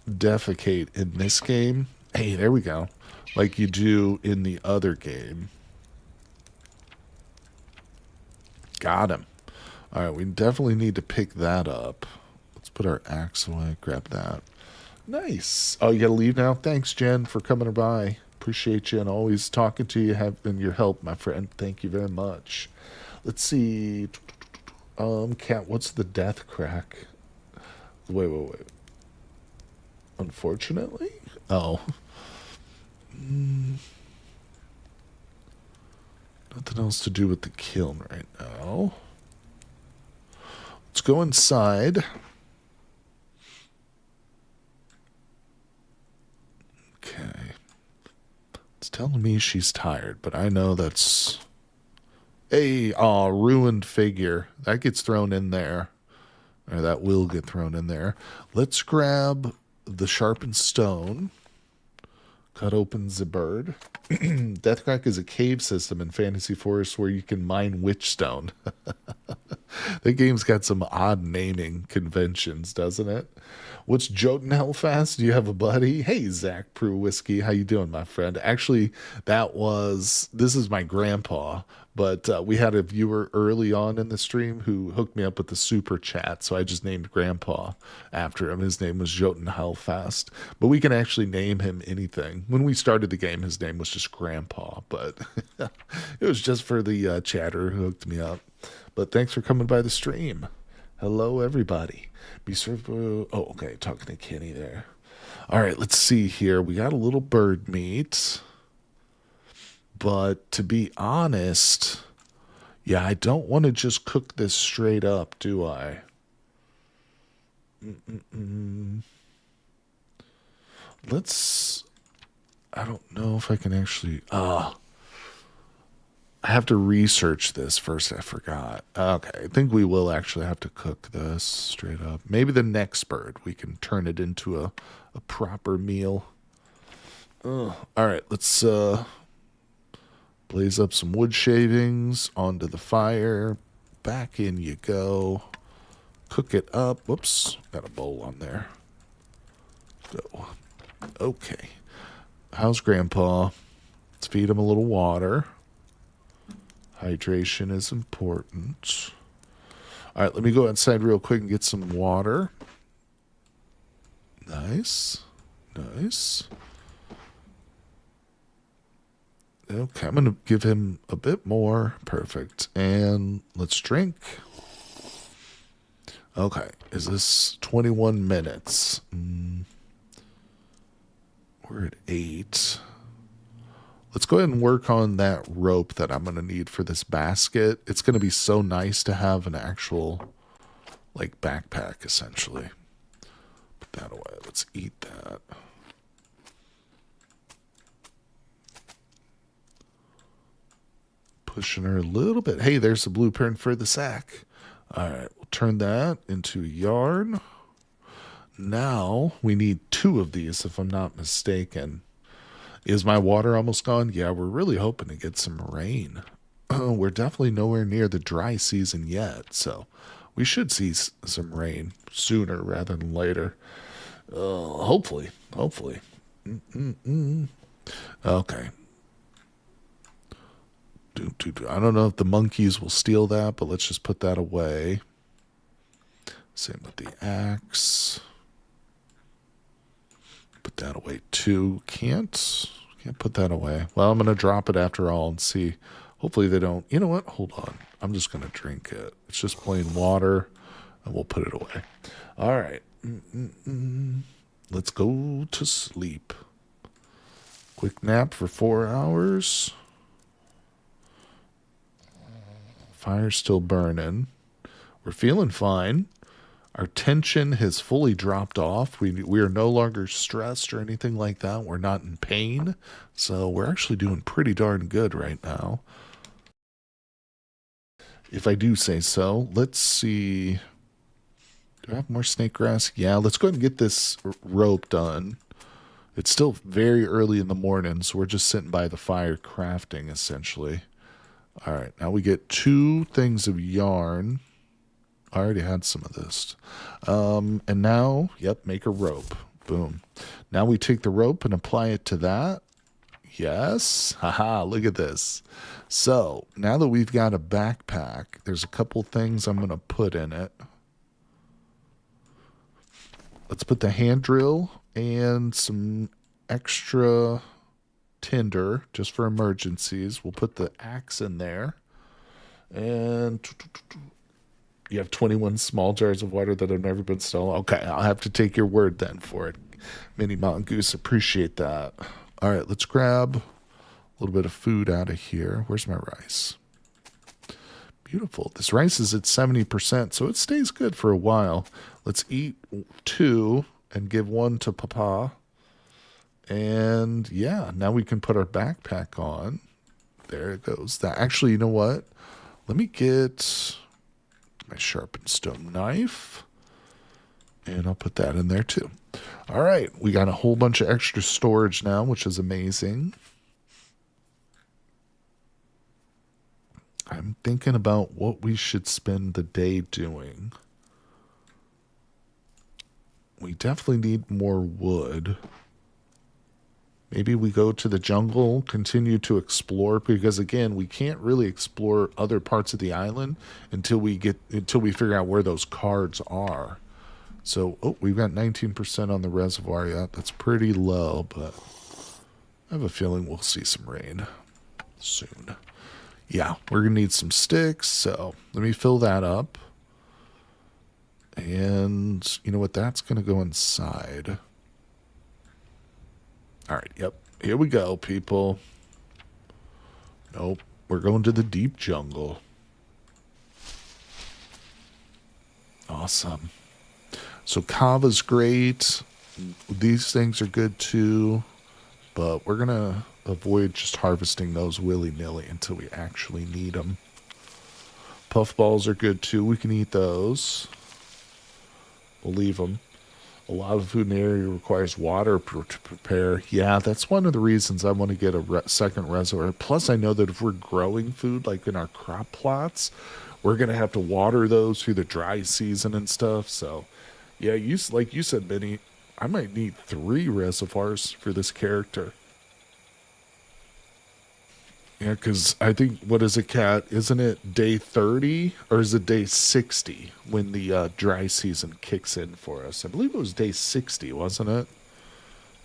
defecate in this game. Hey, there we go. Like you do in the other game. Got him. All right, we definitely need to pick that up. Let's put our axe away. Grab that. Nice. Oh, you gotta leave now? Thanks, Jen, for coming by. Appreciate you and always talking to you, having your help, my friend. Thank you very much. Let's see. Cat, what's the death crack? Wait. Unfortunately? Oh. Nothing else to do with the kiln right now. Let's go inside. Okay. It's telling me she's tired, but I know that's a ruined figure. That gets thrown in there. Or that will get thrown in there. Let's grab the sharpened stone. Cut open the bird. Deathcrack is a cave system in Fantasy Forest where you can mine witchstone. That game's got some odd naming conventions, doesn't it? What's Jotun Hellfast? Do you have a buddy? Hey, Zach Prue Whiskey. How you doing, my friend? Actually, this is my grandpa, but we had a viewer early on in the stream who hooked me up with the super chat, so I just named Grandpa after him. His name was Jotun Hellfast, but we can actually name him anything. When we started the game, his name was just Grandpa, but it was just for the chatter who hooked me up. But thanks for coming by the stream. Hello, everybody. Be served. Oh, okay. Talking to Kenny there. All right, let's see here. We got a little bird meat. But to be honest, yeah, I don't want to just cook this straight up, do I? I don't know if I can actually. I have to research this first. I forgot. Okay, I think we will actually have to cook this straight up. Maybe the next bird we can turn it into a proper meal. All right, let's blaze up some wood shavings onto the fire. Back in you go. Cook it up. Whoops, got a bowl on there. Go. Okay. How's Grandpa? Let's feed him a little water. Hydration is important. All right, let me go outside real quick and get some water. Nice. Nice. Okay, I'm going to give him a bit more. Perfect. And let's drink. Okay, is this 21 minutes? We're at 8. Let's go ahead and work on that rope that I'm going to need for this basket. It's going to be so nice to have an actual, like, backpack, essentially. Put that away. Let's eat that. Pushing her a little bit. Hey, there's the blueprint for the sack. All right, we'll turn that into yarn. Now we need 2 of these, if I'm not mistaken. Is my water almost gone? Yeah, we're really hoping to get some rain. We're definitely nowhere near the dry season yet, so we should see some rain sooner rather than later. Hopefully. Okay. I don't know if the monkeys will steal that, but let's just put that away. Same with the axe. Put that away too. Can't put that away. Well, I'm going to drop it after all and see. Hopefully they don't. You know what? Hold on. I'm just going to drink it. It's just plain water, and we'll put it away. All right. Let's go to sleep. Quick nap for 4 hours. Fire's still burning. We're feeling fine. Our tension has fully dropped off. We are no longer stressed or anything like that. We're not in pain. So we're actually doing pretty darn good right now. If I do say so. Let's see. Do I have more snake grass? Yeah, let's go ahead and get this rope done. It's still very early in the morning, so we're just sitting by the fire crafting essentially. All right, now we get 2 things of yarn. I already had some of this. And now, yep, make a rope. Boom. Now we take the rope and apply it to that. Yes. Haha, look at this. So now that we've got a backpack, there's a couple things I'm going to put in it. Let's put the hand drill and some extra tinder just for emergencies. We'll put the axe in there. And you have 21 small jars of water that have never been stolen. Okay, I'll have to take your word then for it. Mini Mountain Goose, appreciate that. All right, let's grab a little bit of food out of here. Where's my rice? Beautiful. This rice is at 70%, so it stays good for a while. Let's eat 2 and give 1 to Papa. And yeah, now we can put our backpack on. There it goes. That actually, you know what? Let me get my sharpened stone knife. And I'll put that in there too. All right, we got a whole bunch of extra storage now, which is amazing. I'm thinking about what we should spend the day doing. We definitely need more wood. Maybe we go to the jungle, continue to explore, because again, we can't really explore other parts of the island until we figure out where those cards are. So, oh, we've got 19% on the reservoir yet. That's pretty low, but I have a feeling we'll see some rain soon. Yeah, we're going to need some sticks, so let me fill that up. And you know what? That's going to go inside. All right, yep. Here we go, people. Nope, we're going to the deep jungle. Awesome. So kava's great. These things are good too, but we're going to avoid just harvesting those willy-nilly until we actually need them. Puffballs are good too. We can eat those. We'll leave them. A lot of food in the area requires water to prepare. Yeah, that's one of the reasons I want to get a second reservoir. Plus, I know that if we're growing food, like in our crop plots, we're going to have to water those through the dry season and stuff. So, yeah, like you said, Benny, I might need 3 reservoirs for this character. Yeah, because I think, what is it, Cat? Isn't it day 30 or is it day 60 when the dry season kicks in for us? I believe it was day 60, wasn't it?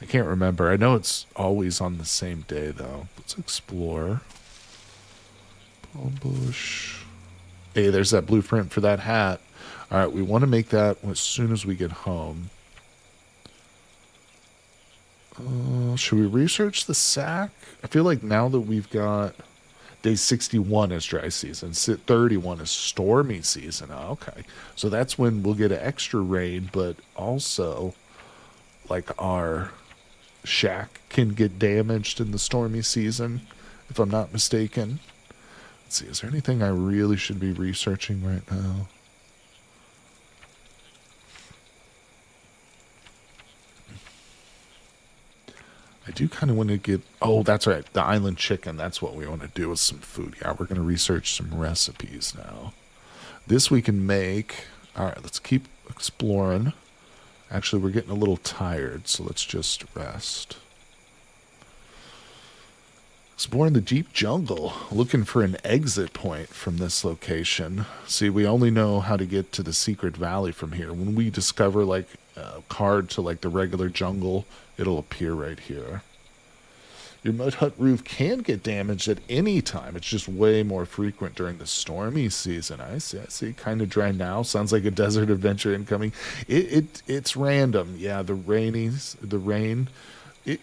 I can't remember. I know it's always on the same day, though. Let's explore. Palm bush. Hey, there's that blueprint for that hat. All right, we want to make that as soon as we get home. Should we research the sack? I feel like now that we've got day 61 is dry season, 31 is stormy season. Oh, okay, so that's when we'll get an extra rain, but also like our shack can get damaged in the stormy season, if I'm not mistaken. Let's see, is there anything I really should be researching right now? I do kind of want to get... Oh, that's right. The island chicken. That's what we want to do with some food. Yeah, we're going to research some recipes now. This we can make. All right, let's keep exploring. Actually, we're getting a little tired, so let's just rest. Exploring the deep jungle. Looking for an exit point from this location. See, we only know how to get to the secret valley from here. When we discover, like, a card to, like, the regular jungle, it'll appear right here. Your mud hut roof can get damaged at any time. It's just way more frequent during the stormy season. I see. Kind of dry now. Sounds like a desert adventure incoming. It's random. Yeah, the rain.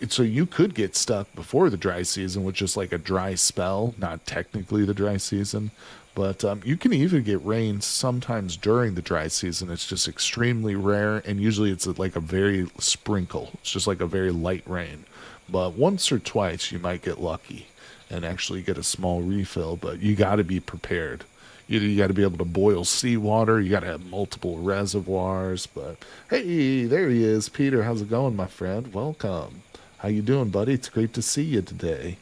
So you could get stuck before the dry season with just like a dry spell. Not technically the dry season. But you can even get rain sometimes during the dry season. It's just extremely rare, and usually it's like a very sprinkle. It's just like a very light rain. But once or twice you might get lucky and actually get a small refill, but you got to be prepared. You got to be able to boil seawater. You got to have multiple reservoirs. But hey, there he is. Peter, how's it going, my friend? Welcome. How you doing, buddy? It's great to see you today.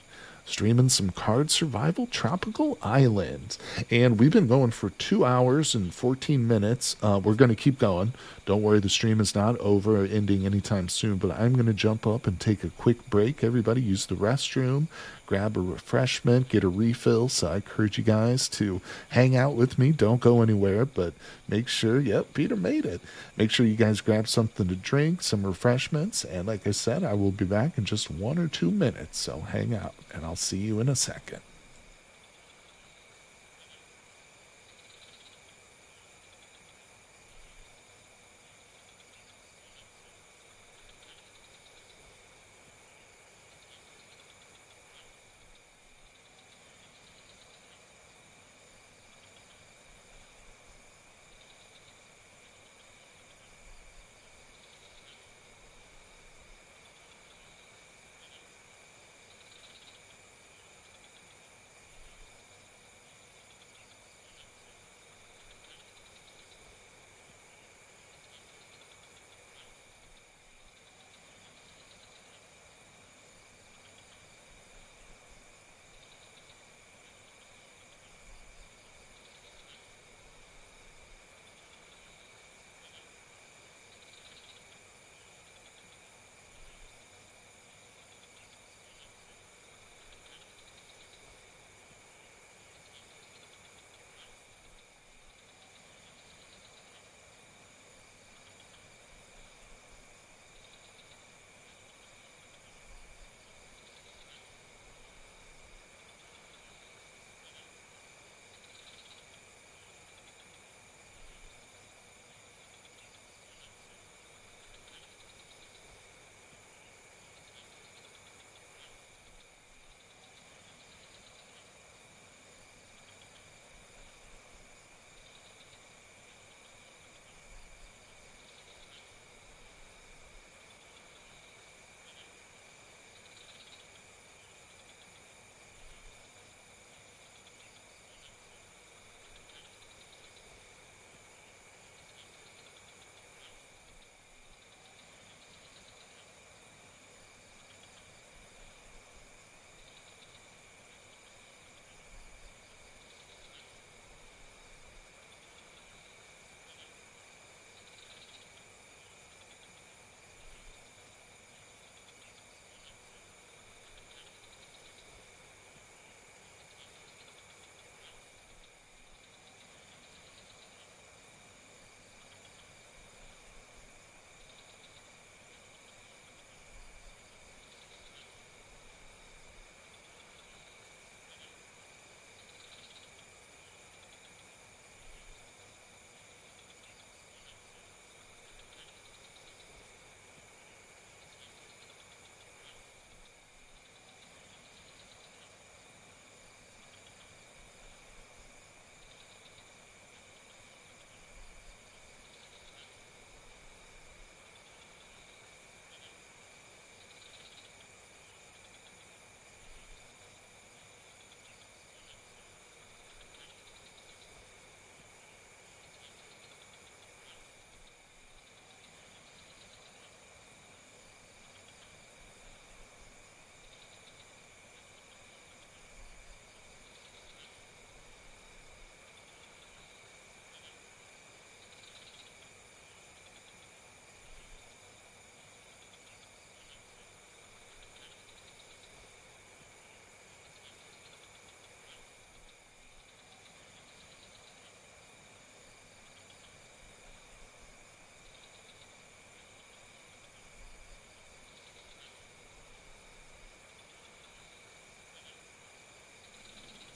Streaming some Card Survival Tropical Island. And we've been going for 2 hours and 14 minutes. We're going to keep going. Don't worry, the stream is not over, ending anytime soon, but I'm going to jump up and take a quick break. Everybody use the restroom, grab a refreshment, get a refill. So I encourage you guys to hang out with me. Don't go anywhere, but make sure, yep, Peter made it. Make sure you guys grab something to drink, some refreshments. And like I said, I will be back in just 1 or 2 minutes. So hang out, and I'll see you in a second.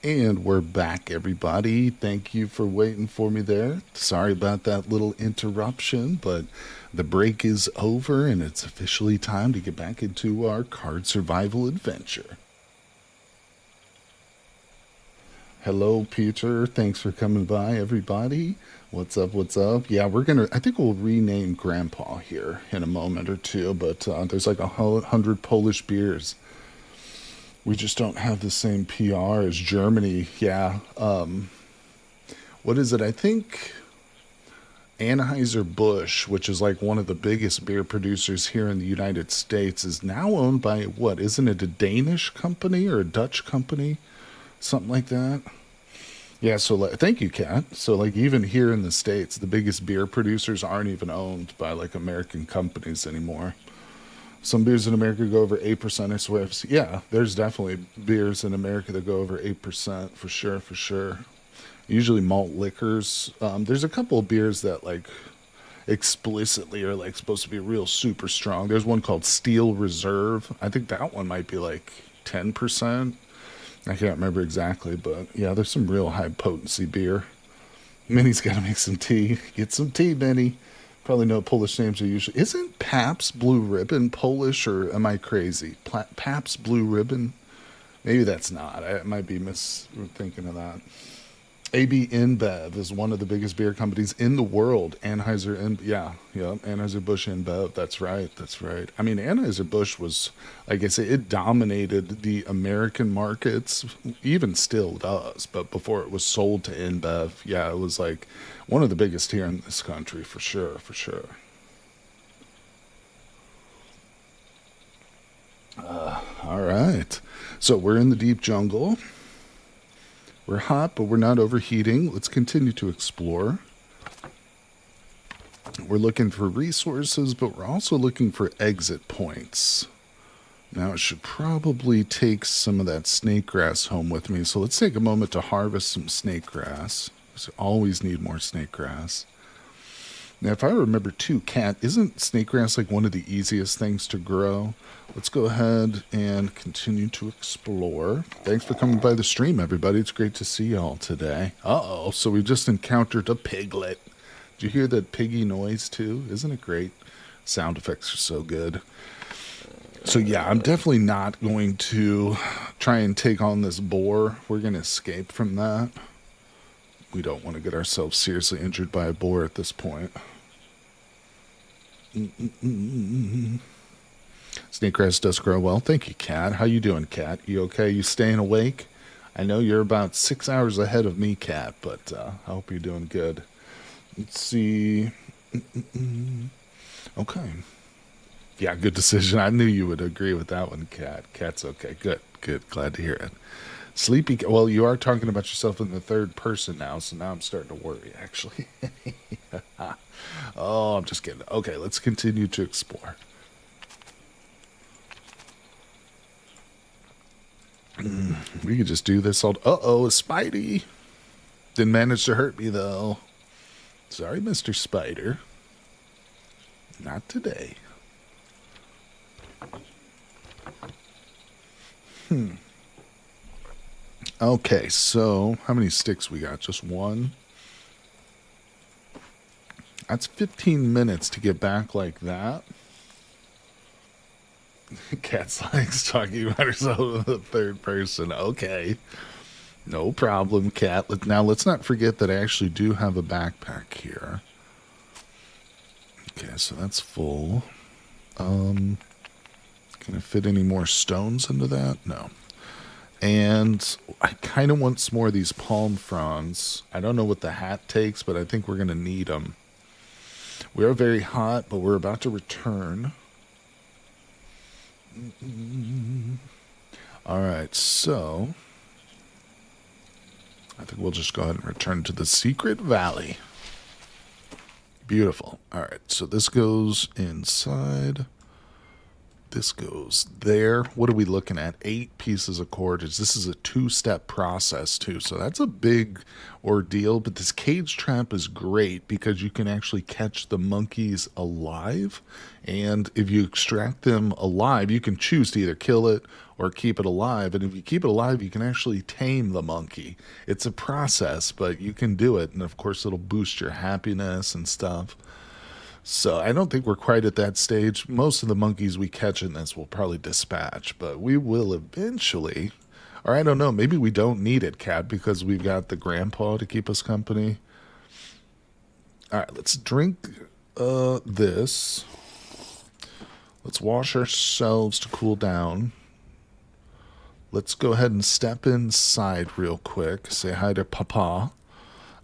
And we're back, everybody. Thank you for waiting for me there. Sorry about that little interruption, but the break is over and it's officially time to get back into our card survival adventure. Hello, Peter. Thanks for coming by, everybody. What's up? What's up? Yeah, I think we'll rename Grandpa here in a moment or two, but there's like 100 Polish beers. We just don't have the same PR as Germany. Yeah. What is it? I think Anheuser-Busch, which is like one of the biggest beer producers here in the United States, is now owned by what? Isn't it a Danish company or a Dutch company? Something like that. Yeah, so thank you, Kat. So like even here in the States, the biggest beer producers aren't even owned by like American companies anymore. Some beers in America go over 8%. I swear. Yeah, there's definitely beers in America that go over 8% for sure, for sure. Usually malt liquors. There's a couple of beers that like explicitly are like supposed to be real super strong. There's one called Steel Reserve. I think that one might be like 10%. I can't remember exactly, but yeah, there's some real high potency beer. Minnie's got to make some tea. Get some tea, Minnie. Probably know Polish names are usually. Isn't Pabst Blue Ribbon Polish, or am I crazy? Pabst Blue Ribbon? Maybe that's not. I might be thinking of that. AB InBev is one of the biggest beer companies in the world. Anheuser-Busch InBev. That's right. That's right. I mean, Anheuser-Busch was, like I say, it dominated the American markets, even still does. But before it was sold to InBev, yeah, it was like one of the biggest here in this country, for sure, for sure. All right. So we're in the deep jungle. We're hot, but we're not overheating. Let's continue to explore. We're looking for resources, but we're also looking for exit points. Now, I should probably take some of that snake grass home with me. So let's take a moment to harvest some snake grass. We always need more snake grass. Now, if I remember too, Cat, isn't snake grass like one of the easiest things to grow? Let's go ahead and continue to explore. Thanks for coming by the stream, everybody. It's great to see y'all today. Uh-oh, so we just encountered a piglet. Did you hear that piggy noise too? Isn't it great? Sound effects are so good. So yeah, I'm definitely not going to try and take on this boar. We're going to escape from that. We don't want to get ourselves seriously injured by a boar at this point. Snake grass does grow well. Thank you, Cat. How you doing, Cat? You okay? You staying awake? I know you're about 6 hours ahead of me, Cat, but I hope you're doing good. Let's see. Okay. Yeah, good decision. I knew you would agree with that one, Cat. Cat's okay. Good, good. Glad to hear it. Sleepy. Well, you are talking about yourself in the third person now, so now I'm starting to worry, actually. Oh, I'm just kidding. Okay, let's continue to explore. We could just do this all. Uh-oh, a Spidey. Didn't manage to hurt me, though. Sorry, Mr. Spider. Not today. Okay, so how many sticks we got? Just one? That's 15 minutes to get back like that. Cat's likes talking about herself in the third person. Okay. No problem, Cat. Now, let's not forget that I actually do have a backpack here. Okay, so that's full. Can I fit any more stones into that? No. And I kind of want some more of these palm fronds. I don't know what the hat takes, but I think we're going to need them. We are very hot, but we're about to return. All right, so I think we'll just go ahead and return to the secret valley. Beautiful. All right, so this goes inside. This goes there. What are we looking at? 8 pieces of cordage. This is a 2-step process too, so that's a big ordeal. But this cage trap is great because you can actually catch the monkeys alive, and if you extract them alive, you can choose to either kill it or keep it alive. And if you keep it alive, you can actually tame the monkey. It's a process, but you can do it, and of course it'll boost your happiness and stuff. So I don't think we're quite at that stage. Most of the monkeys we catch in this will probably dispatch, but we will eventually. Or I don't know, maybe we don't need it, Cat, because we've got the grandpa to keep us company. All right, let's drink this. Let's wash ourselves to cool down. Let's go ahead and step inside real quick. Say hi to Papa.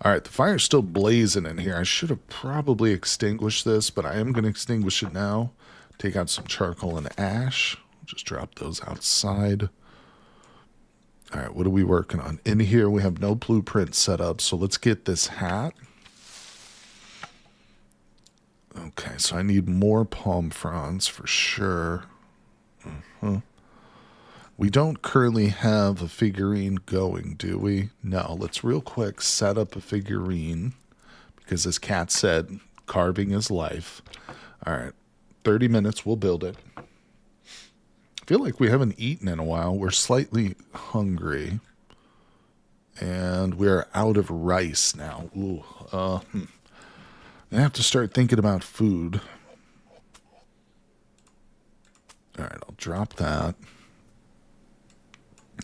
All right, the fire's still blazing in here. I should have probably extinguished this, but I am going to extinguish it now. Take out some charcoal and ash. Just drop those outside. All right, what are we working on? In here, we have no blueprint set up, so let's get this hat. Okay, so I need more palm fronds for sure. We don't currently have a figurine going, do we? No, let's real quick set up a figurine because as Kat said, carving is life. All right, 30 minutes, we'll build it. I feel like we haven't eaten in a while. We're slightly hungry. And we're out of rice now. Ooh, I have to start thinking about food. All right, I'll drop that.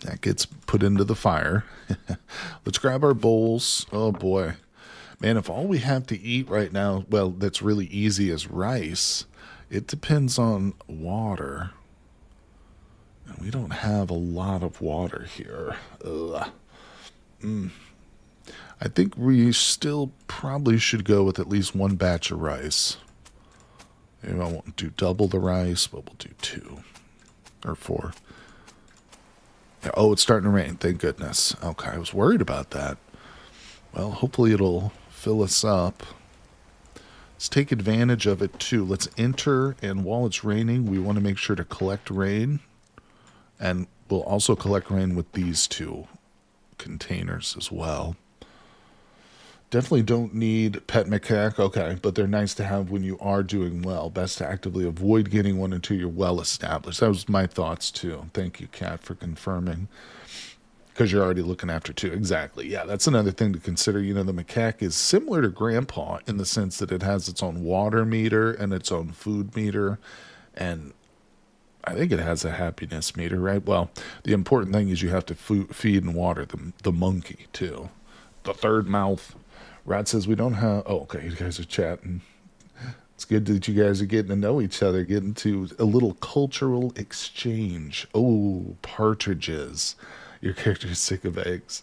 That gets put into the fire. Let's grab our bowls. Oh, boy. Man, if all we have to eat right now, well, that's really easy is rice, it depends on water. And we don't have a lot of water here. Ugh. I think we still probably should go with at least one batch of rice. Maybe I won't do double the rice, but we'll do 2 or 4. Yeah, oh, it's starting to rain. Thank goodness. Okay, I was worried about that. Well, hopefully it'll fill us up. Let's take advantage of it too. Let's enter, and while it's raining, we want to make sure to collect rain. And we'll also collect rain with these 2 containers as well. Definitely don't need pet macaque, okay, but they're nice to have when you are doing well. Best to actively avoid getting one until you're well established. That was my thoughts too. Thank you, Kat, for confirming. Because you're already looking after 2. Exactly. Yeah, that's another thing to consider. You know, the macaque is similar to Grandpa in the sense that it has its own water meter and its own food meter. And I think it has a happiness meter, right? Well, the important thing is you have to feed and water the monkey too. The third mouth. Rod says we don't have... Oh, okay, you guys are chatting. It's good that you guys are getting to know each other, getting to a little cultural exchange. Oh, partridges. Your character's sick of eggs.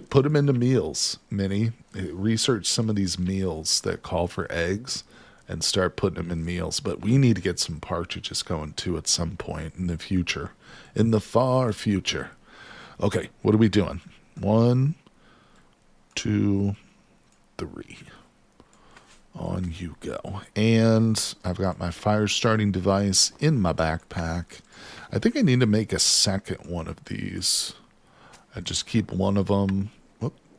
Put them into meals, Minnie. Research some of these meals that call for eggs and start putting them in meals. But we need to get some partridges going too at some point in the future. In the far future. Okay, what are we doing? 1, 2, 3. On you go. And I've got my fire starting device in my backpack. I think I need to make a second one of these. I just keep one of them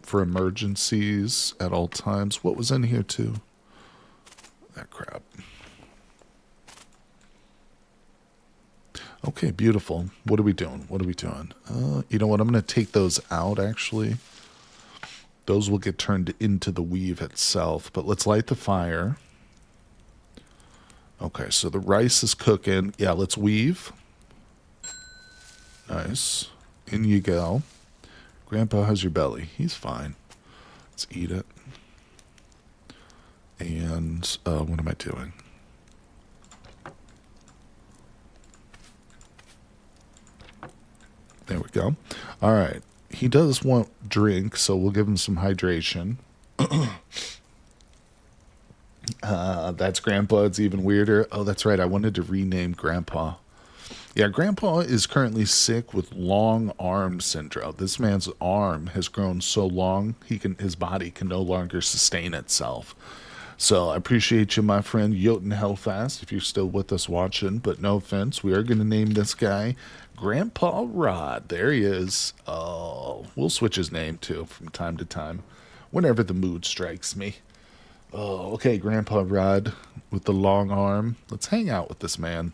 for emergencies at all times. What was in here too? That crap. Okay, beautiful. What are we doing? What are we doing? You know what? I'm going to take those out actually. Those will get turned into the weave itself. But let's light the fire. Okay, so the rice is cooking. Yeah, let's weave. Nice. In you go. Grandpa, how's your belly? He's fine. Let's eat it. And what am I doing? There we go. All right. He does want drink, so we'll give him some hydration. That's Grandpa. It's even weirder. Oh, that's right. I wanted to rename Grandpa. Yeah, Grandpa is currently sick with long arm syndrome. This man's arm has grown so long, his body can no longer sustain itself. So I appreciate you, my friend Jotun Hellfast, if you're still with us watching. But no offense, we are going to name this guy Grandpa Rod. There he is. Oh, we'll switch his name too from time to time, whenever the mood strikes me. Oh, okay, Grandpa Rod with the long arm. Let's hang out with this man.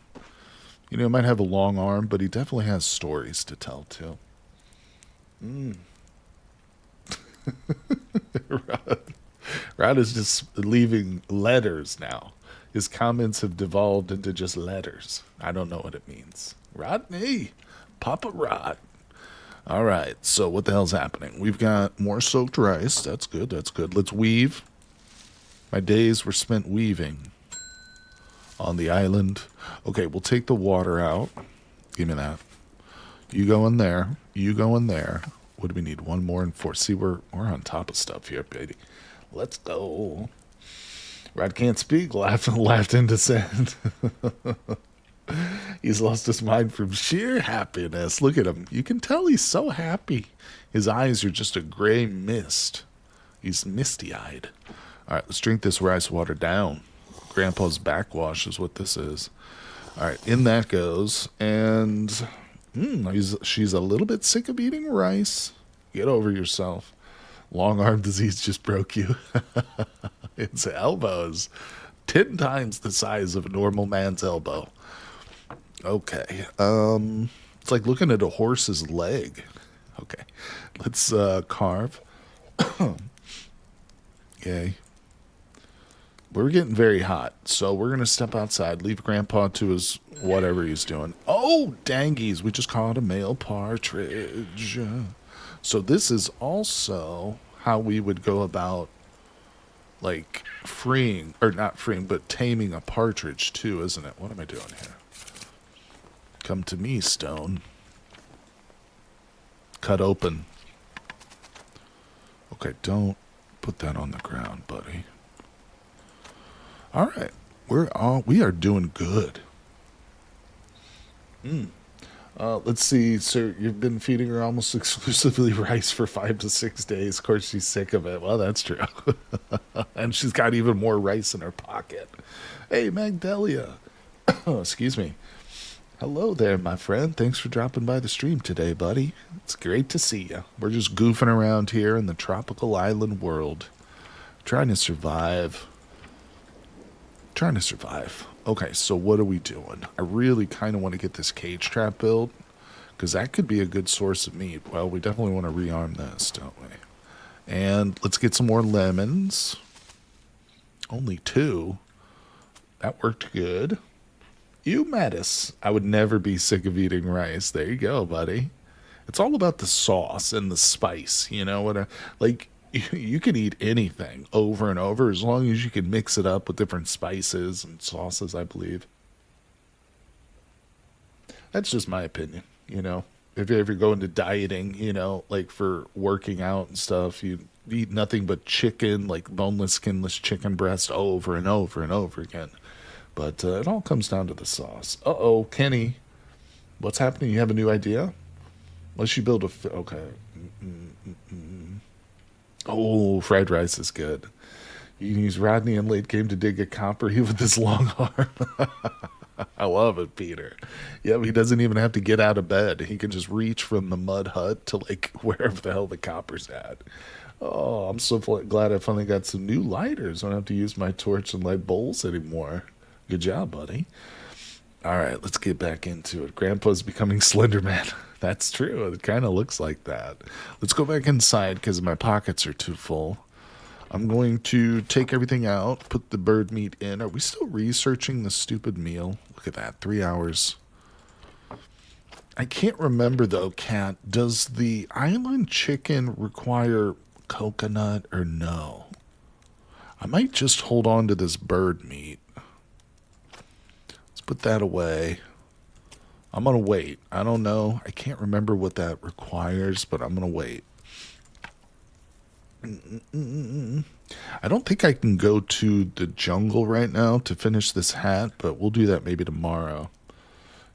You know, he might have a long arm, but he definitely has stories to tell too. Rod is just leaving letters now. His comments have devolved into just letters. I don't know what it means. Rodney, Papa Rod. All right, so what the hell's happening? We've got more soaked rice. That's good, that's good. Let's weave. My days were spent weaving on the island. Okay, we'll take the water out. Give me that. You go in there. You go in there. What do we need? One more and four. See, we're on top of stuff here, baby. Let's go. Rod can't speak. Laughed into sand. He's lost his mind from sheer happiness. Look at him. You can tell he's so happy. His eyes are just a gray mist. He's misty-eyed. All right, let's drink this rice water down. Grandpa's backwash is what this is. All right, in that goes. And she's a little bit sick of eating rice. Get over yourself. Long arm disease just broke you. Its elbows 10 times the size of a normal man's elbow. Okay. It's like looking at a horse's leg. Okay. Let's carve. Okay. We're getting very hot, so we're going to step outside, leave Grandpa to his whatever he's doing. Oh, dangies, we just caught a male partridge. So this is also how we would go about, like, freeing, or not freeing, but taming a partridge, too, isn't it? What am I doing here? Come to me, stone. Cut open. Okay, don't put that on the ground, buddy. All right, we are doing good. Let's see, sir. You've been feeding her almost exclusively rice for 5 to 6 days. Of course, she's sick of it. Well, that's true. And she's got even more rice in her pocket. Hey, Magdalia. Oh, excuse me. Hello there, my friend. Thanks for dropping by the stream today, buddy. It's great to see you. We're just goofing around here in the tropical island world, trying to survive. Okay, so what are we doing? I really kind of want to get this cage trap built, because that could be a good source of meat. Well, we definitely want to rearm this, don't we? And let's get some more lemons. Only 2. That worked good. You Mattis. I would never be sick of eating rice. There you go, buddy. It's all about the sauce and the spice, you know what? Like, you can eat anything over and over as long as you can mix it up with different spices and sauces, I believe. That's just my opinion, you know. If you ever go into dieting, you know, like for working out and stuff, you eat nothing but chicken, like boneless, skinless chicken breast over and over and over again. But it all comes down to the sauce. Uh-oh, Kenny. What's happening? You have a new idea? Unless you build a... Okay. Oh, fried rice is good. You can use Rodney in late game to dig a copper he with his long arm. I love it, Peter. Yeah, he doesn't even have to get out of bed. He can just reach from the mud hut to, like, wherever the hell the copper's at. Oh, I'm so glad I finally got some new lighters. I don't have to use my torch and light bowls anymore. Good job, buddy. All right, let's get back into it. Grandpa's becoming Slender Man. That's true. It kind of looks like that. Let's go back inside because my pockets are too full. I'm going to take everything out, put the bird meat in. Are we still researching the stupid meal? Look at that, 3 hours. I can't remember, though, Cat. Does the island chicken require coconut or no? I might just hold on to this bird meat. Let's put that away. I'm going to wait. I don't know. I can't remember what that requires, but I'm going to wait. I don't think I can go to the jungle right now to finish this hat, but we'll do that maybe tomorrow.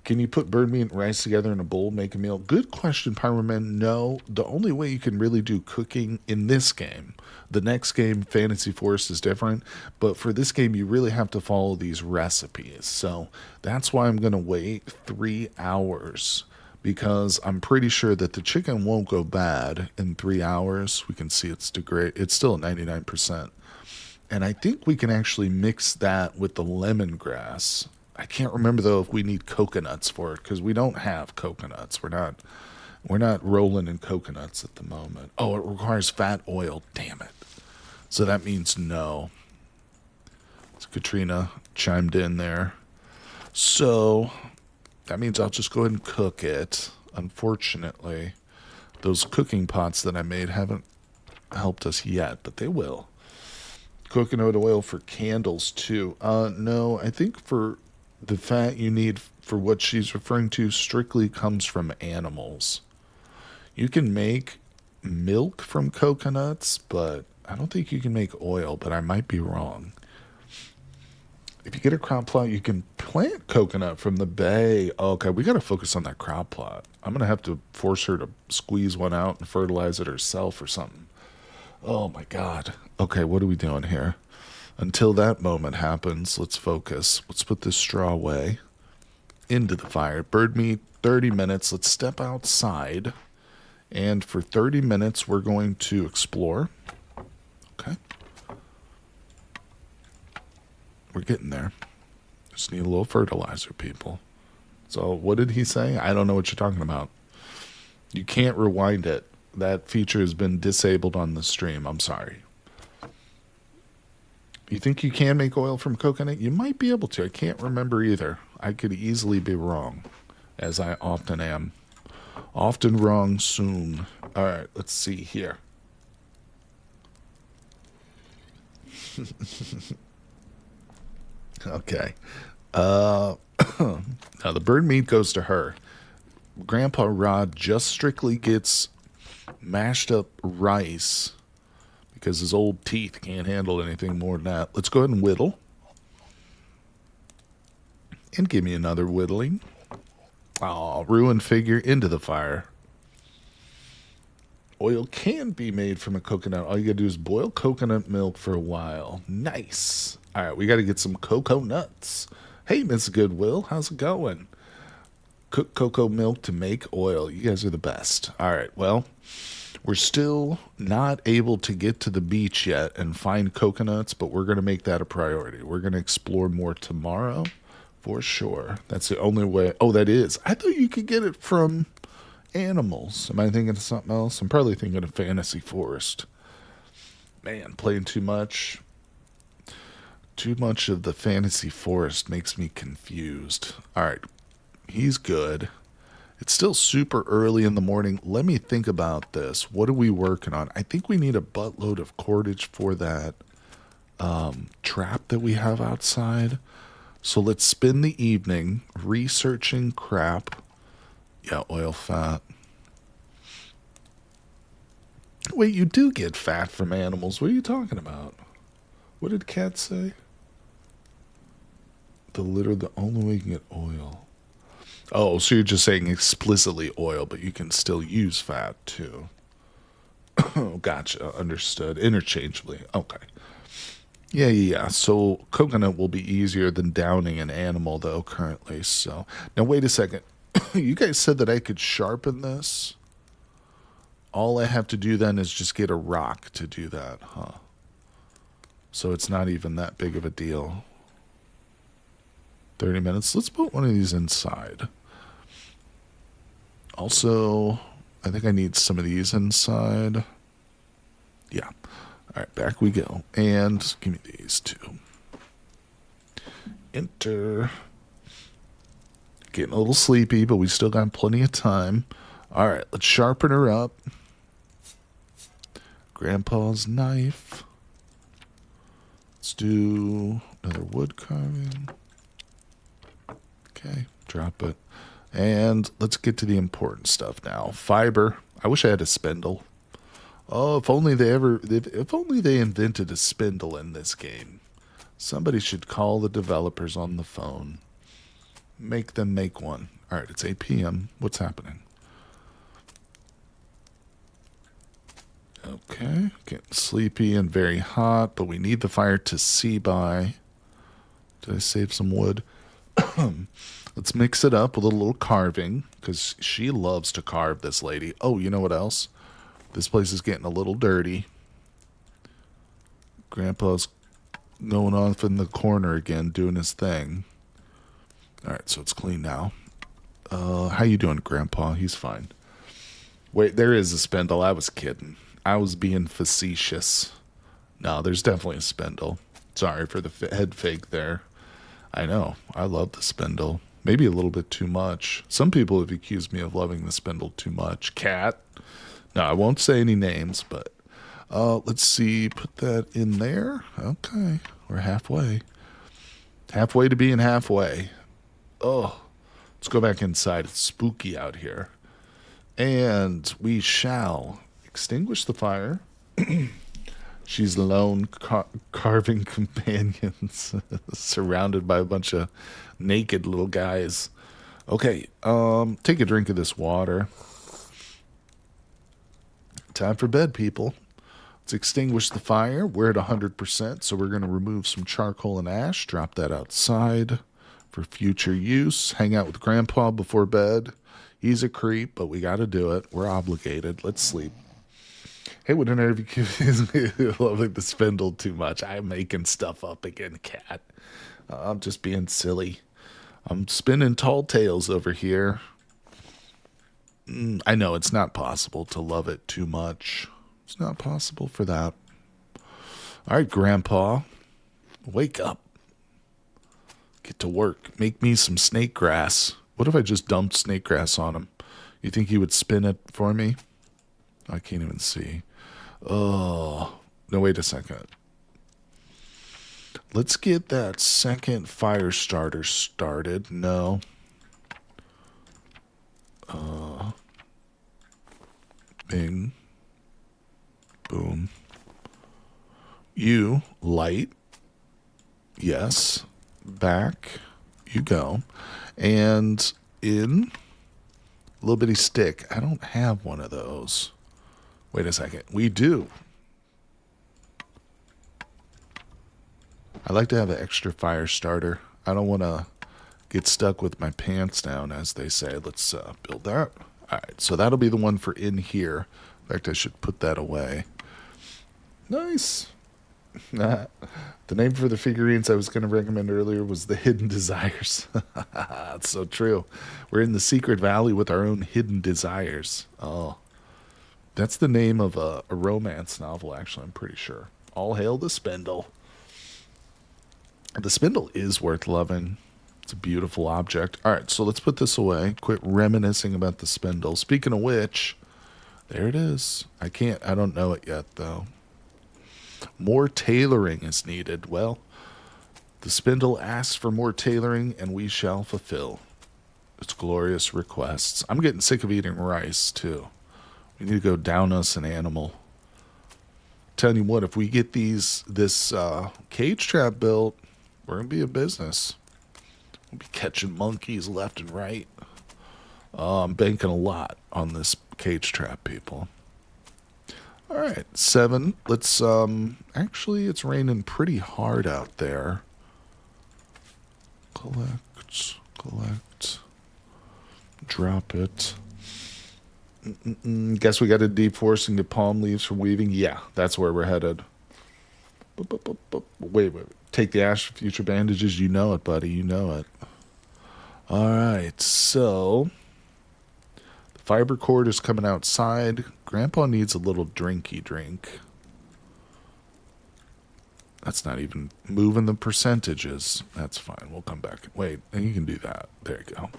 Can you put bird meat and rice together in a bowl, make a meal? Good question, Pyroman. No, the only way you can really do cooking in this game, the next game, Fantasy Forest, is different, but for this game, you really have to follow these recipes. So that's why I'm going to wait 3 hours, because I'm pretty sure that the chicken won't go bad in 3 hours. We can see it's still at 99%. And I think we can actually mix that with the lemongrass. I can't remember, though, if we need coconuts for it, because we don't have coconuts. We're not rolling in coconuts at the moment. Oh, it requires fat oil. Damn it. So that means no. So Katrina chimed in there. So that means I'll just go ahead and cook it. Unfortunately, those cooking pots that I made haven't helped us yet, but they will. Coconut oil for candles, too. No, I think for the fat you need for what she's referring to strictly comes from animals. You can make milk from coconuts, but I don't think you can make oil, but I might be wrong. If you get a crop plot, you can plant coconut from the bay. Okay, we got to focus on that crop plot. I'm going to have to force her to squeeze one out and fertilize it herself or something. Oh my God. Okay, what are we doing here? Until that moment happens, let's focus. Let's put this straw away into the fire. Bird meat, 30 minutes. Let's step outside. And for 30 minutes, we're going to explore. Okay. We're getting there. Just need a little fertilizer, people. So what did he say? I don't know what you're talking about. You can't rewind it. That feature has been disabled on the stream. I'm sorry. You think you can make oil from coconut? You might be able to. I can't remember either. I could easily be wrong, as I often am. Often wrong soon. All right, let's see here. Okay. Now the bird meat goes to her. Grandpa Rod just strictly gets mashed up rice because his old teeth can't handle anything more than that. Let's go ahead and whittle. And give me another whittling. Oh, ruined figure into the fire. Oil can be made from a coconut. All you gotta do is boil coconut milk for a while. Nice. All right, we gotta get some cocoa nuts. Hey, Miss Goodwill, how's it going? Cook cocoa milk to make oil. You guys are the best. All right, well, we're still not able to get to the beach yet and find coconuts, but we're going to make that a priority. We're going to explore more tomorrow for sure. That's the only way. Oh, that is. I thought you could get it from animals. Am I thinking of something else? I'm probably thinking of Fantasy Forest. Man, playing too much. Too much of the Fantasy Forest makes me confused. All right. He's good. It's still super early in the morning. Let me think about this. What are we working on? I think we need a buttload of cordage for that trap that we have outside. So let's spend the evening researching crap. Yeah, oil fat. Wait, you do get fat from animals. What are you talking about? What did Kat say? The litter, the only way you can get oil. Oh, so you're just saying explicitly oil, but you can still use fat too. Oh, gotcha. Understood. Interchangeably. Okay. Yeah. So coconut will be easier than downing an animal, though, currently. So now, wait a second. You guys said that I could sharpen this. All I have to do then is just get a rock to do that, huh? So it's not even that big of a deal. 30 minutes. Let's put one of these inside. Also, I think I need some of these inside. Yeah. All right, back we go. And give me these two. Enter. Getting a little sleepy, but we still got plenty of time. All right, let's sharpen her up. Grandpa's knife. Let's do another wood carving. Okay, drop it. And let's get to the important stuff now. Fiber. I wish I had a spindle. Oh, if only they invented a spindle in this game. Somebody should call the developers on the phone. Make them make one. All right, it's 8 p.m. What's happening? Okay, getting sleepy and very hot, but we need the fire to see by. Did I save some wood? Let's mix it up with a little carving, because she loves to carve, this lady. Oh, you know what else? This place is getting a little dirty. Grandpa's going off in the corner again, doing his thing. All right, so it's clean now. How you doing, Grandpa? He's fine. Wait, there is a spindle. I was kidding. I was being facetious. No, there's definitely a spindle. Sorry for the head fake there. I know. I love the spindle. Maybe a little bit too much. Some people have accused me of loving the spindle too much. Cat. No, I won't say any names, but let's see. Put that in there. Okay. We're halfway. Halfway to being halfway. Oh, let's go back inside. It's spooky out here. And we shall Extinguish the fire. She's alone, carving companions, surrounded by a bunch of naked little guys. Okay, take a drink of this water. Time for bed, people. Let's extinguish the fire. We're at 100%, so we're going to remove some charcoal and ash, drop that outside for future use. Hang out with Grandpa before bed. He's a creep, but we got to do it. We're obligated. Let's sleep. Hey, wouldn't it be loving the spindle too much? I'm making stuff up again, cat. I'm just being silly. I'm spinning tall tales over here. I know it's not possible to love it too much. It's not possible for that. All right, Grandpa, wake up. Get to work. Make me some snake grass. What if I just dumped snake grass on him? You think he would spin it for me? I can't even see. Oh, no, wait a second. Let's get that second fire starter started. No. Bing. Boom. You, light. Yes. Back you go. And in little bitty stick. I don't have one of those. Wait a second. We do. I like to have an extra fire starter. I don't want to get stuck with my pants down, as they say. Let's build that. All right, so that'll be the one for in here. In fact, I should put that away. Nice. The name for the figurines I was going to recommend earlier was the Hidden Desires. That's so true. We're in the secret valley with our own hidden desires. Oh, that's the name of a romance novel, actually, I'm pretty sure. All hail the spindle. The spindle is worth loving. It's a beautiful object. All right, so let's put this away. Quit reminiscing about the spindle. Speaking of which, there it is. I don't know it yet, though. More tailoring is needed. Well, the spindle asks for more tailoring, and we shall fulfill its glorious requests. I'm getting sick of eating rice, too. We need to go down us an animal. Telling you what, if we get this cage trap built, we're going to be a business. We'll be catching monkeys left and right. I'm banking a lot on this cage trap, people. All right, 7. Let's, actually, it's raining pretty hard out there. Collect. Drop it. Guess we got to deforest and get palm leaves for weaving. Yeah, that's where we're headed. Wait. Take the ash for future bandages. You know it, buddy. You know it. All right, so the fiber cord is coming outside. Grandpa needs a little drinky drink. That's not even moving the percentages. That's fine. We'll come back. Wait, and you can do that. There you go.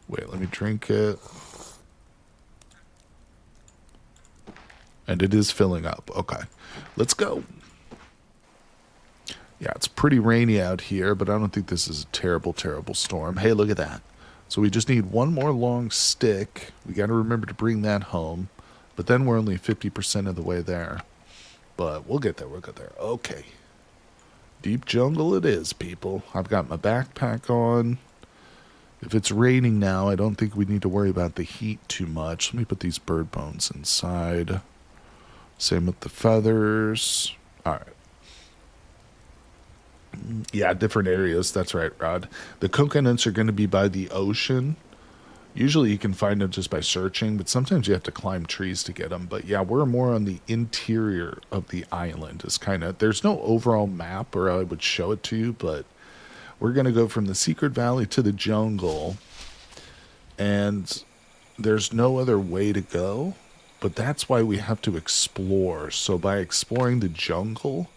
Wait, let me drink it. And it is filling up. Okay, let's go. Yeah, it's pretty rainy out here, but I don't think this is a terrible, terrible storm. Hey, look at that. So we just need one more long stick. We got to remember to bring that home. But then we're only 50% of the way there. But we'll get there. Okay. Deep jungle it is, people. I've got my backpack on. If it's raining now, I don't think we need to worry about the heat too much. Let me put these bird bones inside. Same with the feathers. All right. Yeah, different areas. That's right, Rod. The coconuts are going to be by the ocean. Usually you can find them just by searching, but sometimes you have to climb trees to get them. But yeah, we're more on the interior of the island. It's there's no overall map or I would show it to you, but we're going to go from the secret valley to the jungle. And there's no other way to go, but that's why we have to explore. So by exploring the jungle,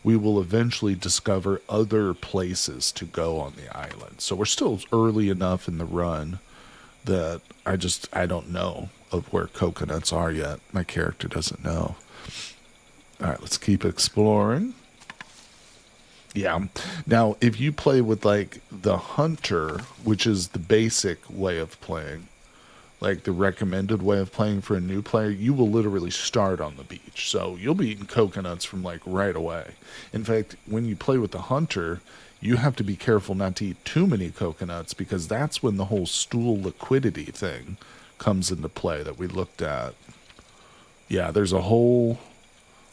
we will eventually discover other places to go on the island. So we're still early enough in the run that I don't know of where coconuts are yet. My character doesn't know. All right, let's keep exploring. Yeah. Now, if you play with like the hunter, which is the basic way of playing, like the recommended way of playing for a new player, you will literally start on the beach. So you'll be eating coconuts from like right away. In fact, when you play with the hunter, you have to be careful not to eat too many coconuts because that's when the whole stool liquidity thing comes into play that we looked at. Yeah, there's a whole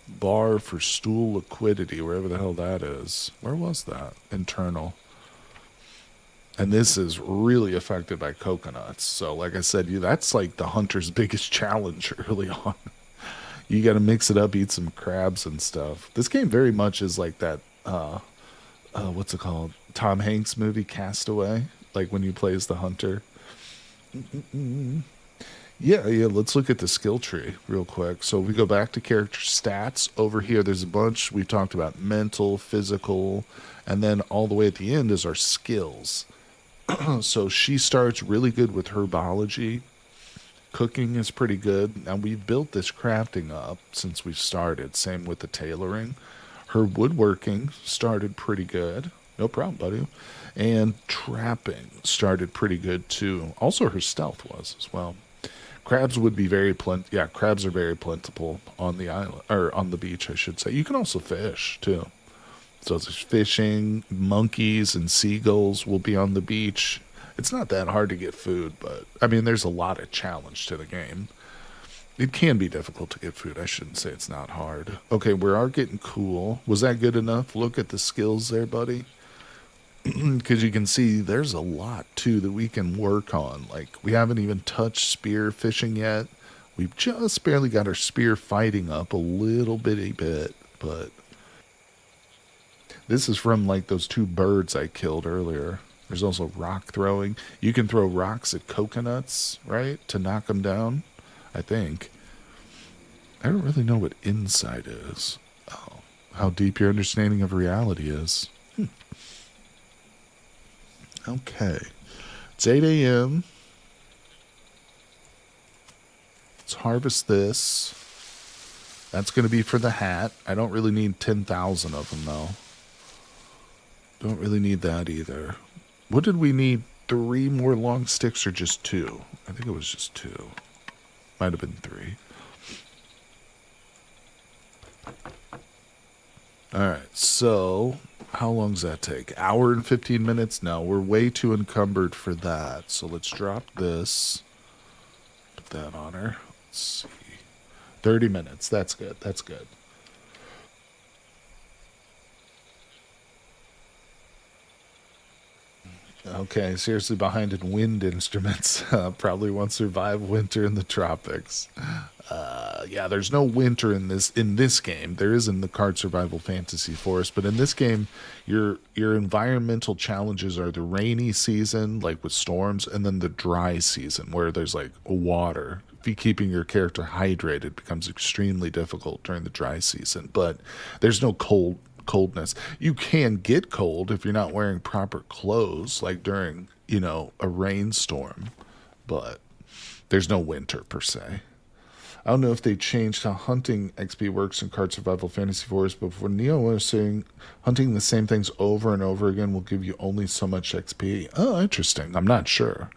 bar for stool liquidity, wherever the hell that is. Where was that? Internal. And this is really affected by coconuts. So, like I said, that's like the hunter's biggest challenge early on. You got to mix it up, eat some crabs and stuff. This game very much is like that. What's it called? Tom Hanks movie Castaway. Like when you play as the hunter. Yeah, yeah. Let's look at the skill tree real quick. So we go back to character stats. Over here, there's a bunch. We've talked about mental, physical, and then all the way at the end is our skills. So she starts really good with herbology. Cooking is pretty good. Now we've built this crafting up since we've started. Same with the tailoring. Her woodworking started pretty good. No problem, buddy. And trapping started pretty good too. Also, her stealth was as well. Crabs would be very Yeah, crabs are very plentiful on the island or on the beach, I should say. You can also fish too. So there's fishing, monkeys and seagulls will be on the beach. It's not that hard to get food, but I mean, there's a lot of challenge to the game. It can be difficult to get food. I shouldn't say it's not hard. Okay, we are getting cool. Was that good enough? Look at the skills there, buddy. Because you can see there's a lot too that we can work on. Like we haven't even touched spear fishing yet. We've just barely got our spear fighting up a little bitty bit, but this is from like those two birds I killed earlier. There's also rock throwing. You can throw rocks at coconuts, right, to knock them down, I think. I don't really know what insight is. Oh, how deep your understanding of reality is. Okay. It's 8 a.m. Let's harvest this. That's going to be for the hat. I don't really need 10,000 of them, though. Don't really need that either. What did we need? 3 more long sticks or just 2? I think it was just 2. Might have been 3. Alright, so how long does that take? Hour and 15 minutes? No, we're way too encumbered for that. So let's drop this. Put that on her. Let's see. 30 minutes. That's good. That's good. Okay, seriously behind in wind instruments. Probably won't survive winter in the tropics. Yeah, there's no winter in this game. There is in the card survival fantasy forest, but in this game, your environmental challenges are the rainy season, like with storms, and then the dry season where there's like water. Keeping your character hydrated becomes extremely difficult during the dry season, but there's no coldness. You can get cold if you're not wearing proper clothes, like during, a rainstorm, but there's no winter per se. I don't know if they changed how hunting XP works in Card Survival Fantasy Forest, but for Neo was saying hunting the same things over and over again will give you only so much XP. Oh, interesting. I'm not sure.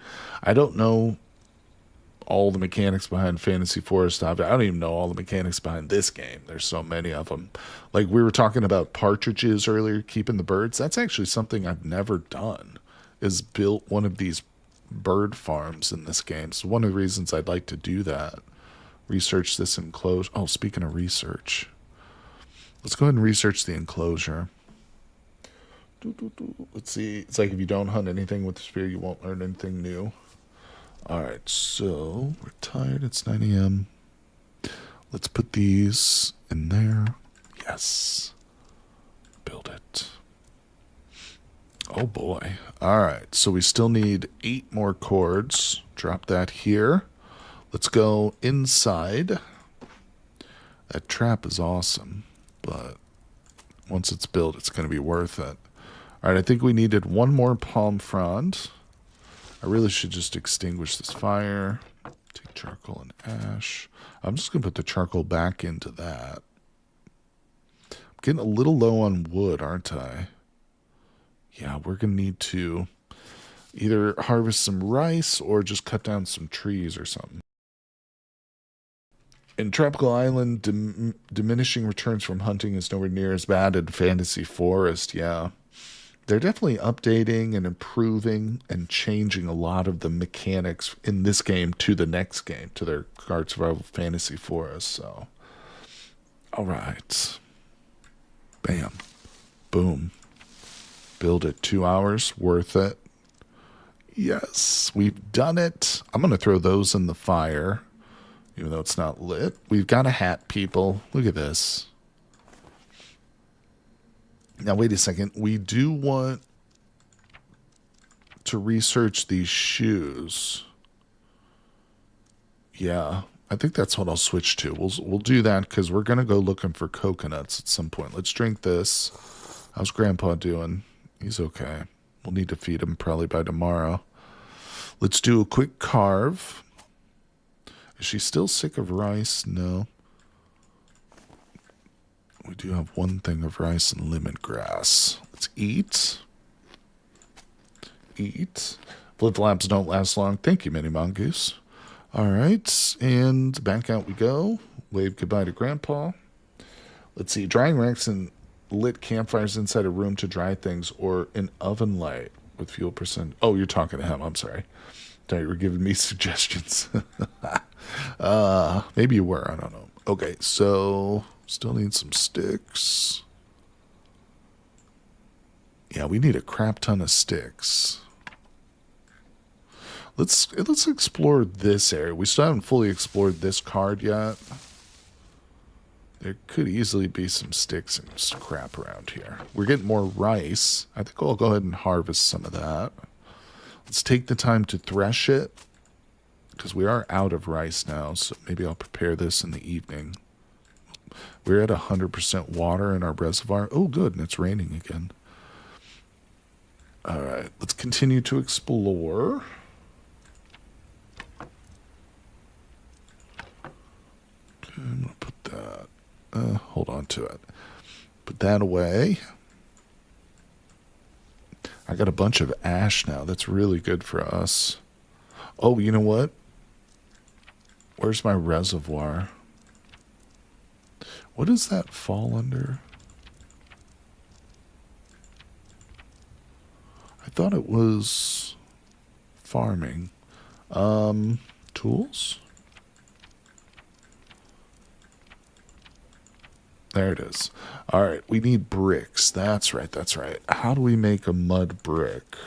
I don't know all the mechanics behind Fantasy Forest. I don't even know all the mechanics behind this game. There's so many of them. Like we were talking about partridges earlier, keeping the birds. That's actually something I've never done, is built one of these bird farms in this game. So one of the reasons I'd like to do that. Research this enclosure. Oh, speaking of research, let's go ahead and research the enclosure. Let's see. It's like if you don't hunt anything with the spear, you won't learn anything new. Alright, so we're tired. It's 9 a.m. Let's put these in there. Yes. Build it. Oh boy. Alright, so we still need 8 more cords. Drop that here. Let's go inside. That trap is awesome, but once it's built, it's going to be worth it. Alright, I think we needed 1 more palm frond. I really should just extinguish this fire. Take charcoal and ash. I'm just going to put the charcoal back into that. I'm getting a little low on wood, aren't I? Yeah, we're going to need to Either harvest some rice or just cut down some trees or something. In Tropical Island, diminishing returns from hunting is nowhere near as bad in Fantasy Forest. Yeah. They're definitely updating and improving and changing a lot of the mechanics in this game to the next game, to their Card Survival Fantasy Forest. So, all right. Bam. Boom. Build it 2 hours. Worth it. Yes, we've done it. I'm going to throw those in the fire, even though it's not lit. We've got a hat, people. Look at this. Now, wait a second. We do want to research these shoes. Yeah, I think that's what I'll switch to. We'll do that because we're going to go looking for coconuts at some point. Let's drink this. How's Grandpa doing? He's okay. We'll need to feed him probably by tomorrow. Let's do a quick carve. Is she still sick of rice? No. We do have one thing of rice and lemongrass. Let's eat. Eat. Flip-flops don't last long. Thank you, Mini Mongoose. All right, and back out we go. Wave goodbye to Grandpa. Let's see. Drying racks and lit campfires inside a room to dry things, or an oven light with fuel percent. Oh, you're talking to him. I'm sorry. Thought you were giving me suggestions. Maybe you were. I don't know. Okay, so still need some sticks. Yeah, we need a crap ton of sticks. Let's explore this area. We still haven't fully explored this card yet. There could easily be some sticks and some crap around here. We're getting more rice. I think I'll go ahead and harvest some of that. Let's take the time to thresh it, because we are out of rice now, so maybe I'll prepare this in the evening. We're at 100% water in our reservoir. Oh, good, and it's raining again. All right, let's continue to explore. Okay, I'm going to put that... hold on to it. Put that away. I got a bunch of ash now. That's really good for us. Oh, you know what? Where's my reservoir? What does that fall under? I thought it was farming. Tools? There it is. All right, we need bricks. That's right, that's right. How do we make a mud brick?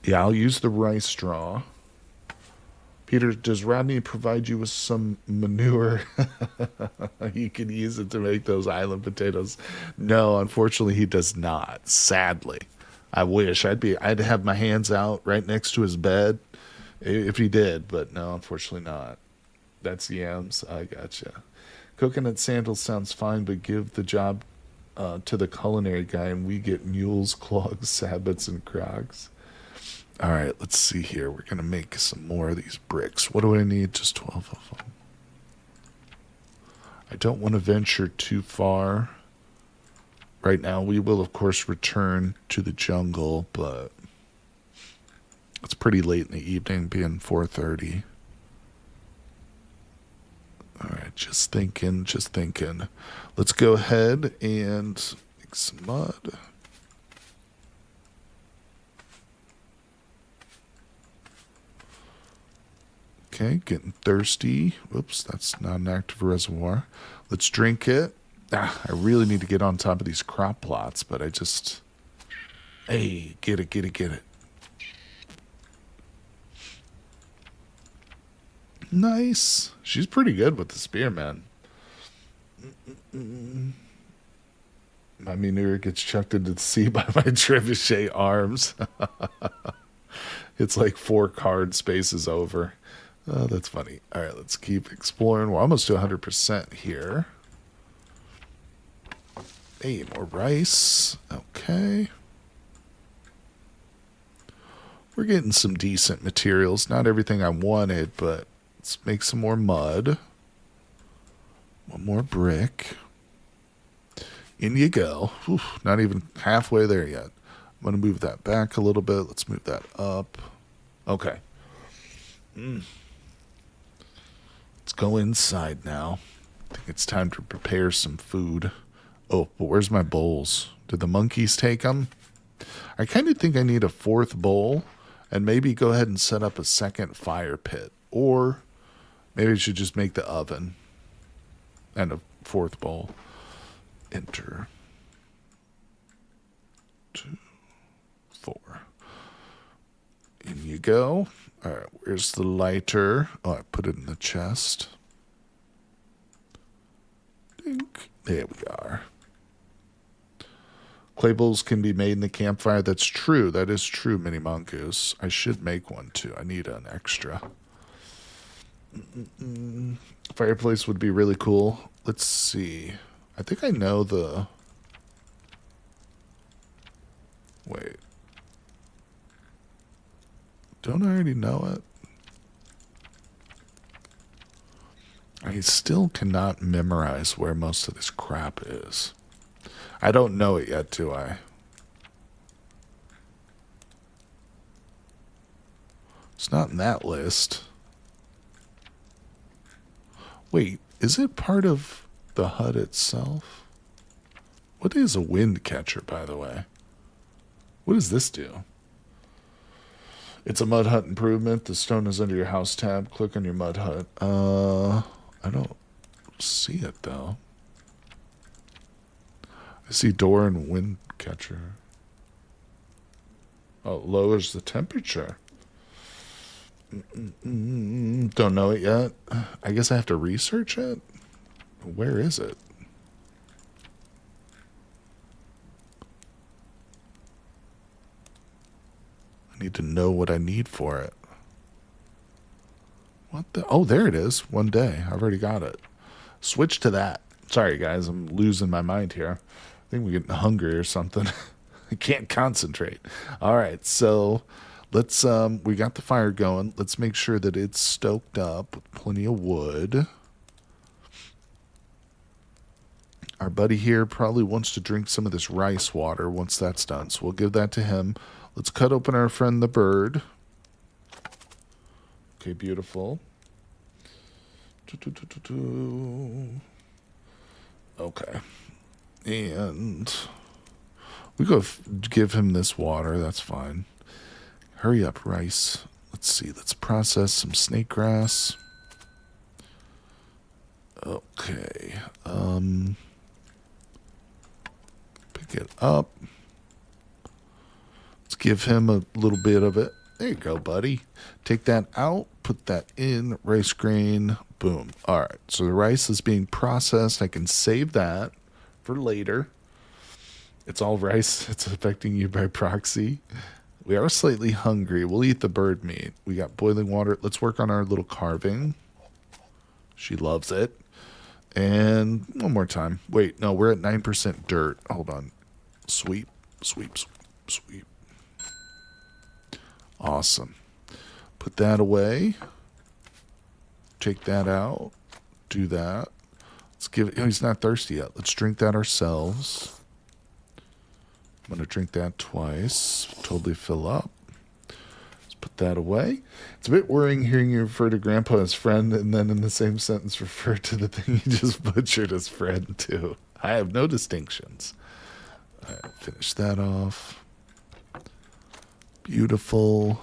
Yeah, I'll use the rice straw. Peter, does Rodney provide you with some manure? You can use it to make those island potatoes. No, unfortunately, he does not. Sadly. I wish. I'd have my hands out right next to his bed if he did, but no, unfortunately not. That's yams. I gotcha. Coconut sandals sounds fine, but give the job to the culinary guy, and we get mules, clogs, sabots, and crocs. All right, let's see here. We're going to make some more of these bricks. What do I need? Just 12 of them. I don't want to venture too far. Right now, we will, of course, return to the jungle, but it's pretty late in the evening, being 4:30. All right, just thinking. Let's go ahead and make some mud. Okay, getting thirsty. Whoops, that's not an active reservoir. Let's drink it. I really need to get on top of these crop plots, but I just... Hey, get it. Nice. She's pretty good with the spear, man. My manure gets chucked into the sea by my trebuchet arms. It's like 4 card spaces over. Oh, that's funny. All right, let's keep exploring. We're almost to 100% here. Hey, more rice. Okay. We're getting some decent materials. Not everything I wanted, but let's make some more mud. One more brick. In you go. Whew, not even halfway there yet. I'm going to move that back a little bit. Let's move that up. Okay. Let's go inside now. I think it's time to prepare some food. Oh, but where's my bowls? Did the monkeys take them? I kind of think I need a fourth bowl and maybe go ahead and set up a second fire pit. Or maybe I should just make the oven and a fourth bowl. Enter. 2, 4. In you go. All right, where's the lighter? Oh, I put it in the chest. Dink. There we are. Clay bowls can be made in the campfire. That's true. That is true, Mini Mongoose. I should make one too. I need an extra. Fireplace would be really cool. Let's see. I think I know the... Wait. Don't I already know it? I still cannot memorize where most of this crap is. I don't know it yet, do I? It's not in that list. Wait, is it part of the hut itself? What is a wind catcher, by the way? What does this do? It's a mud hut improvement. The stone is under your house tab. Click on your mud hut. I don't see it, though. I see door and wind catcher. Oh, it lowers the temperature. Don't know it yet. I guess I have to research it. Where is it? I need to know what I need for it. What the? Oh, there it is. One day. I've already got it. Switch to that. Sorry, guys. I'm losing my mind here. I think we're getting hungry or something. I can't concentrate. All right. So let's, we got the fire going. Let's make sure that it's stoked up with plenty of wood. Our buddy here probably wants to drink some of this rice water once that's done. So we'll give that to him. Let's cut open our friend the bird. Okay, beautiful. Okay. And we go give him this water. That's fine. Hurry up, rice. Let's see. Let's process some snake grass. Okay. Pick it up. Let's give him a little bit of it. There you go, buddy. Take that out. Put that in. Rice grain. Boom. All right. So the rice is being processed. I can save that for later. It's all rice. It's affecting you by proxy. We are slightly hungry. We'll eat the bird meat. We got boiling water. Let's work on our little carving. She loves it. And one more time. Wait, no, we're at 9% dirt. Hold on. Sweep, sweep, sweep, sweep. Awesome. Put that away. Take that out. Do that. Let's give it. Oh, he's not thirsty yet. Let's drink that ourselves. I'm going to drink that twice. Totally fill up. Let's put that away. It's a bit worrying hearing you refer to Grandpa as friend and then in the same sentence refer to the thing you just butchered as friend too. I have no distinctions. All right, finish that off. Beautiful.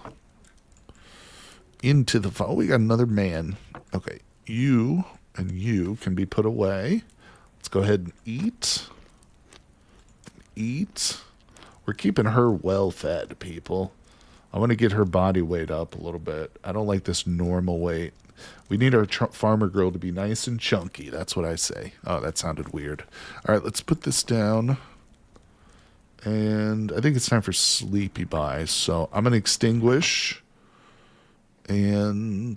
Into the fire. Oh, we got another man. Okay, you and you can be put away. Let's go ahead and eat. Eat. We're keeping her well fed, people. I want to get her body weight up a little bit. I don't like this normal weight. We need our farmer girl to be nice and chunky. That's what I say. Oh, that sounded weird. All right, let's put this down. And I think it's time for sleepy bye. So I'm going to extinguish. And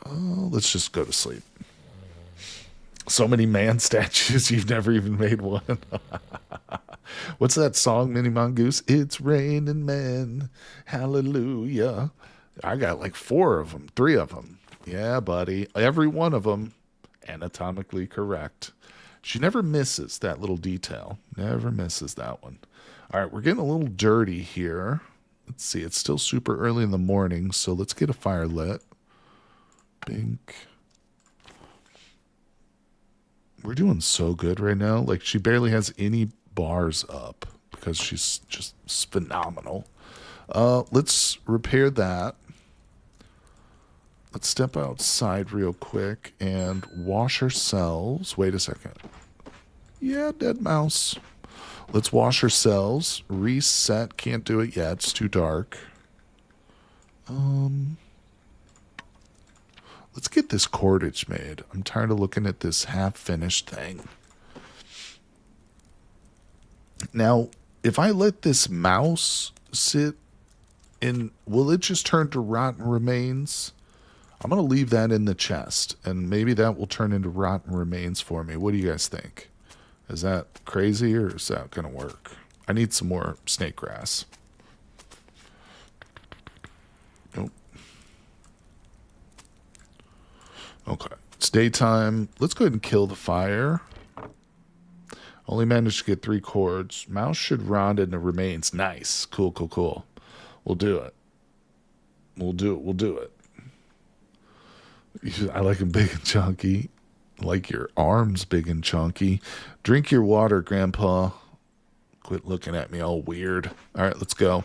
let's just go to sleep. So many man statues, you've never even made one. What's that song, Mini Mongoose? It's raining men. Hallelujah. I got like 4 of them, 3 of them. Yeah, buddy. Every one of them anatomically correct. She never misses that little detail. Never misses that one. All right, we're getting a little dirty here. Let's see, it's still super early in the morning, so let's get a fire lit. Bink. We're doing so good right now. Like, she barely has any bars up because she's just phenomenal. Let's repair that. Let's step outside real quick and wash ourselves. Wait a second. Yeah, dead mouse. Let's wash ourselves. Reset. Can't do it yet. It's too dark. Let's get this cordage made. I'm tired of looking at this half-finished thing. Now, if I let this mouse sit in, will it just turn to rotten remains? I'm going to leave that in the chest, and maybe that will turn into rotten remains for me. What do you guys think? Is that crazy, or is that going to work? I need some more snake grass. Nope. Okay. It's daytime. Let's go ahead and kill the fire. Only managed to get 3 cords. Mouse should rot into remains. Nice. Cool, cool, cool. We'll do it. We'll do it. We'll do it. I like them big and chunky. I like your arms big and chunky. Drink your water, Grandpa. Quit looking at me all weird. All right, let's go.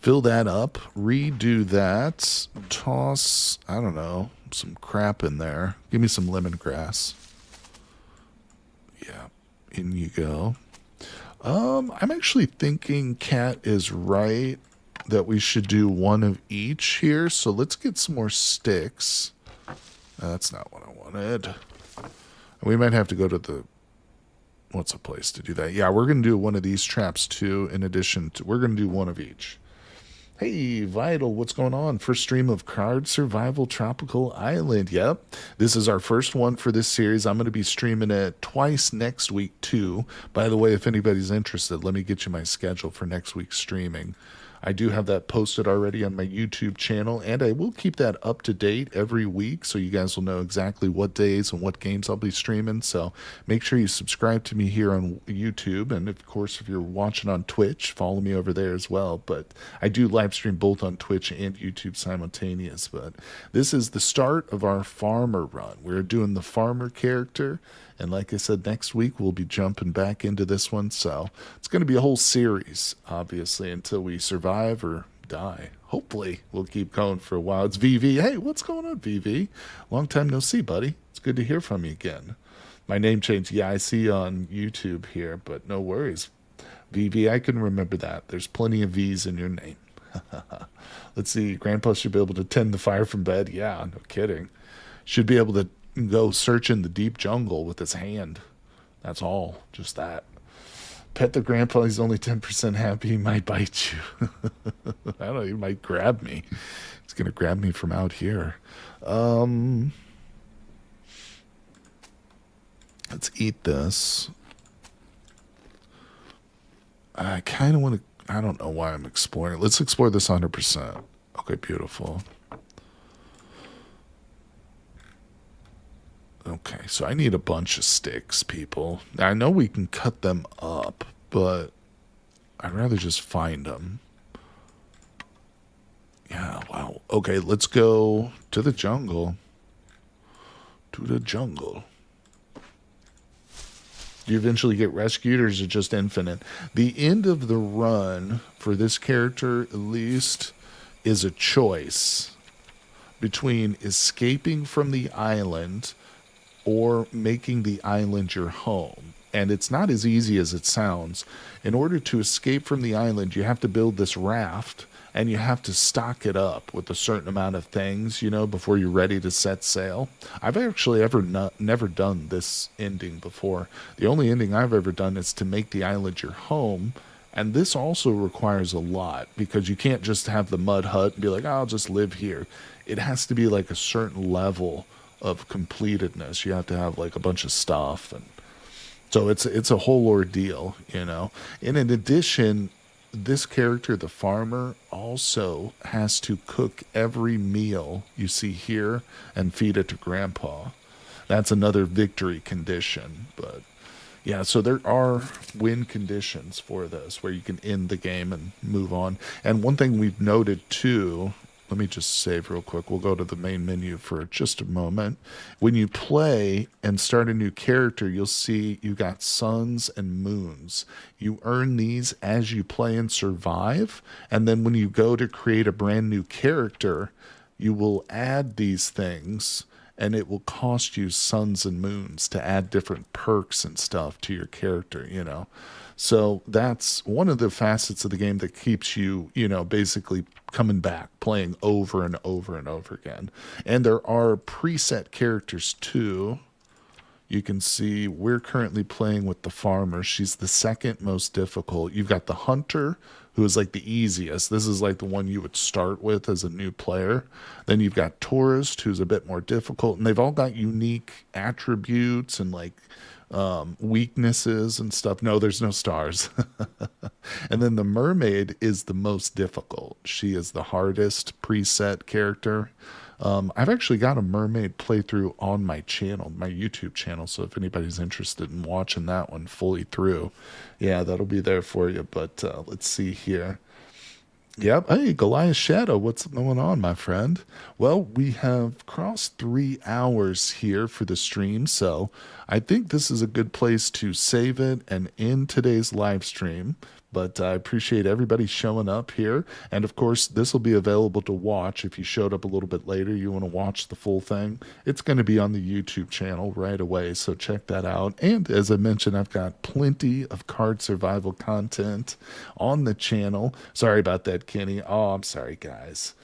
Fill that up. Redo that. Toss, I don't know, some crap in there. Give me some lemongrass. Yeah, in you go. I'm actually thinking Kat is right that we should do one of each here. So let's get some more sticks. That's not what I wanted. We might have to go to the... What's a place to do that? Yeah, we're going to do one of these traps too, in addition to... We're going to do one of each. Hey, Vital, what's going on? First stream of Card Survival Tropical Island. Yep, this is our first one for this series. I'm going to be streaming it twice next week, too. By the way, if anybody's interested, let me get you my schedule for next week's streaming. I do have that posted already on my YouTube channel, and I will keep that up to date every week so you guys will know exactly what days and what games I'll be streaming. So make sure you subscribe to me here on YouTube, and of course, if you're watching on Twitch, follow me over there as well. But I do live stream both on Twitch and YouTube simultaneous. But this is the start of our farmer run. We're doing the farmer character. And like I said, next week we'll be jumping back into this one. So it's going to be a whole series, obviously, until we survive or die. Hopefully we'll keep going for a while. It's VV. Hey, what's going on, VV? Long time no see, buddy. It's good to hear from you again. My name changed. Yeah, I see you on YouTube here, but no worries. VV, I can remember that. There's plenty of V's in your name. Let's see. Grandpa should be able to tend the fire from bed. Yeah, no kidding. Should be able to go search in the deep jungle with his hand. That's all. Just that. Pet the grandpa. He's only 10% happy. He might bite you. I don't know. He might grab me. He's going to grab me from out here. Let's eat this. I kind of want to... I don't know why I'm exploring. Let's explore this 100%. Okay, beautiful. Okay, so I need a bunch of sticks, people. Now, I know we can cut them up, but I'd rather just find them. Yeah, wow. Okay, let's go to the jungle. To the jungle. Do you eventually get rescued, or is it just infinite? The end of the run, for this character at least, is a choice between escaping from the island or making the island your home. And it's not as easy as it sounds. In order to escape from the island, you have to build this raft, and you have to stock it up with a certain amount of things, you know, before you're ready to set sail. I've actually never done this ending before. The only ending I've ever done is to make the island your home. And this also requires a lot, because you can't just have the mud hut and be like, oh, I'll just live here. It has to be like a certain level of completedness. You have to have like a bunch of stuff, and so it's a whole ordeal, you know. And in addition, this character, the farmer, also has to cook every meal you see here and feed it to Grandpa. That's another victory condition. But yeah, so there are win conditions for this where you can end the game and move on. And one thing we've noted too, let me just save real quick. We'll go to the main menu for just a moment. When you play and start a new character, you'll see you got suns and moons. You earn these as you play and survive. And then when you go to create a brand new character, you will add these things and it will cost you suns and moons to add different perks and stuff to your character, you know. So that's one of the facets of the game that keeps you, you know, basically coming back, playing over and over and over again. And there are preset characters too. You can see we're currently playing with the farmer. She's the second most difficult. You've got the hunter, who is like the easiest. This is like the one you would start with as a new player. Then you've got tourist, who's a bit more difficult, and they've all got unique attributes and like weaknesses and stuff. No, there's no stars. And then the mermaid is the most difficult. She is the hardest preset character. I've actually got a mermaid playthrough on my channel, my YouTube channel. So if anybody's interested in watching that one fully through, yeah, that'll be there for you. But let's see here. Yep. Hey, Goliath Shadow, what's going on, my friend? Well, we have crossed 3 hours here for the stream, so I think this is a good place to save it and end today's live stream. But I appreciate everybody showing up here. And of course, this will be available to watch if you showed up a little bit later. You want to watch the full thing. It's going to be on the YouTube channel right away. So check that out. And as I mentioned, I've got plenty of card survival content on the channel. Sorry about that, Kenny. Oh, I'm sorry, guys.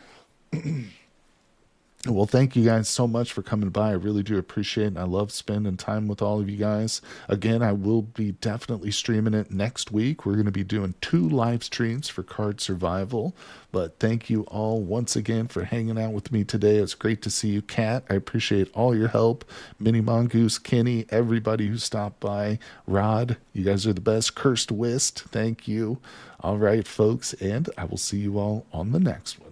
Well, thank you guys so much for coming by. I really do appreciate it. And I love spending time with all of you guys. Again, I will be definitely streaming it next week. We're going to be doing 2 live streams for Card Survival. But thank you all once again for hanging out with me today. It's great to see you, Kat. I appreciate all your help. Mini Mongoose, Kenny, everybody who stopped by. Rod, you guys are the best. Cursed Whist, thank you. All right, folks, and I will see you all on the next one.